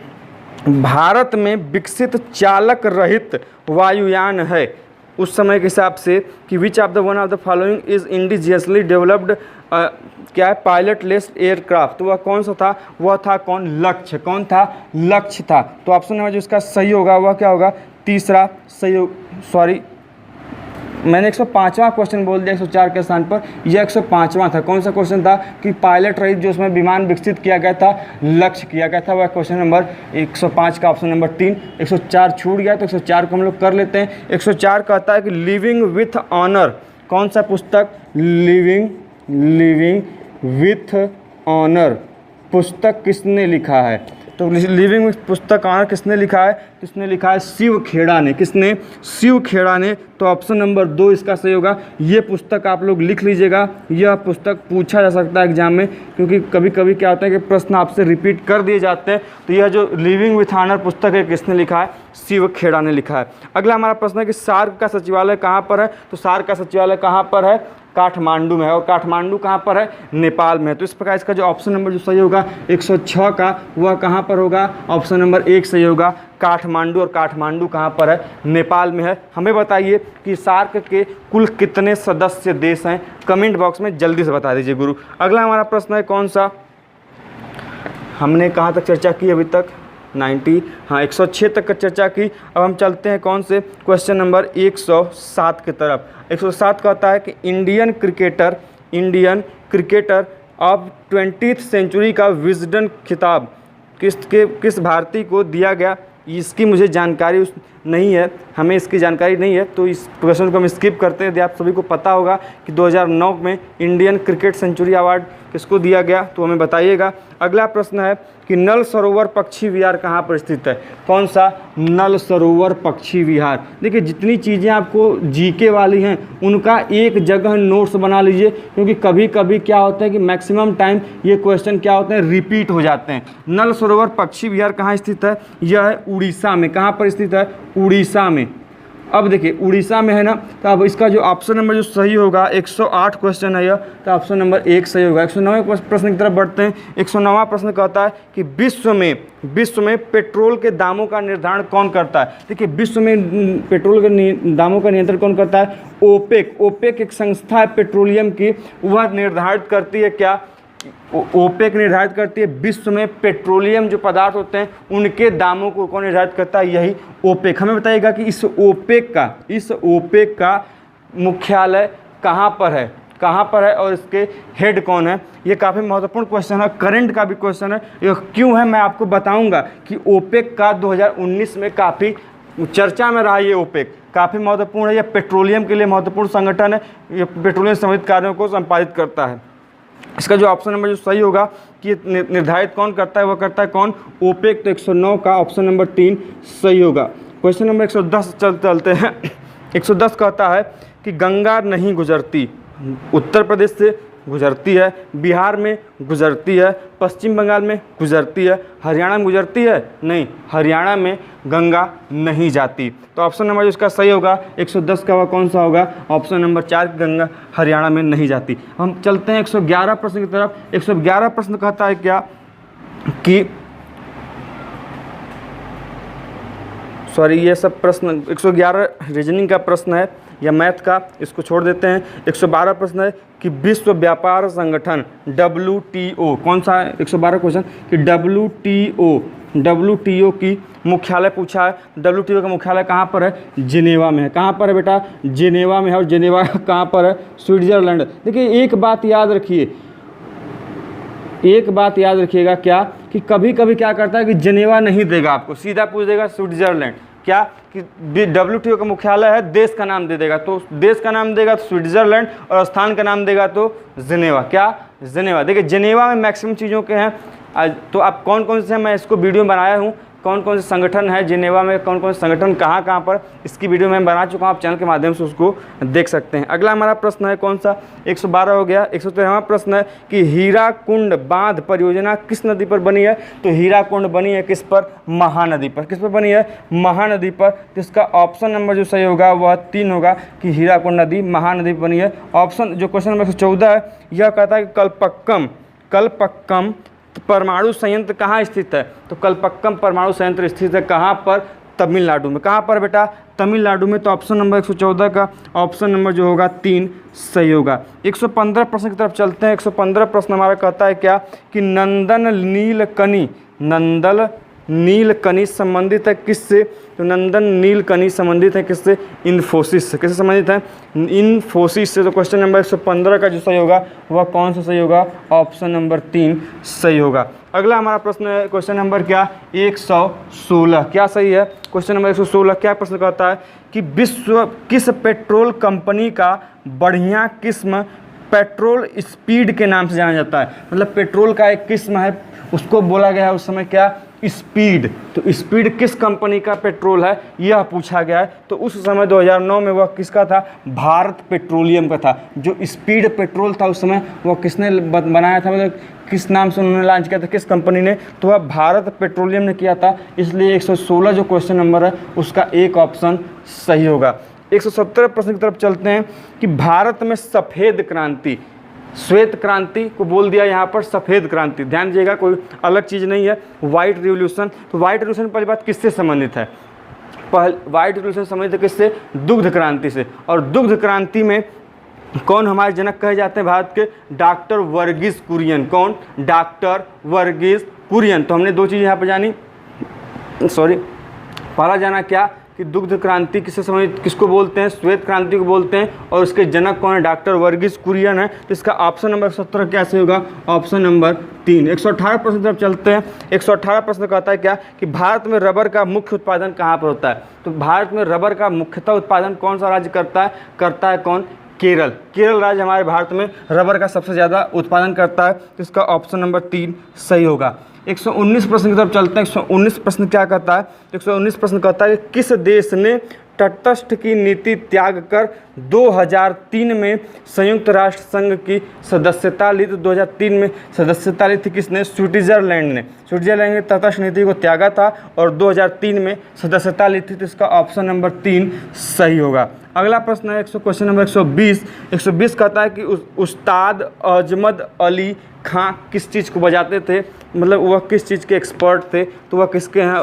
[SPEAKER 1] भारत में विकसित चालक रहित वायुयान है उस समय के हिसाब से कि which of the one of the following is indigenously developed, क्या है? पायलटलेस एयरक्राफ्ट। तो वह कौन सा था? वह था कौन? लक्ष्य। कौन था? लक्ष्य था। तो ऑप्शन नंबर जो इसका सही होगा वह क्या होगा? तीसरा सही हो, सॉरी मैंने 105वां क्वेश्चन बोल दिया 104 के स्थान पर, यह 105वां था। कौन सा क्वेश्चन था? कि पायलट रहित जो उसमें विमान विकसित किया गया था, लक्ष्य किया गया था, वह क्वेश्चन नंबर 105 का ऑप्शन नंबर 3। 104 छूट गया तो 104 को हम लोग कर लेते हैं। 104 कहता है कि लिविंग विथ ऑनर। कौन सा पुस्तक? लिविंग विथ ऑनर पुस्तक किसने लिखा है? तो लिविंग विथ पुस्तक ऑनर किसने लिखा है? किसने लिखा है? शिव खेड़ा ने। किसने? शिव खेड़ा ने। तो ऑप्शन नंबर 2 इसका सही होगा। ये पुस्तक आप लोग लिख लीजिएगा, यह पुस्तक पूछा जा सकता है एग्जाम में, क्योंकि कभी कभी क्या होता है कि प्रश्न आपसे रिपीट कर दिए जाते हैं। तो यह जो लिविंग विथ ऑनर पुस्तक है किसने लिखा है? शिव खेड़ा ने लिखा है। अगला हमारा प्रश्न है कि सार्क का सचिवालय कहाँ पर है? तो सार्क का सचिवालय कहाँ पर है? काठमांडू में है। और काठमांडू कहाँ पर है? नेपाल में है। तो इस प्रकार इसका जो ऑप्शन नंबर जो सही होगा 106 का, वह कहाँ पर होगा? ऑप्शन नंबर 1 सही होगा, काठमांडू। और काठमांडू कहाँ पर है? नेपाल में है। हमें बताइए कि सार्क के कुल कितने सदस्य देश हैं? कमेंट बॉक्स में जल्दी से बता दीजिए गुरु। अगला हमारा प्रश्न है कौन सा? हमने कहाँ तक चर्चा की अभी तक? 106 तक का चर्चा की। अब हम चलते हैं कौन से? क्वेश्चन नंबर 107 की तरफ। 107 कहता है कि Indian cricketer of 20th century का विजडन खिताब किस भारतीय को दिया गया? इसकी मुझे जानकारी नहीं है, हमें इसकी जानकारी नहीं है, तो इस क्वेश्चन को हम स्किप करते हैं। यदि आप सभी को पता होगा कि 2009 में इंडियन क्रिकेट सेंचुरी अवार्ड किसको दिया गया तो हमें बताइएगा। अगला प्रश्न है कि नल सरोवर पक्षी विहार कहाँ पर स्थित है? कौन सा? नल सरोवर पक्षी विहार। देखिए जितनी चीज़ें आपको जीके वाली हैं उनका एक जगह नोट्स बना लीजिए, क्योंकि कभी कभी क्या होता है कि मैक्सिमम टाइम ये क्वेश्चन क्या होते हैं, रिपीट हो जाते हैं। नल सरोवर पक्षी विहार कहाँ स्थित है? यह है उड़ीसा में। कहाँ पर स्थित है? उड़ीसा में। अब देखिए उड़ीसा में है ना, तो अब इसका जो ऑप्शन नंबर जो सही होगा, 108 क्वेश्चन है यह, तो ऑप्शन नंबर 1 सही होगा। 109वें प्रश्न की तरफ बढ़ते हैं। 109वां प्रश्न कहता है कि विश्व में पेट्रोल के दामों का निर्धारण कौन करता है? देखिए विश्व में पेट्रोल के दामों का नियंत्रण कौन करता है? ओपेक एक संस्था है पेट्रोलियम की, वह निर्धारित करती है क्या? ओपेक निर्धारित करती है विश्व में पेट्रोलियम जो पदार्थ होते हैं उनके दामों को कौन निर्धारित करता है? यही ओपेक। हमें बताइएगा कि इस ओपेक का मुख्यालय कहाँ पर है? कहाँ पर है और इसके हेड कौन है? ये काफ़ी महत्वपूर्ण क्वेश्चन है, करंट का भी क्वेश्चन है। ये क्यों है मैं आपको बताऊंगा कि ओपेक का 2019 में काफ़ी चर्चा में रहा। ये ओपेक काफ़ी महत्वपूर्ण है, यह पेट्रोलियम के लिए महत्वपूर्ण संगठन है, ये पेट्रोलियम संबंधित कार्यों को संपादित करता है। इसका जो ऑप्शन नंबर जो सही होगा कि निर्धारित कौन करता है, वह करता है कौन? ओपेक। तो 109 का ऑप्शन नंबर 3 सही होगा। क्वेश्चन नंबर 110 चलते हैं। 110 कहता है कि गंगा नहीं गुजरती, उत्तर प्रदेश से गुजरती है, बिहार में गुजरती है, पश्चिम बंगाल में गुजरती है, हरियाणा में गुजरती है? नहीं, हरियाणा में गंगा नहीं जाती। तो ऑप्शन नंबर जो इसका सही होगा 110 का वह कौन सा होगा? ऑप्शन नंबर 4, गंगा हरियाणा में नहीं जाती। हम चलते हैं 111 प्रश्न की तरफ। 111 प्रश्न कहता है क्या कि ये सब प्रश्न 111 रीजनिंग का प्रश्न है या मैथ का, इसको छोड़ देते हैं। 112 प्रश्न है कि विश्व व्यापार संगठन WTO, कौन सा है 112 क्वेश्चन कि WTO की मुख्यालय पूछा है। WTO का मुख्यालय कहाँ पर है? जिनेवा में है। कहाँ पर है बेटा? जिनेवा में है। और जिनेवा कहाँ पर है? स्विट्जरलैंड। देखिए एक बात याद रखिएगा क्या कि कभी कभी क्या करता है कि जिनेवा नहीं देगा आपको, सीधा पूछ देगा स्विट्जरलैंड। क्या कि WTO का मुख्यालय है, देश का नाम दे देगा, तो देश का नाम देगा तो स्विट्जरलैंड और स्थान का नाम देगा तो जिनेवा। क्या? जिनेवा। देखिए जिनेवा में मैक्सिमम चीज़ों के हैं, तो आप कौन कौन से हैं मैं इसको वीडियो में बनाया हूँ, कौन कौन से संगठन है जिनेवा में, कौन कौन से संगठन कहाँ कहाँ पर, इसकी वीडियो मैं बना चुका हूँ, आप चैनल के माध्यम से उसको देख सकते हैं। अगला हमारा प्रश्न है कौन सा? 112 हो गया। 113वां प्रश्न है कि हीराकुंड बांध परियोजना किस नदी पर बनी है? तो हीराकुंड बनी है किस पर? महानदी पर। किस पर बनी है? महानदी पर। तो इसका ऑप्शन नंबर जो सही होगा वह 3 होगा कि हीराकुंड नदी महानदी पर बनी है। ऑप्शन जो क्वेश्चन नंबर 114 है यह कहता है कि कल्पक्कम परमाणु संयंत्र कहाँ स्थित है? तो कल्पक्कम परमाणु संयंत्र स्थित है कहाँ पर? तमिलनाडु में। कहाँ पर बेटा? तमिलनाडु में। तो ऑप्शन नंबर 114 का ऑप्शन नंबर जो होगा 3 सही होगा। 115 प्रश्न की तरफ चलते हैं। 115 प्रश्न हमारा कहता है क्या कि नंदन नीलकनी संबंधित है किससे? तो नंदन नीलकनी संबंधित है किससे? इन्फोसिस से। किससे संबंधित है? इन्फोसिस से। तो क्वेश्चन नंबर 115 का जो सही होगा वह कौन सा सही होगा? ऑप्शन नंबर 3 सही होगा। अगला हमारा प्रश्न है क्वेश्चन नंबर क्या? 116। क्या सही है? क्वेश्चन नंबर 116 क्या प्रश्न कहता है कि विश्व किस पेट्रोल कंपनी का बढ़िया किस्म पेट्रोल स्पीड के नाम से जाना जाता है? मतलब पेट्रोल का एक किस्म है, उसको बोला गया है उस समय क्या? स्पीड। तो स्पीड किस कंपनी का पेट्रोल है यह पूछा गया है। तो उस समय 2009 में वह किसका था? भारत पेट्रोलियम का था। जो स्पीड पेट्रोल था उस समय वह किसने बनाया था, मतलब किस नाम से उन्होंने लॉन्च किया था, किस कंपनी ने? तो वह भारत पेट्रोलियम ने किया था। इसलिए 116 जो क्वेश्चन नंबर है उसका एक ऑप्शन सही होगा। 117 प्रश्न की तरफ चलते हैं कि भारत में सफ़ेद क्रांति, श्वेत क्रांति को बोल दिया यहाँ पर सफ़ेद क्रांति, ध्यान दीजिएगा कोई अलग चीज़ नहीं है। वाइट रिवॉल्यूशन, तो वाइट रिवॉल्यूशन पहली बात किससे संबंधित है? वाइट रिवॉल्यूशन संबंधित है किससे? दुग्ध क्रांति से। और दुग्ध क्रांति में कौन हमारे जनक कहे जाते हैं भारत के? डॉक्टर वर्गीस कुरियन। कौन? डॉक्टर वर्गीस कुरियन। तो हमने दो चीज़ यहाँ पर जानी, पहला जाना क्या कि कि दुग्ध क्रांति किससे संबंधित, किसको बोलते हैं, श्वेत क्रांति को बोलते हैं, और उसके जनक कौन है, डॉक्टर वर्गीस कुरियन है। तो इसका ऑप्शन नंबर 17 कैसे होगा, ऑप्शन नंबर 3। 118 प्रश्न की तरफ चलते हैं। 118 प्रश्न कहता है क्या कि भारत में रबर का मुख्य उत्पादन कहाँ पर होता है। तो भारत में रबर का मुख्यतः उत्पादन कौन सा राज्य करता है कौन, केरल। केरल राज्य हमारे भारत में रबर का सबसे ज़्यादा उत्पादन करता है। तो इसका ऑप्शन नंबर 3 सही होगा। 119 प्रश्न की तरफ चलते हैं। 119 प्रश्न क्या कहता है, 119 प्रश्न कहता है कि किस देश ने तटस्थ की नीति त्याग कर 2003 में संयुक्त राष्ट्र संघ की सदस्यता ली। तो 2003 में सदस्यता ली थी किसने, स्विट्जरलैंड ने। स्विट्जरलैंड ने तटस्थ नीति को त्यागा था और 2003 में सदस्यता ली थी। तो इसका ऑप्शन नंबर 3 सही होगा। अगला प्रश्न है क्वेश्चन नंबर 120। 120 कहता है कि उस्ताद अजमद अली खां किस चीज़ को बजाते थे, मतलब वह किस चीज़ के एक्सपर्ट थे। तो वह किसके हैं,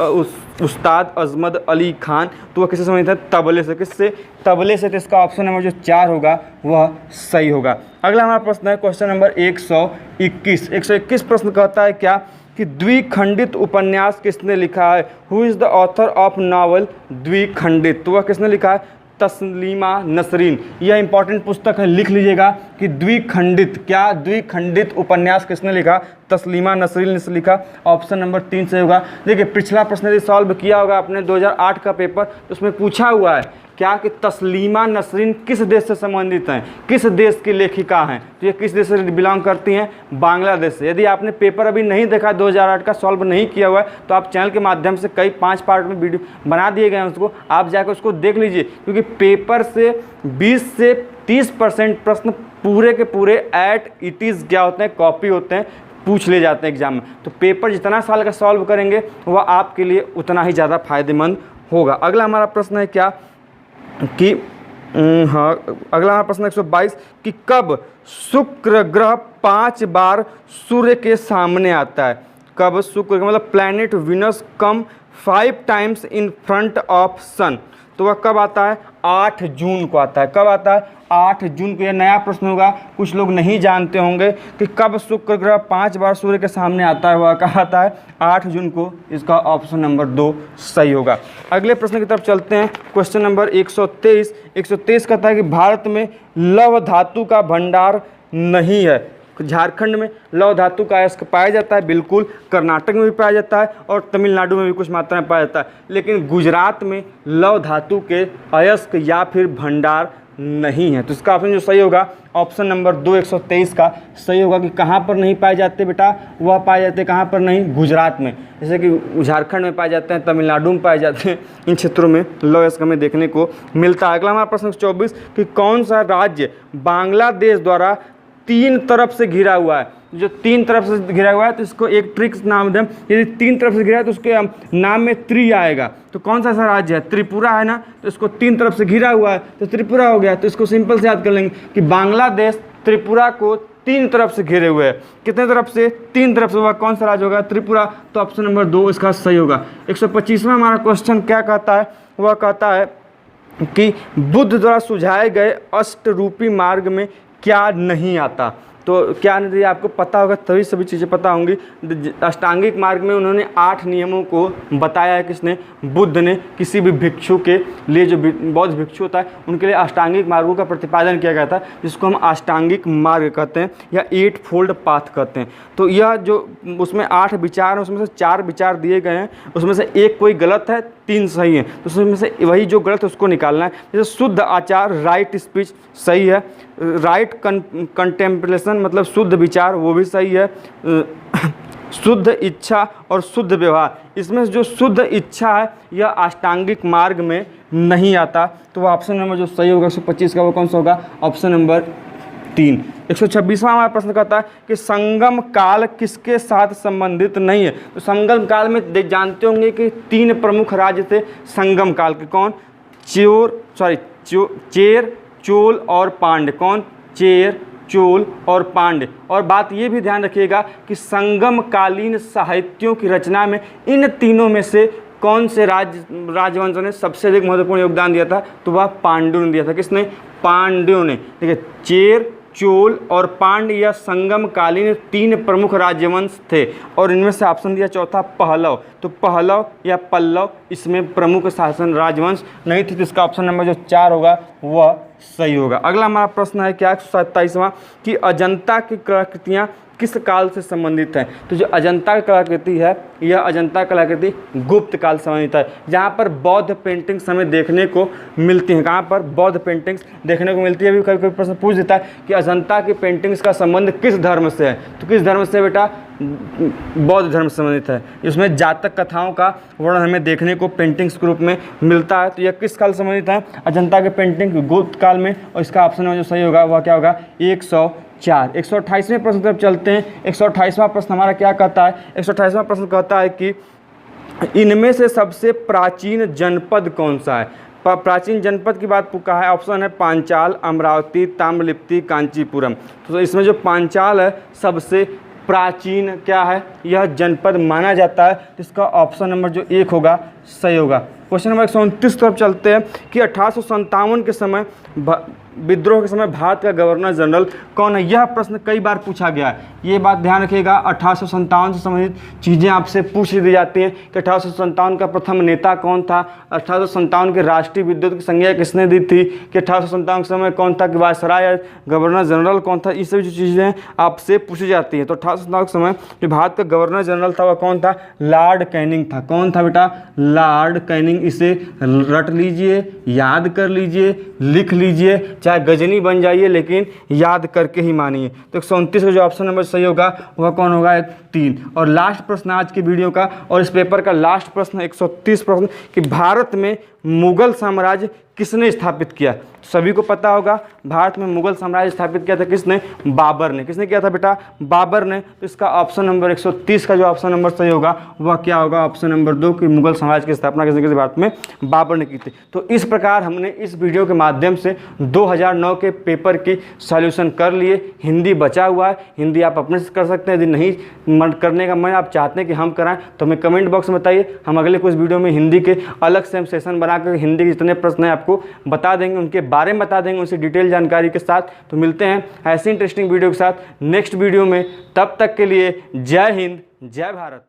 [SPEAKER 1] उस्ताद अजमद अली खान। तो वह किससे संबंधित है, तबले से। किससे, तबले से। तो इसका ऑप्शन नंबर जो 4 होगा वह सही होगा। अगला हमारा प्रश्न है क्वेश्चन नंबर 121। 121 प्रश्न कहता है क्या कि द्विखंडित उपन्यास किसने लिखा है, who is the author of novel Dwikhandit. तो वह किसने लिखा है, तस्लीमा नसरीन। यह इंपॉर्टेंट पुस्तक है, लिख लीजिएगा कि द्विखंडित, क्या द्विखंडित उपन्यास किसने लिखा, तस्लीमा नसरीन ने लिखा। ऑप्शन नंबर 3 से होगा। देखिए पिछला प्रश्न यदि सॉल्व किया होगा आपने 2008 का पेपर, तो उसमें पूछा हुआ है क्या कि तस्लीमा नसरीन किस देश से संबंधित हैं, किस देश की लेखिका हैं। तो ये किस देश से बिलोंग करती हैं, बांग्लादेश से। यदि आपने पेपर अभी नहीं देखा 2008 का, सॉल्व नहीं किया हुआ है, तो आप चैनल के माध्यम से कई 5 पार्ट में वीडियो बना दिए गए हैं, उसको आप जाकर उसको देख लीजिए। क्योंकि पेपर से 20 से 30% प्रश्न पूरे के पूरे एट इट इज़ क्या होते हैं, कॉपी होते हैं, पूछ ले जाते हैं एग्जाम में। तो पेपर जितना साल का सॉल्व करेंगे वह आपके लिए उतना ही ज़्यादा फायदेमंद होगा। अगला हमारा प्रश्न है क्या कि अगला हमारा प्रश्न 122 कि कब शुक्र ग्रह 5 बार सूर्य के सामने आता है। कब शुक्र मतलब planet Venus come 5 times in front of sun. तो वह कब आता है, 8 जून को आता है। कब आता है, 8 जून को। यह नया प्रश्न होगा, कुछ लोग नहीं जानते होंगे कि कब शुक्र ग्रह 5 बार सूर्य के सामने आता है। वह कब आता है, 8 जून को। इसका ऑप्शन नंबर 2 सही होगा। अगले प्रश्न की तरफ चलते हैं। Question number 123। 123 कहता है कि भारत में लौह धातु का भंडार नहीं है। झारखंड में लौह धातु का अयस्क पाया जाता है, बिल्कुल। कर्नाटक में भी पाया जाता है और तमिलनाडु में भी कुछ मात्रा में पाया जाता है। लेकिन गुजरात में लौह धातु के अयस्क या फिर भंडार नहीं है। तो इसका ऑप्शन जो सही होगा, ऑप्शन नंबर 2 123 का सही होगा कि कहाँ पर नहीं पाए जाते बेटा, वह पाए जाते कहाँ पर नहीं, गुजरात में। जैसे कि झारखंड में पाए जाते हैं, तमिलनाडु में पाए जाते हैं, इन क्षेत्रों में लौह अयस्क हमें देखने को मिलता है। अगला हमारा प्रश्न 24 कि कौन सा राज्य बांग्लादेश द्वारा 3 तरफ से घिरा हुआ है। जो 3 तरफ से घिरा हुआ है तो इसको एक ट्रिक्स नाम दें। यदि 3 तरफ से घिरा है तो उसके नाम में त्रि आएगा। तो कौन सा ऐसा राज्य है, त्रिपुरा है ना, तो इसको 3 तरफ से घिरा हुआ है तो त्रिपुरा हो गया। तो इसको सिंपल से याद कर लेंगे कि बांग्लादेश त्रिपुरा को 3 तरफ से घेरे हुए है। कितने तरफ से, 3 तरफ से। वह कौन सा राज्य होगा, त्रिपुरा। तो ऑप्शन नंबर 2 इसका सही होगा। 125वां हमारा क्वेश्चन क्या कहता है, वह कहता है कि बुद्ध द्वारा सुझाए गए अष्टरूपी मार्ग में क्या नहीं आता। तो क्या नहीं, आपको पता होगा तभी सभी चीज़ें पता होंगी। अष्टांगिक मार्ग में उन्होंने 8 नियमों को बताया है। किसने, बुद्ध ने। किसी भी भिक्षु के लिए, जो बौद्ध भिक्षु होता है उनके लिए अष्टांगिक मार्गों का प्रतिपादन किया गया था, जिसको हम अष्टांगिक मार्ग कहते हैं या 8 फोल्ड पाथ कहते हैं। तो यह जो उसमें 8 विचार हैं उसमें से 4 विचार दिए गए हैं, उसमें से एक कोई गलत है, 3 सही है। तो उसमें से वही जो गलत है उसको निकालना है। जैसे शुद्ध आचार, राइट स्पीच सही है। राइट कंटेम्पलेशन मतलब शुद्ध विचार, वो भी सही है। शुद्ध इच्छा और शुद्ध व्यवहार, इसमें जो शुद्ध इच्छा है यह अष्टांगिक मार्ग में नहीं आता। तो वह ऑप्शन नंबर जो सही होगा 125 का, वो कौन सा होगा, ऑप्शन नंबर 3। 126वां हमारा प्रश्न कहता है कि संगम काल किसके साथ संबंधित नहीं है। तो संगम काल में जानते होंगे कि 3 प्रमुख राज्य थे संगम काल के। कौन, चेर, चोल और पांड्य। कौन, चेर, चोल और पांड्य। और बात ये भी ध्यान रखिएगा कि संगमकालीन साहित्यों की रचना में इन तीनों में से कौन से राजवंशों ने सबसे अधिक महत्वपूर्ण योगदान दिया था। तो वह पांड्यों ने दिया था। किसने, पांड्यों ने। देखिए चेर, चोल और पांड्य या संगमकालीन 3 प्रमुख राजवंश थे, और इनमें से ऑप्शन दिया चौथा पहलव। तो पहलव या पल्लव इसमें प्रमुख शासन राजवंश नहीं थे, तो इसका ऑप्शन नंबर जो 4 होगा वह सही होगा। अगला हमारा प्रश्न है क्या 127वां कि अजंता की कलाकृतियाँ किस काल से संबंधित है। तो जो अजंता की कलाकृति है यह अजंता कलाकृति गुप्त काल से संबंधित है, जहाँ पर बौद्ध पेंटिंग्स हमें देखने को मिलती हैं। कहाँ पर बौद्ध पेंटिंग्स देखने को मिलती है। अभी कभी प्रश्न पूछ देता है कि अजंता की पेंटिंग्स का संबंध किस धर्म से है, तो किस धर्म से बेटा, बौद्ध धर्म से संबंधित है। इसमें जातक कथाओं का वर्णन हमें देखने को पेंटिंग्स के रूप में मिलता है। तो यह किस काल से संबंधित है, अजंता के पेंटिंग गुप्त काल में, और इसका ऑप्शन में जो सही होगा वह क्या होगा 104। 128वें प्रश्न तरफ चलते हैं। 128वां प्रश्न हमारा क्या कहता है, 128वां प्रश्न कहता है कि इनमें से सबसे प्राचीन जनपद कौन सा है। प्राचीन जनपद की बात कहा है, ऑप्शन है पांचाल, अमरावती, ताम्रलिप्ति, कांचीपुरम। तो इसमें जो पांचाल है सबसे प्राचीन क्या है, यह जनपद माना जाता है। तो इसका ऑप्शन नंबर जो 1 होगा सही होगा। क्वेश्चन नंबर 129 तरफ चलते हैं कि 1857 के समय विद्रोह के समय भारत का गवर्नर जनरल कौन है। यह प्रश्न कई बार पूछा गया है, ये बात ध्यान रखिएगा। 1857 से संबंधित चीज़ें आपसे पूछ दी जाती हैं कि 1857 का प्रथम नेता कौन था, 1857 के राष्ट्रीय विद्युत की संज्ञा किसने दी थी, कि 1857 के समय कौन था, कि वायसराय गवर्नर जनरल कौन था। ये सभी जो चीज़ें आपसे पूछी जाती हैं। तो 1857 के समय जो भारत का गवर्नर जनरल था वह कौन था, लॉर्ड कैनिंग था। कौन था बेटा, लॉर्ड कैनिंग। इसे रट लीजिए, याद कर लीजिए, लिख लीजिए, चाहे गजनी बन जाइए लेकिन याद करके ही मानिए। तो 129 का जो ऑप्शन नंबर सही होगा वह कौन होगा 3। और लास्ट प्रश्न आज की वीडियो का और इस पेपर का लास्ट प्रश्न 130 प्रश्न कि भारत में मुगल साम्राज्य किसने स्थापित किया। सभी को पता होगा भारत में मुगल साम्राज्य स्थापित किया था किसने, बाबर ने। किसने किया था बेटा, बाबर ने। तो इसका ऑप्शन नंबर 130 का जो ऑप्शन नंबर सही होगा वह क्या होगा, ऑप्शन नंबर 2 कि मुगल साम्राज्य की स्थापना किसने की थी, भारत में बाबर ने की थी। तो इस प्रकार हमने इस वीडियो के माध्यम से 2009 के पेपर की सॉल्यूशन कर लिए। हिंदी बचा हुआ है, हिंदी आप अपने से कर सकते हैं। यदि नहीं मन करने का मन आप चाहते हैं कि हम कराएं तो हमें कमेंट बॉक्स में बताइए। हम अगले कुछ वीडियो में हिंदी के अलग से हम सेशन बनाकर हिंदी के जितने प्रश्न हैं आपको बता देंगे, उनके बारे में बता देंगे, उनसे डिटेल जानकारी के साथ। तो मिलते हैं ऐसी इंटरेस्टिंग वीडियो के साथ नेक्स्ट वीडियो में। तब तक के लिए जय हिंद, जय भारत।